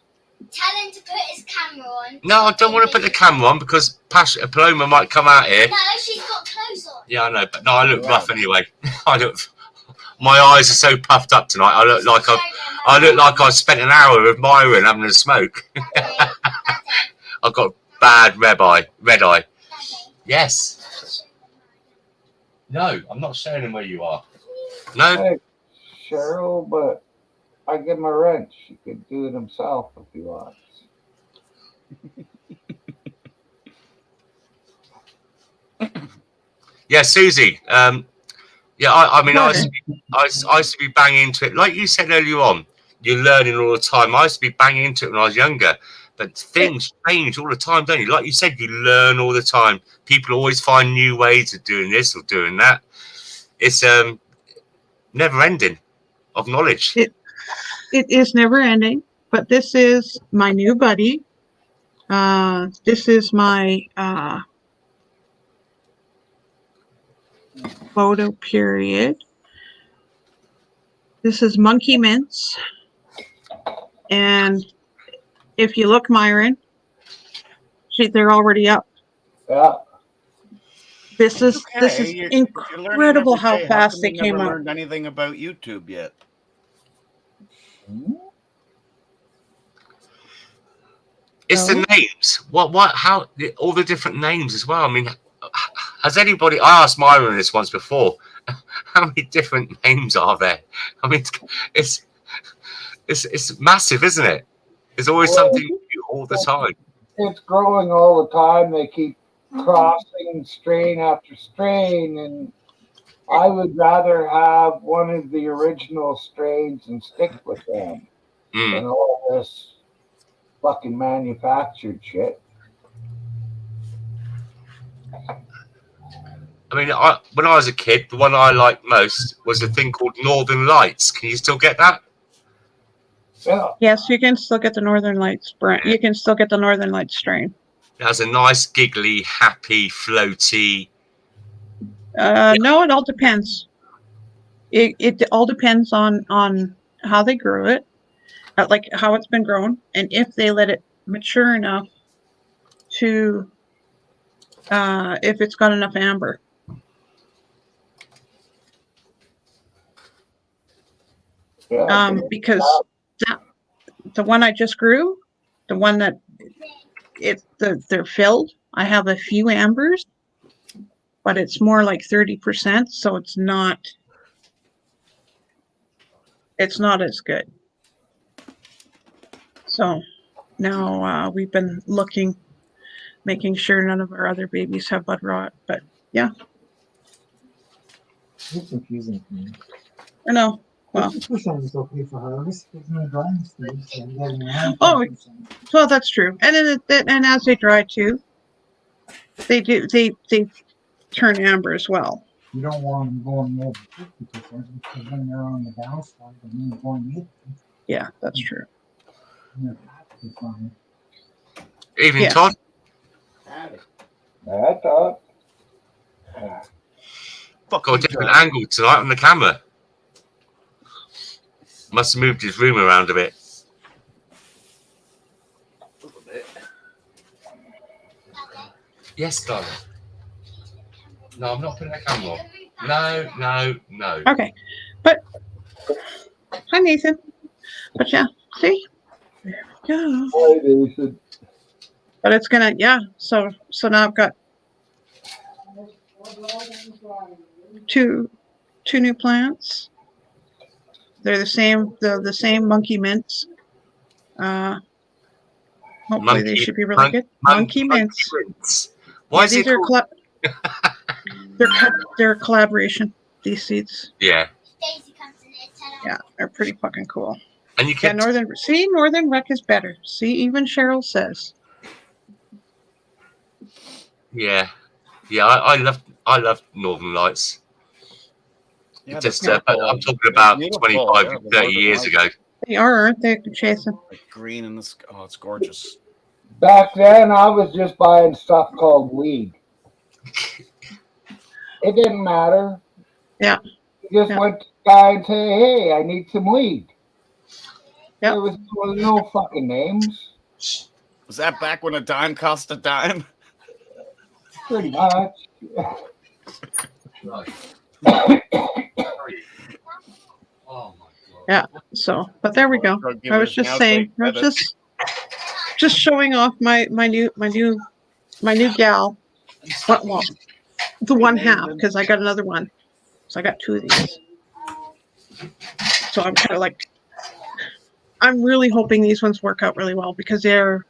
Tell him to put his camera on. No, I don't want to put the camera on because Paloma might come out here. No, she's got clothes on. Yeah, I know, but no, I look rough anyway. My eyes are so puffed up tonight. I look like I spent an hour with Myron having a smoke. I've got bad red eye. Yes. No, I'm not showing him where you are. No. Hey, Cheryl, but I give him a wrench. He could do it himself if he wants. Yeah, Susie. I used to be banging into it. Like you said earlier on, you're learning all the time. I used to be banging into it when I was younger. But things change all the time, don't you? Like you said, you learn all the time. People always find new ways of doing this or doing that. It's never ending of knowledge. it is never ending. But this is my new buddy. This is my photo period. This is Monkey Mints. And if you look, Myron, they're already up. Yeah. This is Okay, you're learning incredible every how day. fast come they you came never up. learned anything about YouTube yet? It's the names. How, all the different names as well. I mean, has anybody, I asked Myron this once before, how many different names are there? I mean, it's massive, isn't it? There's always something new all the time. It's growing all the time. They keep crossing strain after strain, and I would rather have one of the original strains and stick with them than all this fucking manufactured shit. I mean, when I was a kid, the one I liked most was a thing called Northern Lights. Can you still get that? Yeah. Yes, you can still get the Northern Lights brand. You can still get the Northern Lights strain. It has a nice, giggly, happy, floaty. No, it all depends. It all depends on how they grew it, like how it's been grown, and if they let it mature enough to, if it's got enough amber. Because the one I just grew, the one that they're filled, I have a few ambers, but it's more like 30%, so it's not as good. So now we've been making sure none of our other babies have bud rot, but yeah. It's confusing for me. I know. Well, 50% is okay for harvest. There's no drying stage. So I'm getting around oh, 50%. well, that's true. And and as they dry too, they turn amber as well. You don't want them going over 50% because then they're on the downside and then going 80. Yeah, that's true. And they're practically fine. Evening, Todd. I thought. Got a different angle tonight on the camera. Must have moved his room around a bit. Yes, darling. No, I'm not putting the camera on. No. Okay, but hi, Nathan. But yeah, see, there we go. Hi, Nathan. But it's gonna, yeah. So now I've got two new plants. They're the same monkey mints. Hopefully they should be really good. Monkey mints. Why is these it are they're a collaboration. These seeds. Yeah. Yeah, they're pretty fucking cool. And you can Northern Rec is better. See, even Cheryl says. Yeah. I love Northern Lights. Yeah, just but I'm talking about 25, 30 years ago. They aren't they, Jason? Like green in the sky. Oh, it's gorgeous. Back then, I was just buying stuff called weed. It didn't matter. Yeah. You just went to the guy and say, "Hey, I need some weed." Yep. There was no fucking names. Was that back when a dime cost a dime? Pretty much. Yeah. So, but there we go. I was just saying. I was just showing off my new gal. Well, the one half, because I got another one. So I got two of these. So I'm kind of like, I'm really hoping these ones work out really well because they're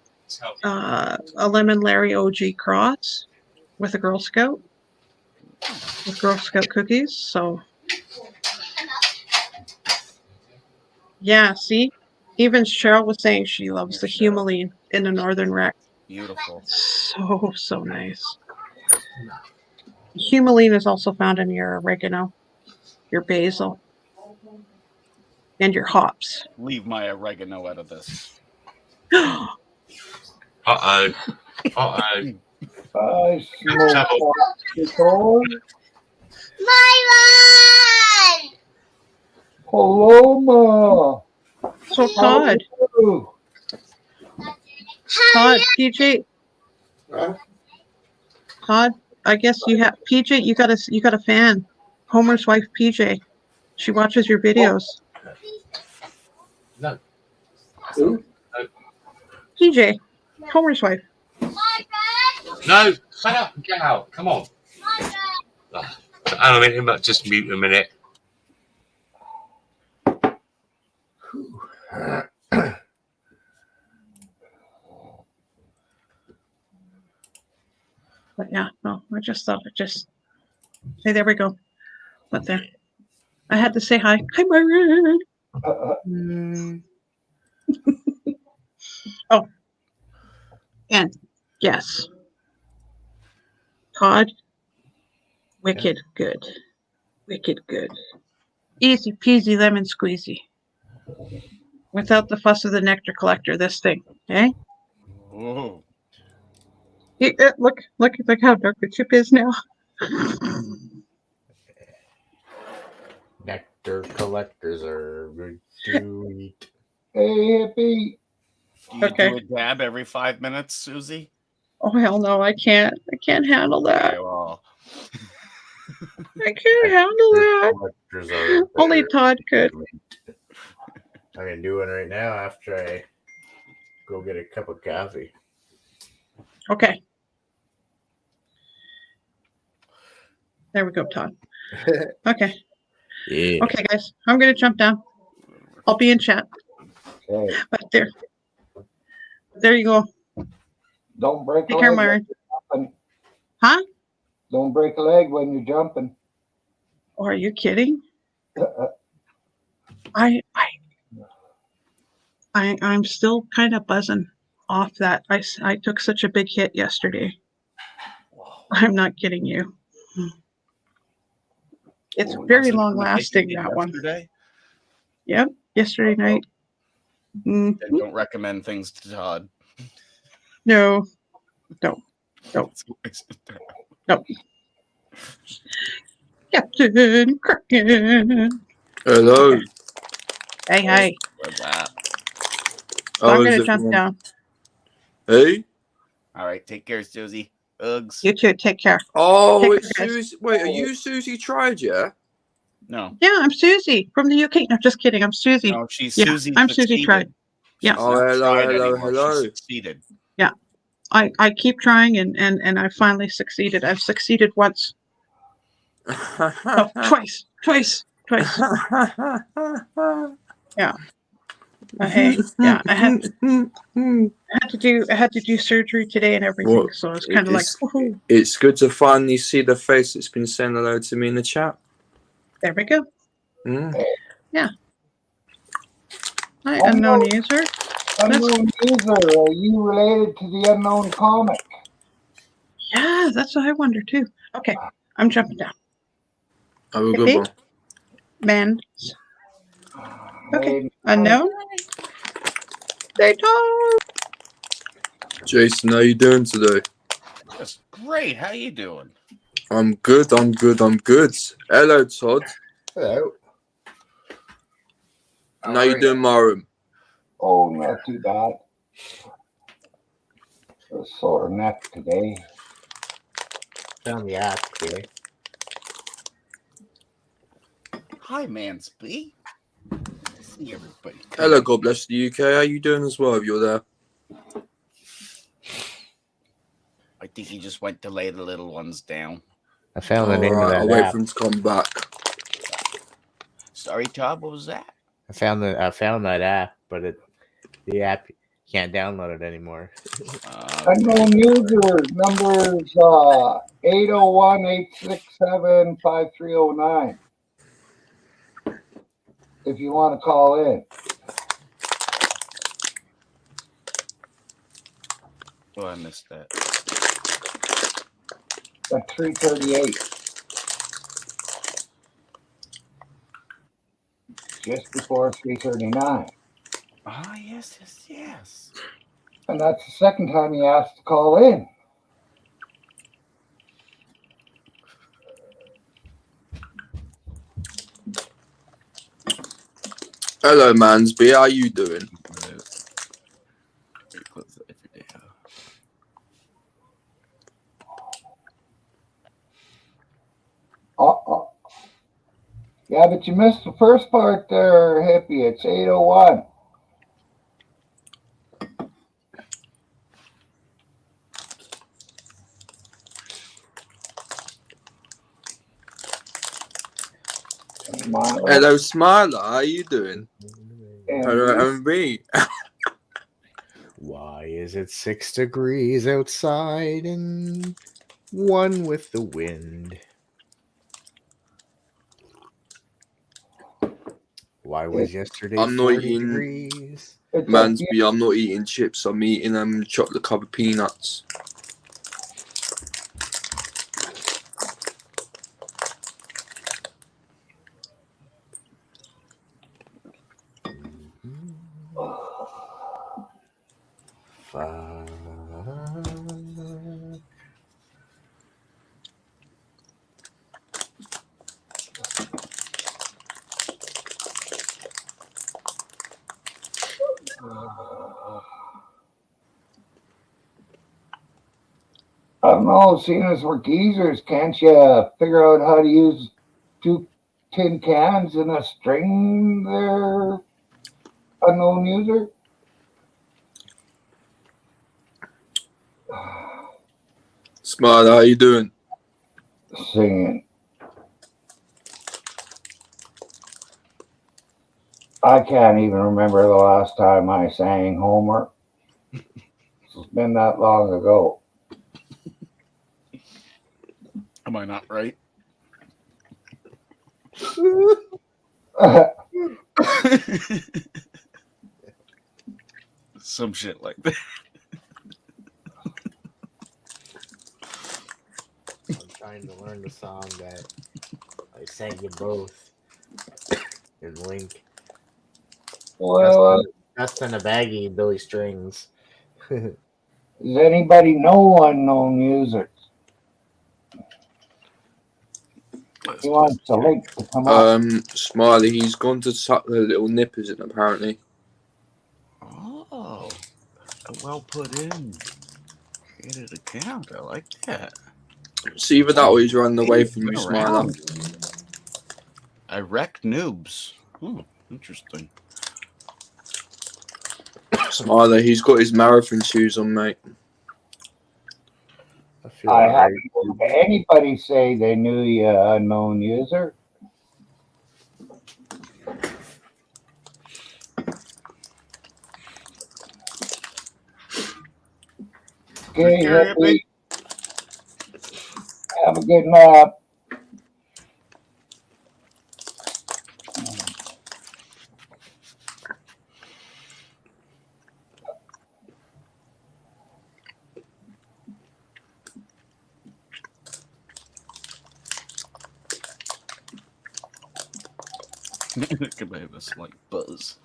a Lemon Larry OG cross with a Girl Scout, with Girl Scout cookies. So yeah, see, even Cheryl was saying she loves the humulene in the Northern Rec. Beautiful. So nice. Humulene is also found in your oregano, your basil. and your hops. Leave my oregano out of this. Uh-oh. Uh-oh. I smoke popsicle. My Paloma. So Todd, PJ, Todd, I guess you have PJ. You got a fan, Homer's wife, PJ. She watches your videos. No. Who? PJ, Homer's wife. No, shut up and get out. Come on. Hang on a minute, just mute a minute. But yeah, no, I just thought it just. Hey, there we go. But there, I had to say hi. Hi, Myron. Oh, and yes, Todd, wicked good, wicked good, easy peasy lemon squeezy, without the fuss of the nectar collector. This thing, eh? Oh. Look how dark the chip is now. Nectar collectors are good to eat. Hey, hippie. Do you Okay. do a dab every 5 minutes, Susie? Oh hell no, I can't. I can't handle that. Okay, well, I can't handle that. Collectors are Only better Todd could. to eat. I can do one right now after I go get a cup of coffee. Okay. There we go, Todd. Okay. Yeah. Okay, guys. I'm gonna jump down. I'll be in chat. Okay. But there you go. Don't break a Take care, leg when Myron. you're jumping. Huh? Don't break a leg when you're jumping. Oh, are you kidding? I'm still kind of buzzing off that. I took such a big hit yesterday. I'm not kidding you. It's very long lasting, that one. Yesterday? Yep, yesterday night. I don't recommend things to Todd. No. Captain Kraken. Hello. Hey. What's that? So I'm going to jump down. Hey. All right, take care, Susie. Uggs. You too. Take care. Oh, Take it's care, guys. Susie. Wait, are you Susie Tried, yeah? No. Yeah, I'm Susie from the UK. No, just kidding. I'm Susie. No, she's yeah, Susie. I'm Susie Tried. Yeah. She's not tried anymore. hello. She succeeded. Yeah. I keep trying and I finally succeeded. I've succeeded once. No, twice. Yeah. Hey, yeah, I had to do surgery today and everything, Well, so it's kind of like, woohoo. It's good to finally see the face that's been saying hello to me in the chat. There we go. Mm. Yeah. Hi, unknown user. Unknown user, are you related to the Unknown comic? Yeah, that's what I wonder too. Okay, I'm jumping down. Have a good one. Man. Okay, unknown. They talk. Jason, how you doing today? Just great. How you doing? I'm good. Hello, Todd. Hello. How you doing, Marum? Oh, not too bad. A sore neck today. Found the app today. Hi, Mansby. See everybody. Hello, God bless the UK. How you doing as well if you're there? I think he just went to lay the little ones down. I found the name of that I'll wait app. for him to come back. Sorry, Todd. What was that? I found that app, but the app can't download it anymore. Unknown user numbers 801-867-5309. If you want to call in. Oh, I missed that. At 338. just before 3:39. Ah, yes, yes, yes. And that's the second time he asked to call in. Hello, Mansby. How you doing? Yeah, but you missed the first part there, Hippie. It's 8:01. Hello, Smiler. How you doing? Hello, And MB. Why is it 6 degrees outside and 1 with the wind? Why was yesterday I'm not 40 eating degrees? Mansby. I'm not eating chips. I'm eating chocolate covered peanuts. I don't know, seeing as we're geezers, can't you figure out how to use 2 tin cans and a string there, unknown user? Smiler, how you doing? Singing. I can't even remember the last time I sang Homer. It's been that long ago. Am I not right? Some shit like that. I'm trying to learn the song that I sang you both in Link. Well, Dust in a baggie, Billy Strings. does anybody know unknown users? He wants the link to come up. Smiley, he's gone to suck the little nippers in, apparently. Oh, well put in. Created account. I like that. It's either that or he's running away He's from you, been Smiler. around. I wreck noobs. Interesting. Smiler, he's got his marathon shoes on, mate. I haven't heard anybody say they knew you, unknown user. Okay, Hippie. Have a good nap. Could have a slight buzz.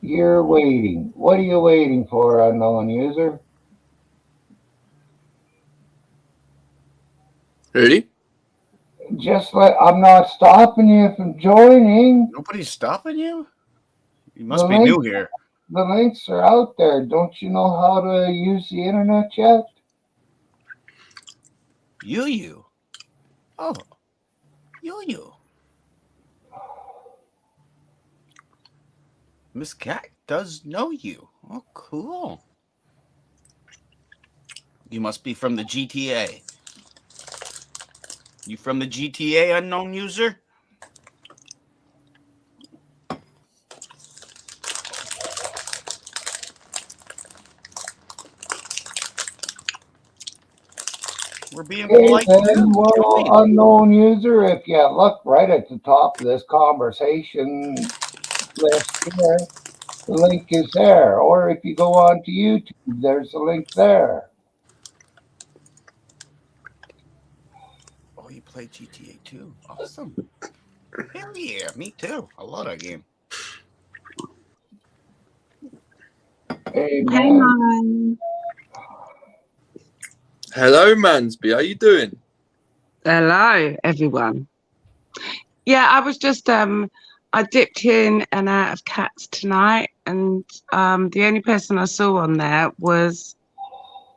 You're waiting. What are you waiting for, unknown user? Really? Just like I'm not stopping you from joining. Nobody's stopping you? You must be new here. The links are out there. Don't you know how to use the internet yet? You. Oh. You. Miss Cat does know you. Oh, cool. You must be from the GTA. You from the GTA, unknown user? We're being polite too. Well, unknown user, if you look right at the top of this conversation list here, the link is there. Or if you go on to YouTube, there's a link there. play GTA 2. Awesome. Hell yeah, me too. I love that game. Hey, Hey, man. Mom. Hello, Mansby. How you doing? Hello, everyone. Yeah, I was just I dipped in and out of cats tonight, and the only person I saw on there was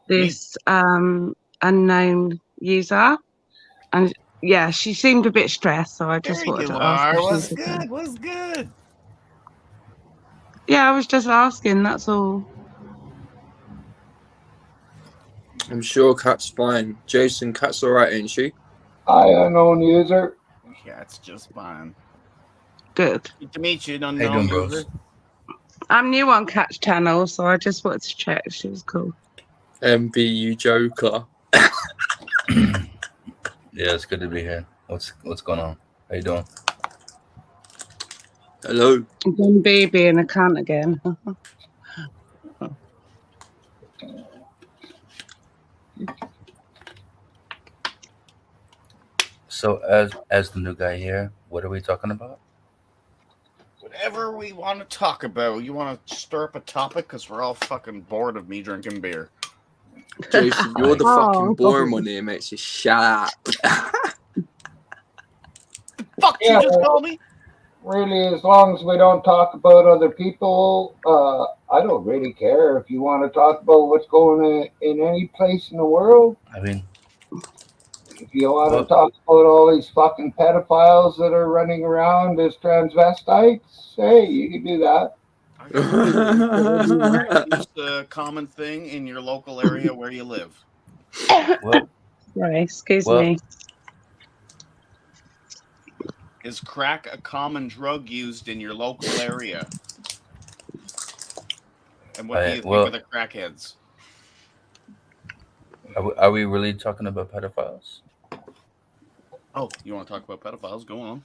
this unknown user, and yeah, she seemed a bit stressed, so I just There wanted you to ask are. if What's she's okay. good? What's good? Yeah, I was just asking. That's all. I'm sure Kat's fine. Jason, Kat's alright, ain't she? Hi, unknown user. Yeah, it's just fine. Good. Good to meet you, unknown How you doing, user. bros? I'm new on Cat's channel, so I just wanted to check if she was cool. MVU Joker. Yeah, it's good to be here. What's going on? How you doing? Hello. I'm going to be an account again. So, as the new guy here, what are we talking about? Whatever we want to talk about. You want to stir up a topic? Because we're all fucking bored of me drinking beer. Jason, you're the fucking boring one here, mate. So shut up. Fuck Yeah, you just call me? really, as long as we don't talk about other people, I don't really care. If you want to talk about what's going on in any place in the world, I mean, if you want well, to talk about all these fucking pedophiles that are running around as transvestites, hey, you can do that. Use the common thing in your local area where you live. well, Sorry, excuse well, me. Is crack a common drug used in your local area? And what do you think well, of the crackheads? are we really talking about pedophiles? Oh, you want to talk about pedophiles? Go on.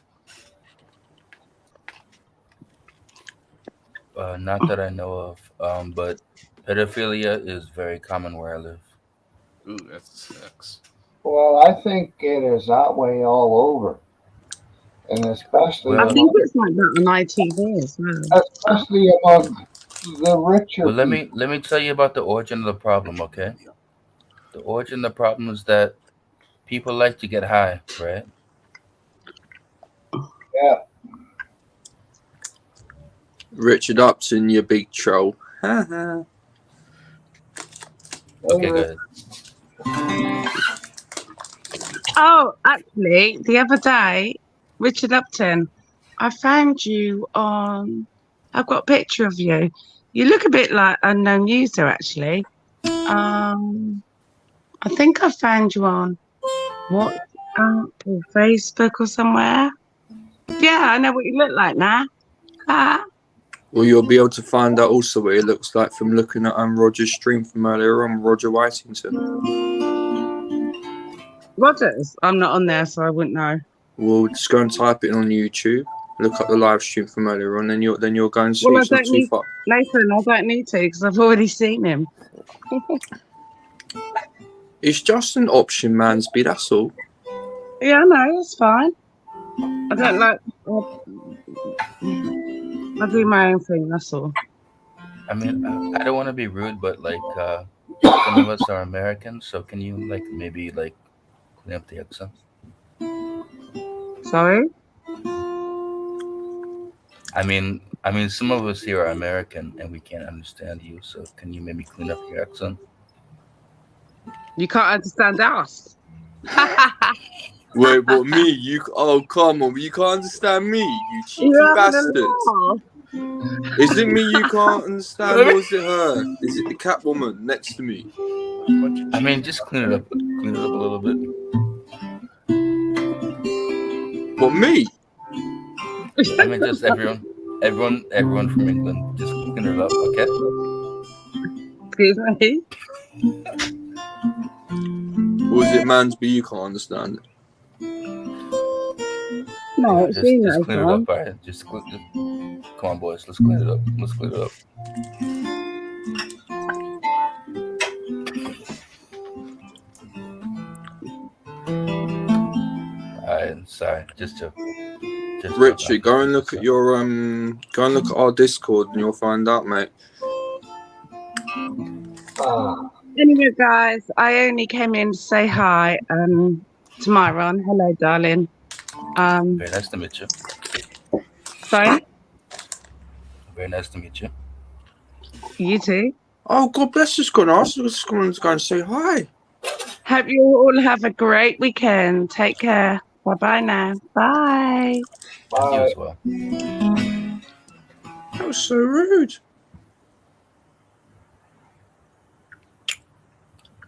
Not that I know of, but pedophilia is very common where I live. Ooh, that sucks. Well, I think it is that way all over, and especially I Well, think it's like that on ITV as well. especially among the richer well, let people. me tell you about the origin of the problem. Okay, the origin of the problem is that people like to get high, right? Yeah. Richard Upton, you big troll. Okay, go ahead. Oh, actually, the other day, Richard Upton, I found you on. I've got a picture of you. You look a bit like unknown user, actually. I think I found you on WhatsApp or Facebook or somewhere. Yeah, I know what you look like now. Ah. Well, you'll be able to find out also what it looks like from looking at Roger's stream from earlier on, Roger Whitington. Rogers, I'm not on there, so I wouldn't know. Well, just go and type it on YouTube. Look up the live stream from earlier on, then you'll go and see. Well, I It's not don't too need far. Nathan. I don't need to because I've already seen him. It's just an option, Mansby. That's all. Yeah, I know. It's fine. I don't like. I do my own thing. That's all. I mean, I don't want to be rude, but like, some of us are Americans, so can you like maybe like clean up the accent? Sorry. I mean, some of us here are American and we can't understand you. So can you maybe clean up your accent? You can't understand us. Wait, what, me? You? Oh, come on. You can't understand me, you cheeky You're having a bastards. laugh. Is it me you can't understand, or is it her? Is it the cat woman next to me? I mean, just clean it up a little bit. What, me? I mean, just everyone from England, just clean it up, okay? Excuse me. Or is it Mansby you can't understand? No, it's been Just that clean it time. up, all right? Just come on, boys. Let's clean it up. Let's clean it up. sorry. Just joke. Richie, go and look at your go and look at our Discord, and you'll find out, mate. Anyway, guys, I only came in to say hi to Myron. Hello, darling. Very nice to meet you. Sorry? Very nice to meet you. You too. Oh, God bless us, Gunnar. I was just going to go and say hi. Hope you all have a great weekend. Take care. Bye-bye now. Bye. And you as well. That was so rude.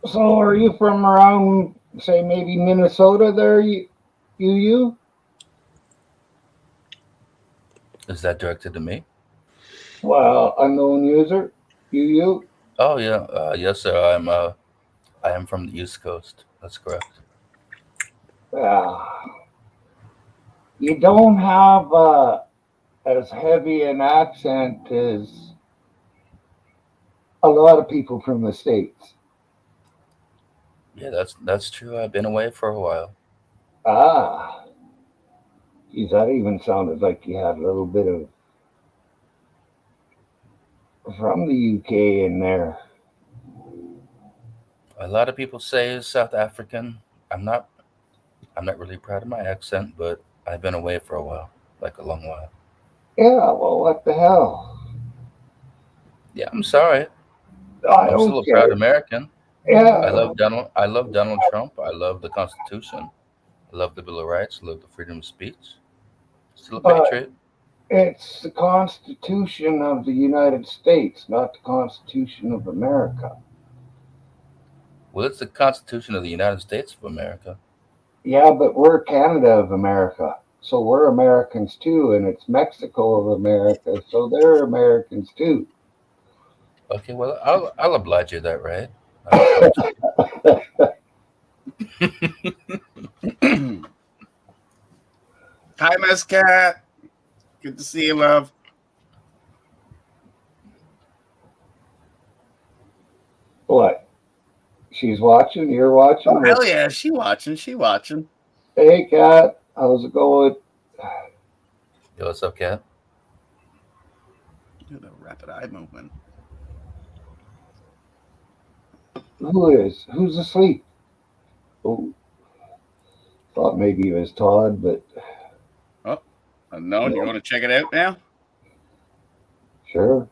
So are you from around, say, maybe Minnesota there, you? Is that directed to me? Well, unknown user, you? Oh yeah, yes sir. I am from the East Coast. That's correct. You don't have as heavy an accent as a lot of people from the States. Yeah, that's true. I've been away for a while. Geez, that even sounded like you had a little bit of from the UK in there. A lot of people say South African. I'm not really proud of my accent, but I've been away for a while, like a long while. Yeah, well, what the hell? Yeah, I'm sorry. I I'm don't still a care. proud American. Yeah. I love Donald Trump. I love the Constitution. I love the Bill of Rights. I love the freedom of speech. Still a patriot. It's the Constitution of the United States, not the Constitution of America. Well, it's the Constitution of the United States of America. Yeah, but we're Canada of America, so we're Americans too, and it's Mexico of America, so they're Americans too. Okay, well, I'll oblige you that, right? Hi, Miss Cat. Good to see you, love. What? She's watching? You're watching? Oh, hell yeah, she watching. She watching. Hey, Cat. How's it going? Yo, what's up, Cat? Do the rapid eye movement. Who's asleep? Oh, thought maybe it was Todd, but Oh, unknown. No. You want to check it out now? sure.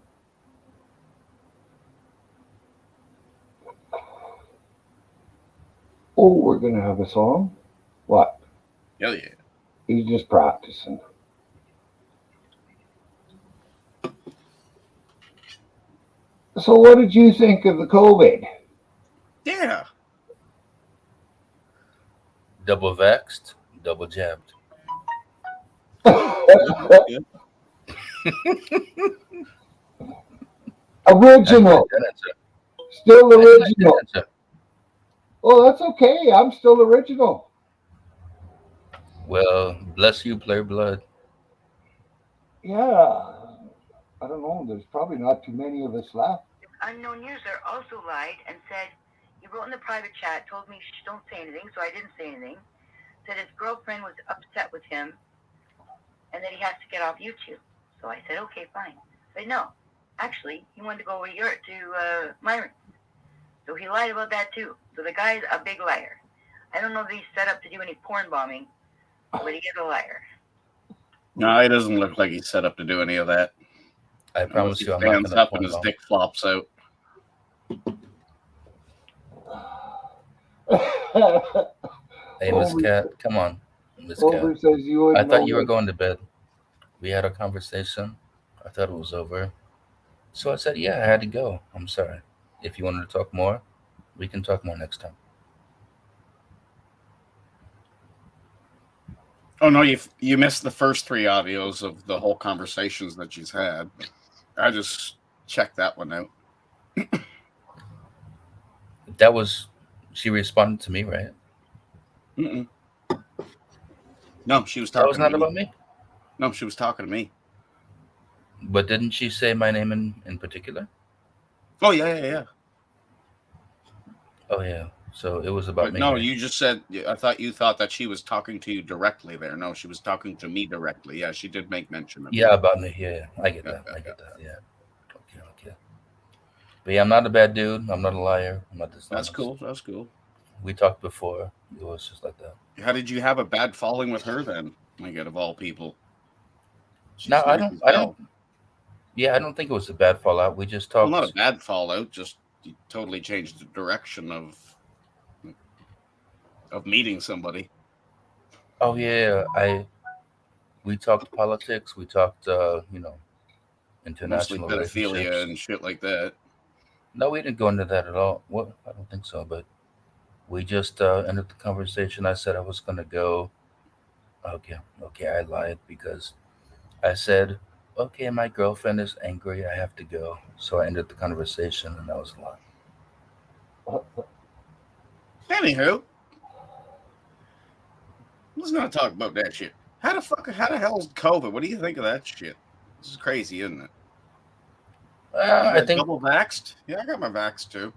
Oh, we're gonna have a song. What? Hell yeah. He's just practicing. So, what did you think of the COVID? Yeah. Double vexed, double jabbed. Original. Still original. Oh, that's okay. I'm still original. Well, bless you, player blood. Yeah. I don't know. There's probably not too many of us left. Unknown user also lied and said he wrote in the private chat, told me don't say anything, so I didn't say anything. Said his girlfriend was upset with him and that he has to get off YouTube. So I said, okay, fine. But no, actually, he wanted to go over here to Myron. So he lied about that too. So the guy's a big liar. I don't know if he's set up to do any porn bombing, but he is a liar. No, he doesn't look like he's set up to do any of that. I promise you, I'm not stands gonna up and his porn dick flops out. Hey, Miss Cat, come on, Miss Over Cat. says you I wouldn't thought know you were this. going to bed. We had a conversation. I thought it was over. So I said, yeah, I had to go. I'm sorry. If you wanted to talk more, we can talk more next time. Oh no, you missed the first 3 audios of the whole conversations that she's had. I just checked that one out. That was, she responded to me, right? Mm-mm. No, she was talking. That was not to me. about me. No, she was talking to me. But didn't she say my name in particular? Oh yeah. Oh yeah. So it was about But me. no, Right? you just said. I thought you thought that she was talking to you directly there. No, she was talking to me directly. Yeah, she did make mention of you. Yeah, about me. Yeah, I get Yeah, that. yeah, I yeah. get that. Yeah. Okay. Okay. But yeah, I'm not a bad dude. I'm not a liar. I'm not That's dishonest. cool. That's cool. We talked before. It was just like that. How did you have a bad falling with her then? My God, of all people, No, she's nice as I don't. hell. Yeah, I don't think it was a bad fallout. We just Well, not a talked. bad fallout. Just you totally changed the direction of meeting somebody. Oh yeah, I. We talked politics. We talked, Mostly international pedophilia relationships. and shit like that. No, we didn't go into that at all. What? I don't think so. But we just ended the conversation. I said I was gonna go. Okay, okay, I lied because I said, okay, my girlfriend is angry. I have to go. So I ended the conversation, and that was a lie. Anywho, let's not talk about that shit. How the hell is COVID? What do you think of that shit? This is crazy, isn't it? You I got think, double vaxxed? Yeah, I got my vax too.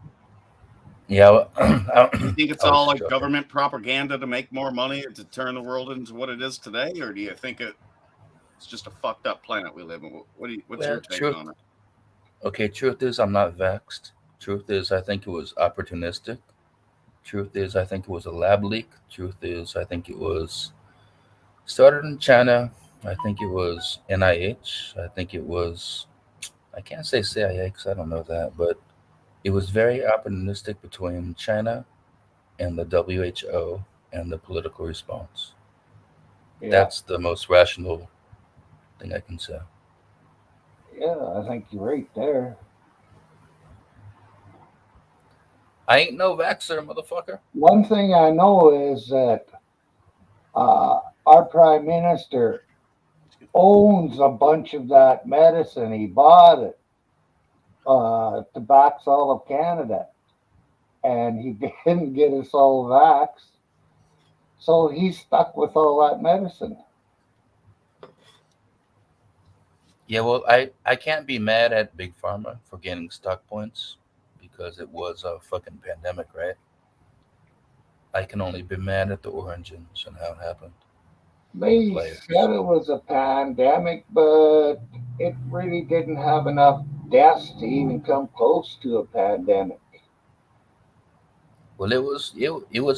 yeah, Do you think it's I was all just like joking. government propaganda to make more money and to turn the world into what it is today, or do you think it's just a fucked up planet we live in? What's your Well, take truth. on it? Okay, truth is, I'm not vexed. Truth is, I think it was opportunistic. Truth is, I think it was a lab leak. Truth is, I think it was started in China. I think it was NIH. I think it was, I can't say CIA because I don't know that, but it was very opportunistic between China and the WHO and the political response. Yeah, That's the most rational thing I can say. yeah, I think you're right there. I ain't no vaxxer, motherfucker. One thing I know is that our prime minister owns a bunch of that medicine. He bought it to vax all of Canada, and he didn't get us all vaxxed, so he's stuck with all that medicine. Yeah, well, I can't be mad at Big Pharma for gaining stock points because it was a fucking pandemic, right? I can only be mad at the origins and how it happened and the They players. said it was a pandemic, but it really didn't have enough deaths to even come close to a pandemic. Well, it was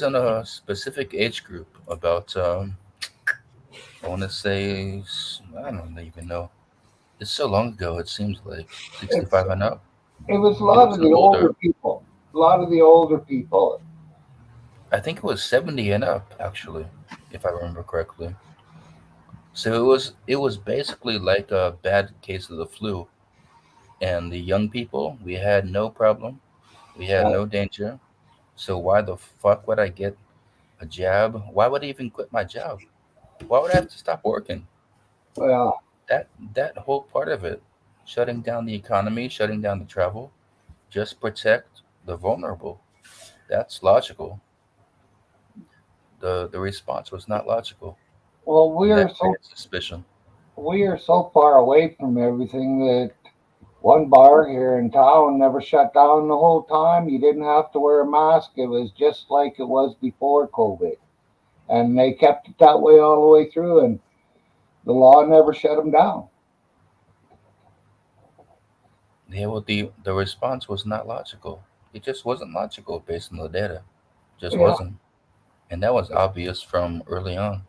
in a specific age group about I want to say I don't even know. It's so long ago. It seems like It's 65 and up. it was a It lot of wasn't the older older. people. A lot of the older people. I think it was 70 and up actually, if I remember correctly. So it was basically like a bad case of the flu, and the young people we had no problem, we had Uh, no danger. So why the fuck would I get a jab? Why would I even quit my job? Why would I have to stop working? well, That whole part of it, shutting down the economy, shutting down the travel, just protect the vulnerable. That's logical. The response was not logical, well, and that created suspicion. we are so far away from everything that one bar here in town never shut down the whole time. You didn't have to wear a mask. It was just like it was before COVID, and they kept it that way all the way through. And the law never shut them down. Yeah, well, the response was not logical. It just wasn't logical based on the data. Just Yeah, wasn't, and that was obvious from early on.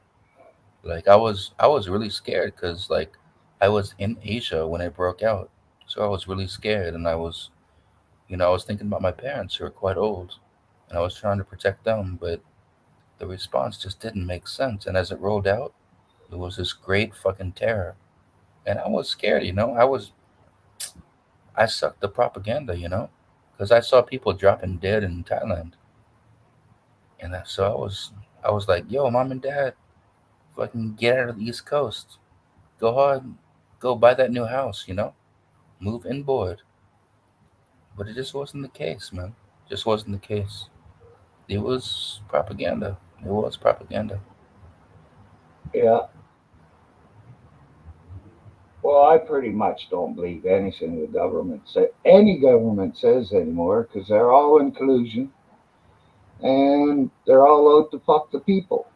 Like I was really scared because like I was in Asia when it broke out, so I was really scared, and I was thinking about my parents who are quite old, and I was trying to protect them, but the response just didn't make sense. And as it rolled out, it was this great fucking terror, and I was scared. I sucked the propaganda, because I saw people dropping dead in Thailand, and so I was like, yo, mom and dad, fucking get out of the East Coast, go hard, go buy that new house, move inboard. But it just wasn't the case, man. Just wasn't the case. It was propaganda. It was propaganda. yeah. Well, I pretty much don't believe anything any government says anymore because they're all in collusion. and they're all out to fuck the people.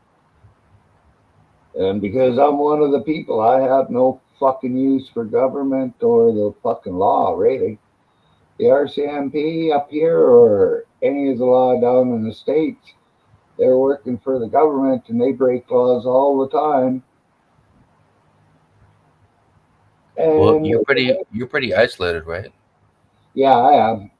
And because I'm one of the people, I have no fucking use for government or the fucking law, really. The RCMP up here or any of the law down in the States, they're working for the government and they break laws all the time. Well, And you're pretty isolated, right? yeah, I am.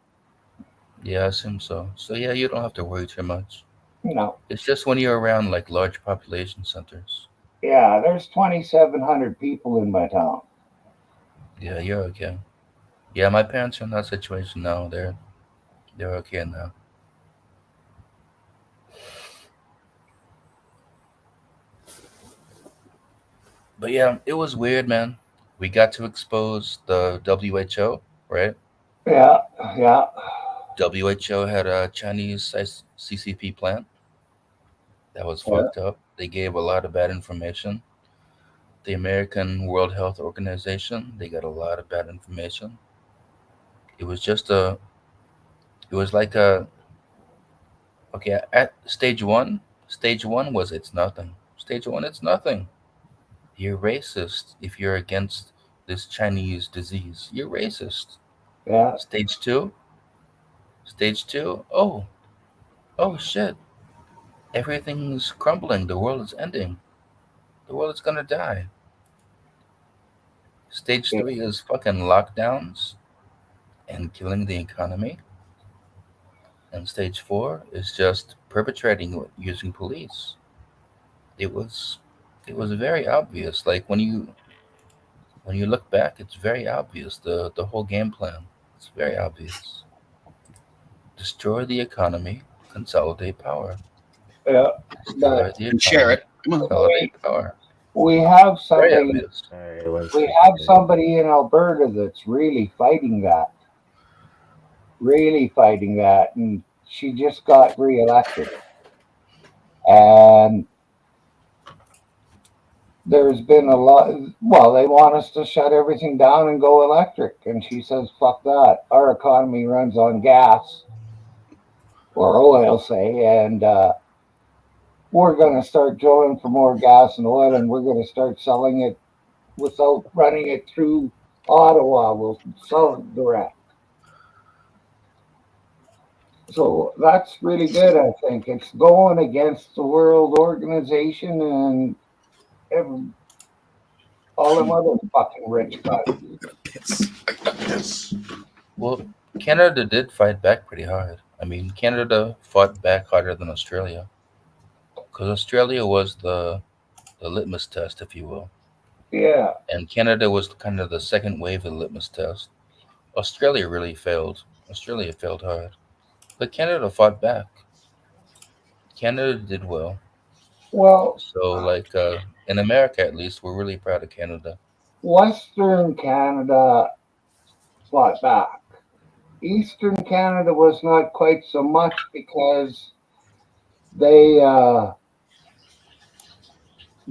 Yeah, I assume so. So yeah, you don't have to worry too much. No. It's just when you're around like large population centers. Yeah, there's 2,700 people in my town. Yeah, you're okay. Yeah, my parents are in that situation now. They're okay now. But yeah, it was weird, man. We got to expose the WHO, right? Yeah, yeah. WHO had a Chinese CCP plant that was Yeah. fucked up. They gave a lot of bad information. The American World Health Organization, they got a lot of bad information. It was just it was like okay, at stage one was it's nothing. Stage one, it's nothing. You're racist if you're against this Chinese disease. You're racist. Yeah. Stage two, oh, oh shit. Everything's crumbling. The world is ending. The world is gonna die. Stage Yeah. three is fucking lockdowns and killing the economy. And stage four is just perpetrating it using police. It was it was very obvious. Like when you look back, it's very obvious the whole game plan. It's very obvious. Destroy the economy, consolidate power. Yeah. But Destroy the And share economy, it. Come on. we, consolidate power. we have Very somebody obvious. All right, one we second. have somebody in Alberta that's really fighting that, and she just got reelected. And there's been a lot. Well, they want us to shut everything down and go electric, and she says, "Fuck that. Our economy runs on gas or oil, say, and we're going to start drilling for more gas and oil, and we're going to start selling it without running it through Ottawa. We'll sell it direct." So that's really good, I think. It's going against the World Organization and every, all them other fucking rich guys. Well, Canada did fight back pretty hard. I mean, Canada fought back harder than Australia because Australia was the litmus test, if you will, Yeah. and Canada was kind of the second wave of the litmus test. Australia really failed. Australia failed hard, but Canada fought back. Canada did well. Well, So, like in America, at least, we're really proud of Canada. Western Canada fought back. Eastern Canada was not quite so much because they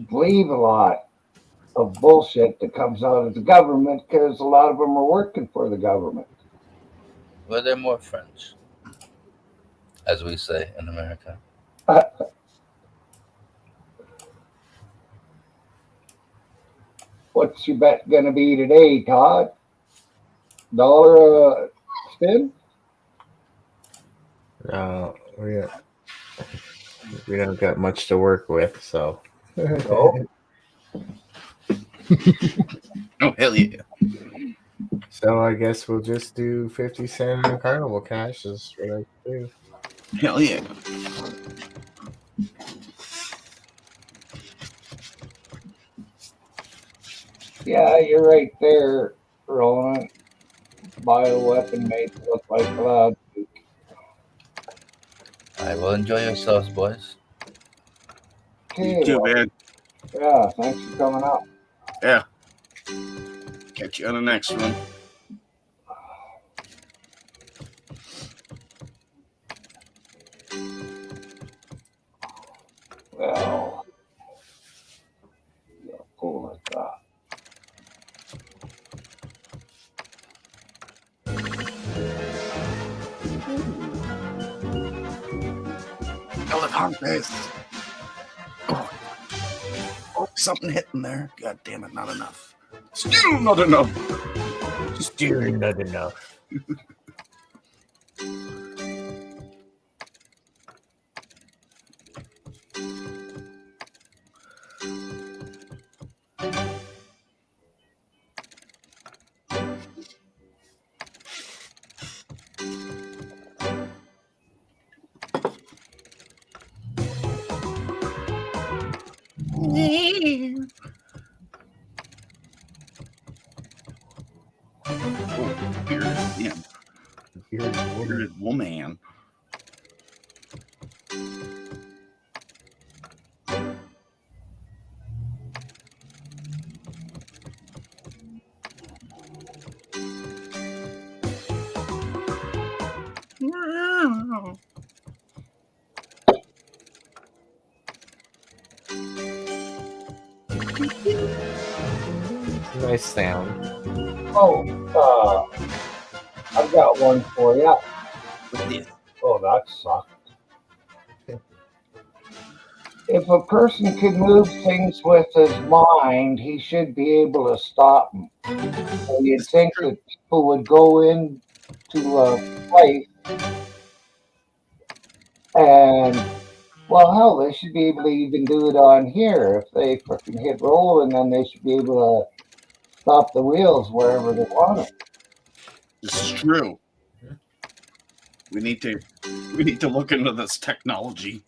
believe a lot of bullshit that comes out of the government because a lot of them are working for the government. Well, they're more French, as we say in America. What's your bet going to be today, Todd? Dollar spin? No, we don't got much to work with, so. No. Oh, hell yeah. So I guess we'll just do 50 cent in Carnival Cash is what I do. Hell yeah. Yeah, you're right there, Roland. Bioweapon made to look like blood. All right, well, enjoy yourselves, boys. You Okay, too, well, man. yeah, thanks for coming up. Yeah. Catch you on the next one. Well, yeah, cool like that. Elefantes. Oh, something hit in there. God damn it, not enough. Still not enough. Still not enough. Oh, bearded woman. Nice sound. Oh, I've got one for you. What's this? Oh, that sucked. If a person could move things with his mind, he should be able to stop them. So you'd think that people would go into a place and, well, hell, they should be able to even do it on here. If they freaking hit roll, and then they should be able to stop the wheels wherever they want it. This is true. We need to look into this technology.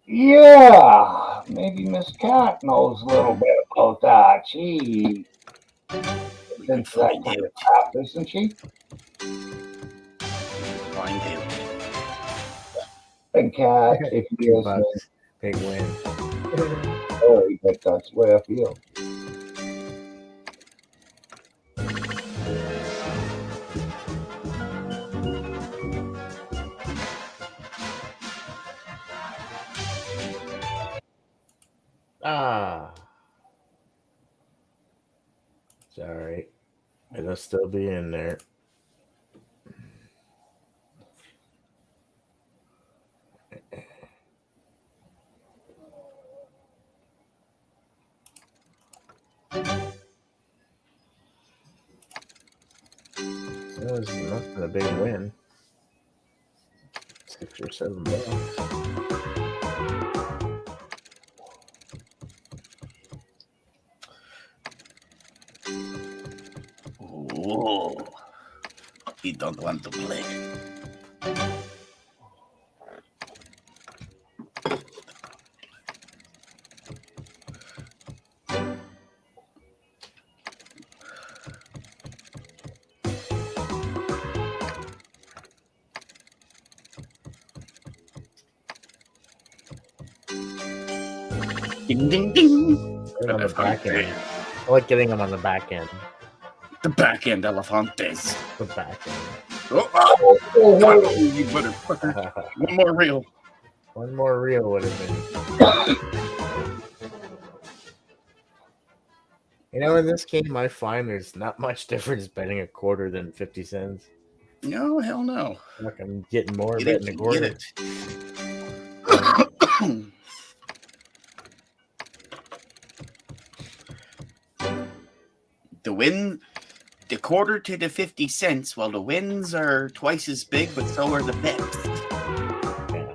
Yeah, maybe Miss Cat knows a little bit about that. She is into that kind of crap, isn't she? Find out. And Cat, if you're listening, big win. Sorry, but that's the way I feel. Ah. It's alright. It'll still be in there. That must have been a big win. $6 or $7. Oh, he don't want to play. Ding ding ding. Right on the back end. I like getting them on the back end. The back end, Elefantes. The back end. Oh, you motherfucker. One more reel. One more reel would have been. You know, in this game, I find there's not much difference betting a quarter than 50 cents. No, hell no. Look, I'm getting more Get betting it, a quarter. get it. The quarter to the 50 cents, while the wins are twice as big, but so are the bets. Yeah.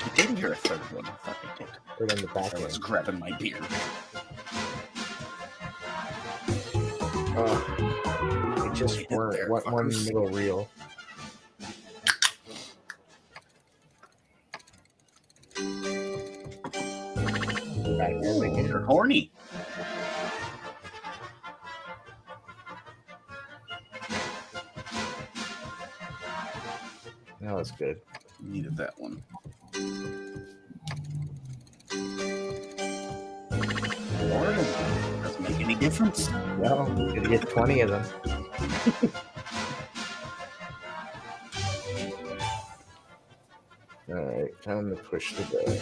I did hear a third one. I thought I did. Right on the back I end. was grabbing my beer. It just weren't one middle reel. Back end again. You're horny. That was good. Needed that one. Doesn't make any difference. Well, you could get 20 of them. Time to push the bed.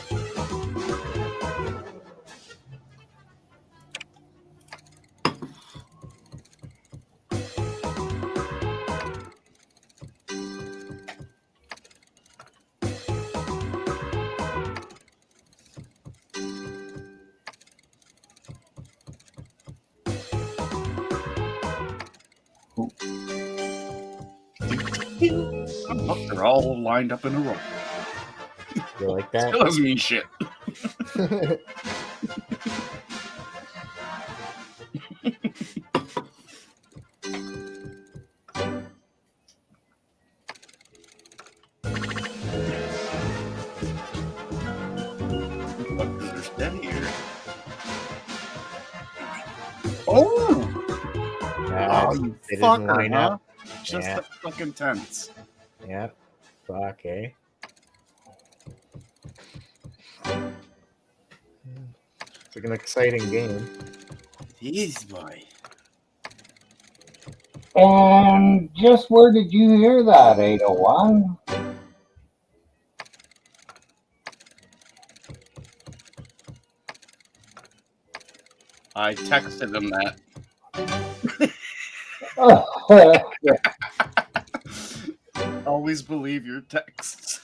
Look, they're all lined up in a row. You like that? Still doesn't mean shit. Look, there's dead here. Oh! Yeah, Oh, you they didn't fucker, line huh? up. Just Yeah. the fucking tense. Yeah. Fuck, eh? It's like an exciting game. Jeez, boy. And just where did you hear that, 801? I texted him that. Always believe your texts.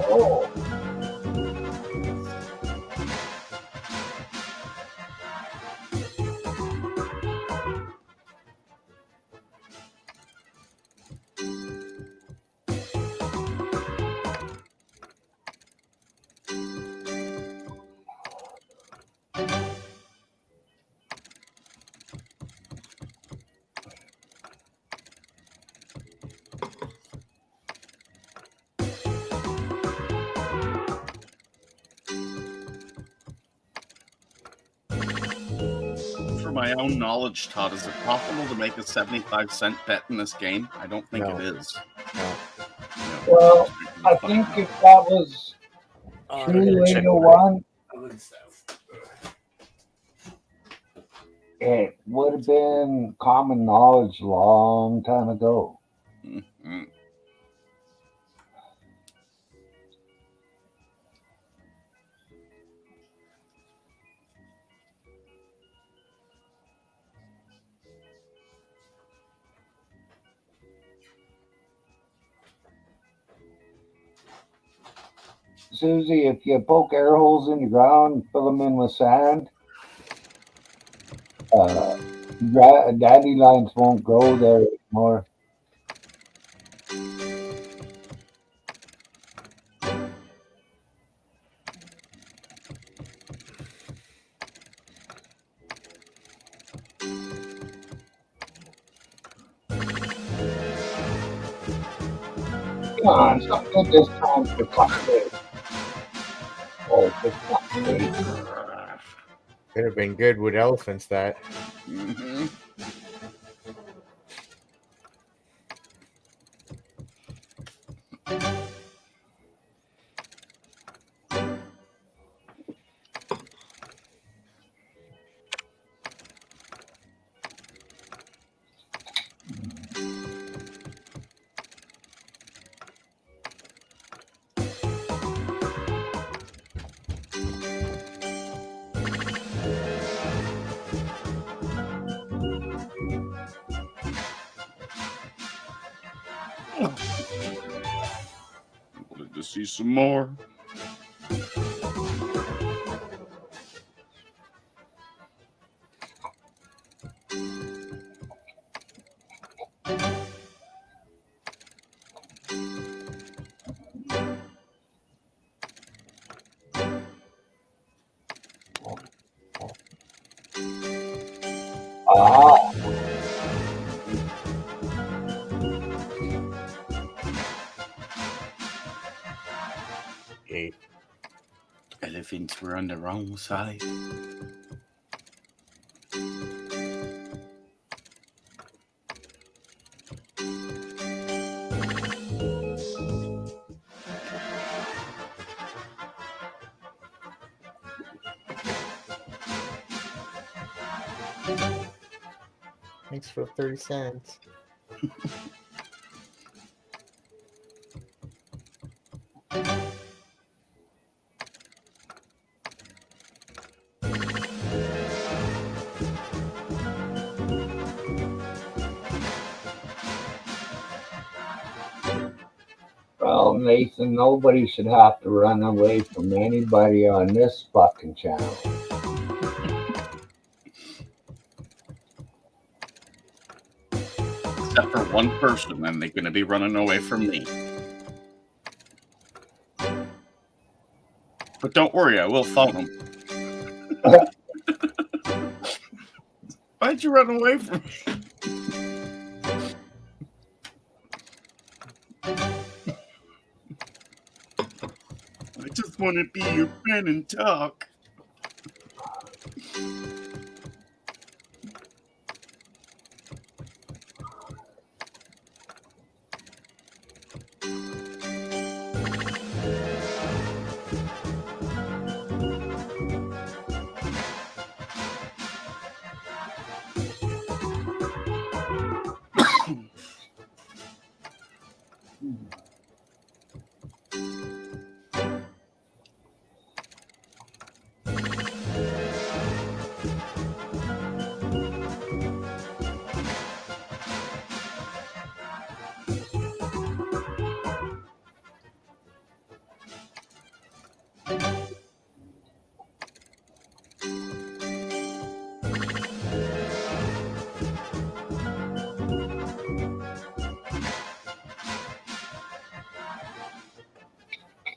Oh. For my own knowledge, Todd, is it possible to make a 75-cent bet in this game? I don't think No. it is. No. Well, I think if that was I'm true, gonna check 801, it would have been common knowledge long time ago. Mm-hmm. Susie, if you poke air holes in the ground, fill them in with sand, dandelions won't grow there anymore. Come on, something this time for fuck's sake. Oh, for fuck's sake. Could have been good with elephants, that. Mm-hmm. Wanted to see some more. Hey. Elephants were on the wrong side. Thanks for 30 cents. Well, Nathan, nobody should have to run away from anybody on this fucking channel. Except for one person, and they're going to be running away from me. But don't worry, I will phone them. Why'd you run away from me? I just want to be your friend and talk.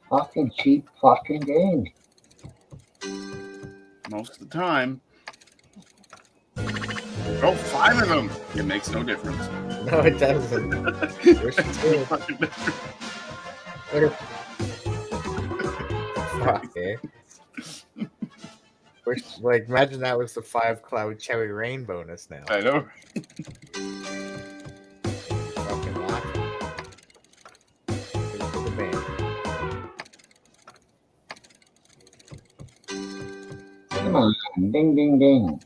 Fucking cheap fucking game. Most of the time. Oh, 5 of them. It makes no difference. No, it doesn't. Wish it did. Fuck, eh? Wish, like, imagine that was the 5 cloud cherry rain bonus now. I know. Fucking laughing. Good for the band. Come on, ding, ding, ding.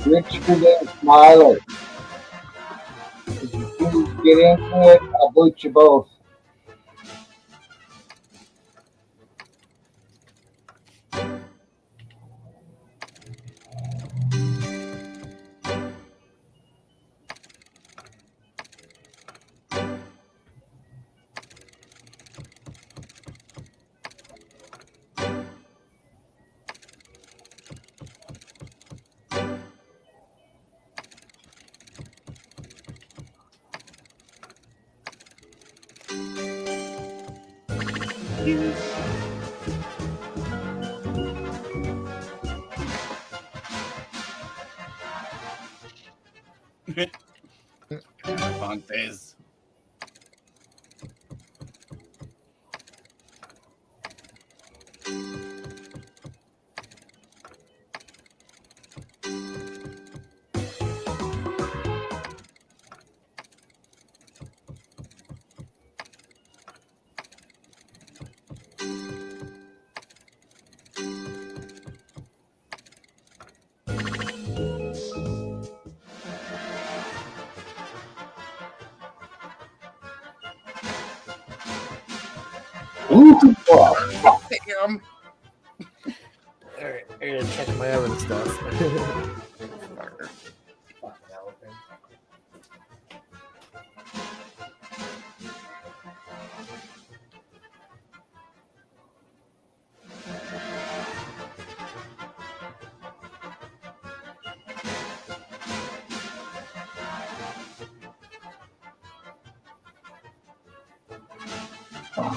Richard and Smiler. If you two get into it, I'll boot you both. Elefantes. Ooh, fuck. Damn. Alright, I gotta check my other stuff. Fucker. Fucking elephant. Hey,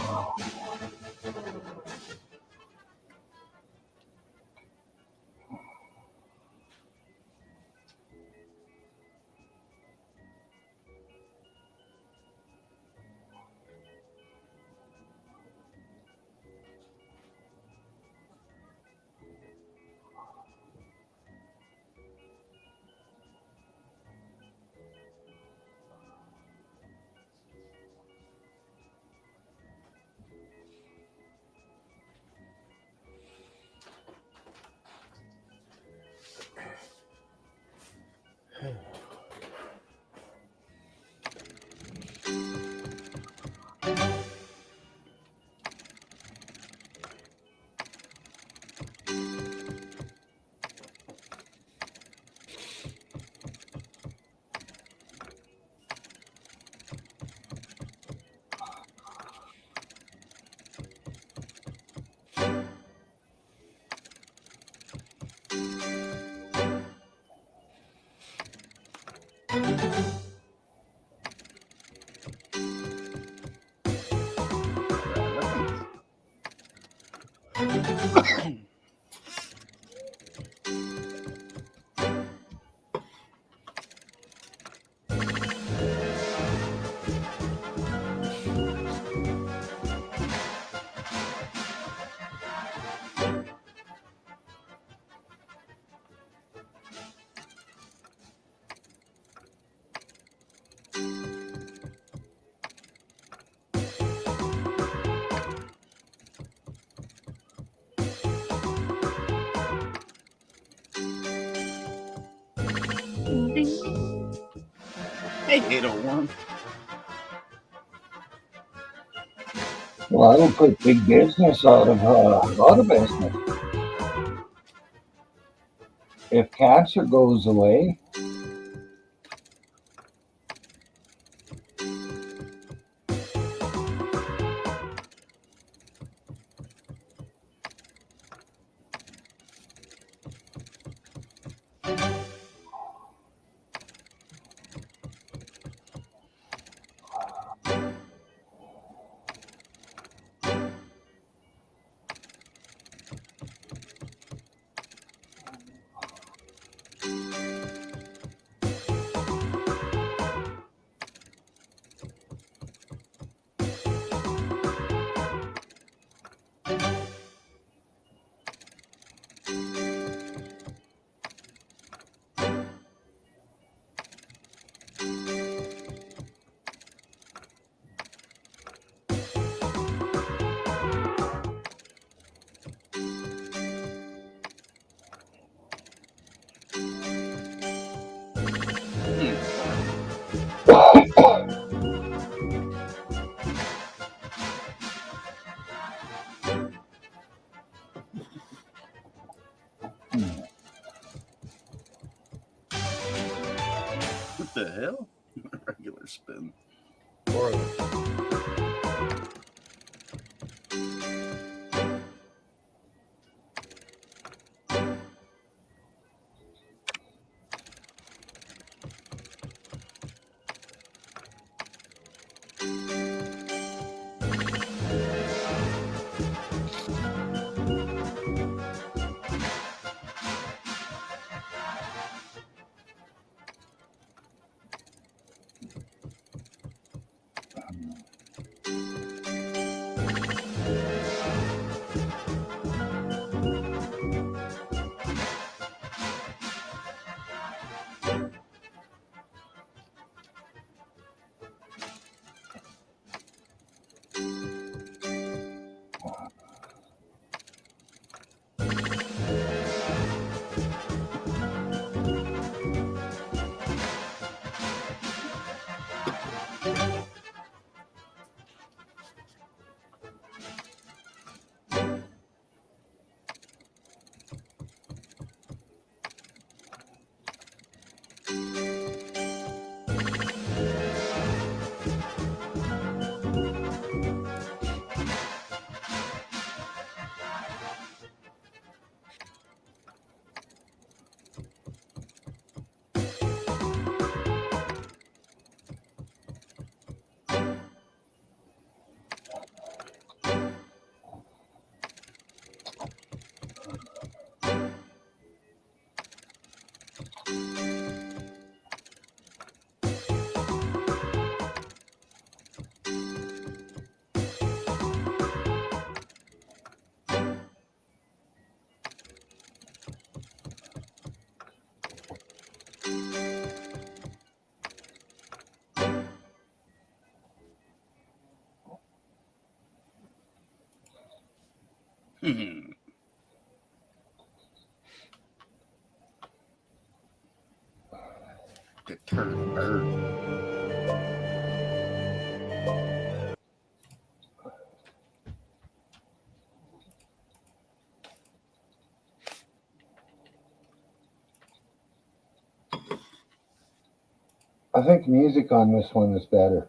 801. Well, that'll put big business out of business. If cancer goes away, What the hell? Regular spin. The turd bird. I think music on this one is better.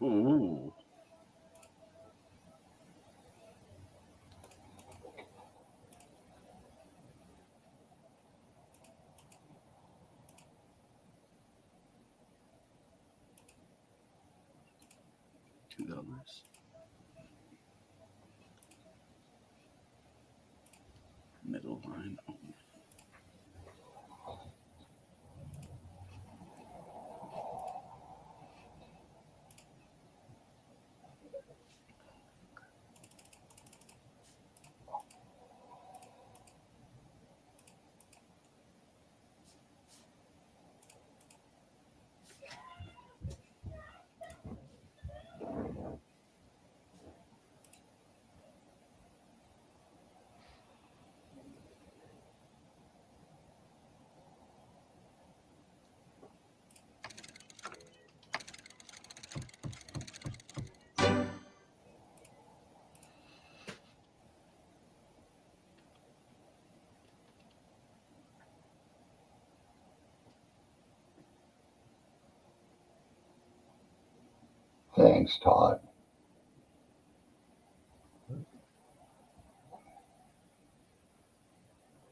Ooh. $2. Middle line only. Thanks, Todd.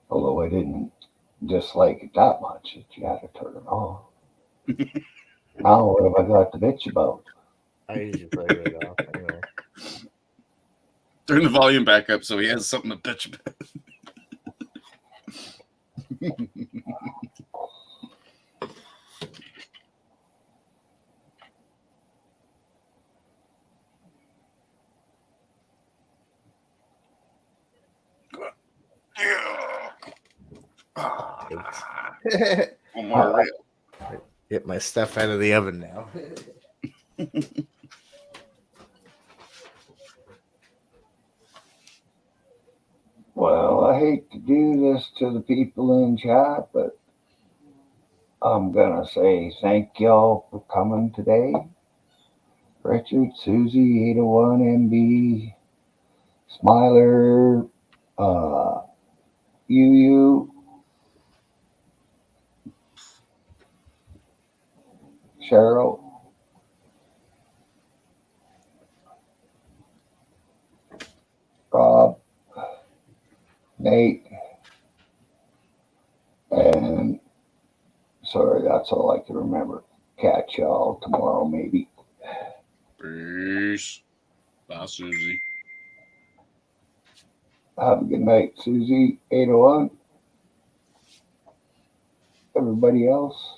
Although I didn't dislike it that much that you had to turn it off. Now what have I got to bitch about? I usually play it off anyway. Turn the volume back up so he has something to bitch about. One more rip. Get my stuff out of the oven now. Well, I hate to do this to the people in chat, but I'm gonna say thank y'all for coming today. Richard, Susie, 801 MB, Smiler, you, Cheryl, Rob, Nate, and sorry, that's all I can remember. Catch y'all tomorrow, maybe. Peace. Bye, Susie. Have a good night, Susie, 801. Everybody else.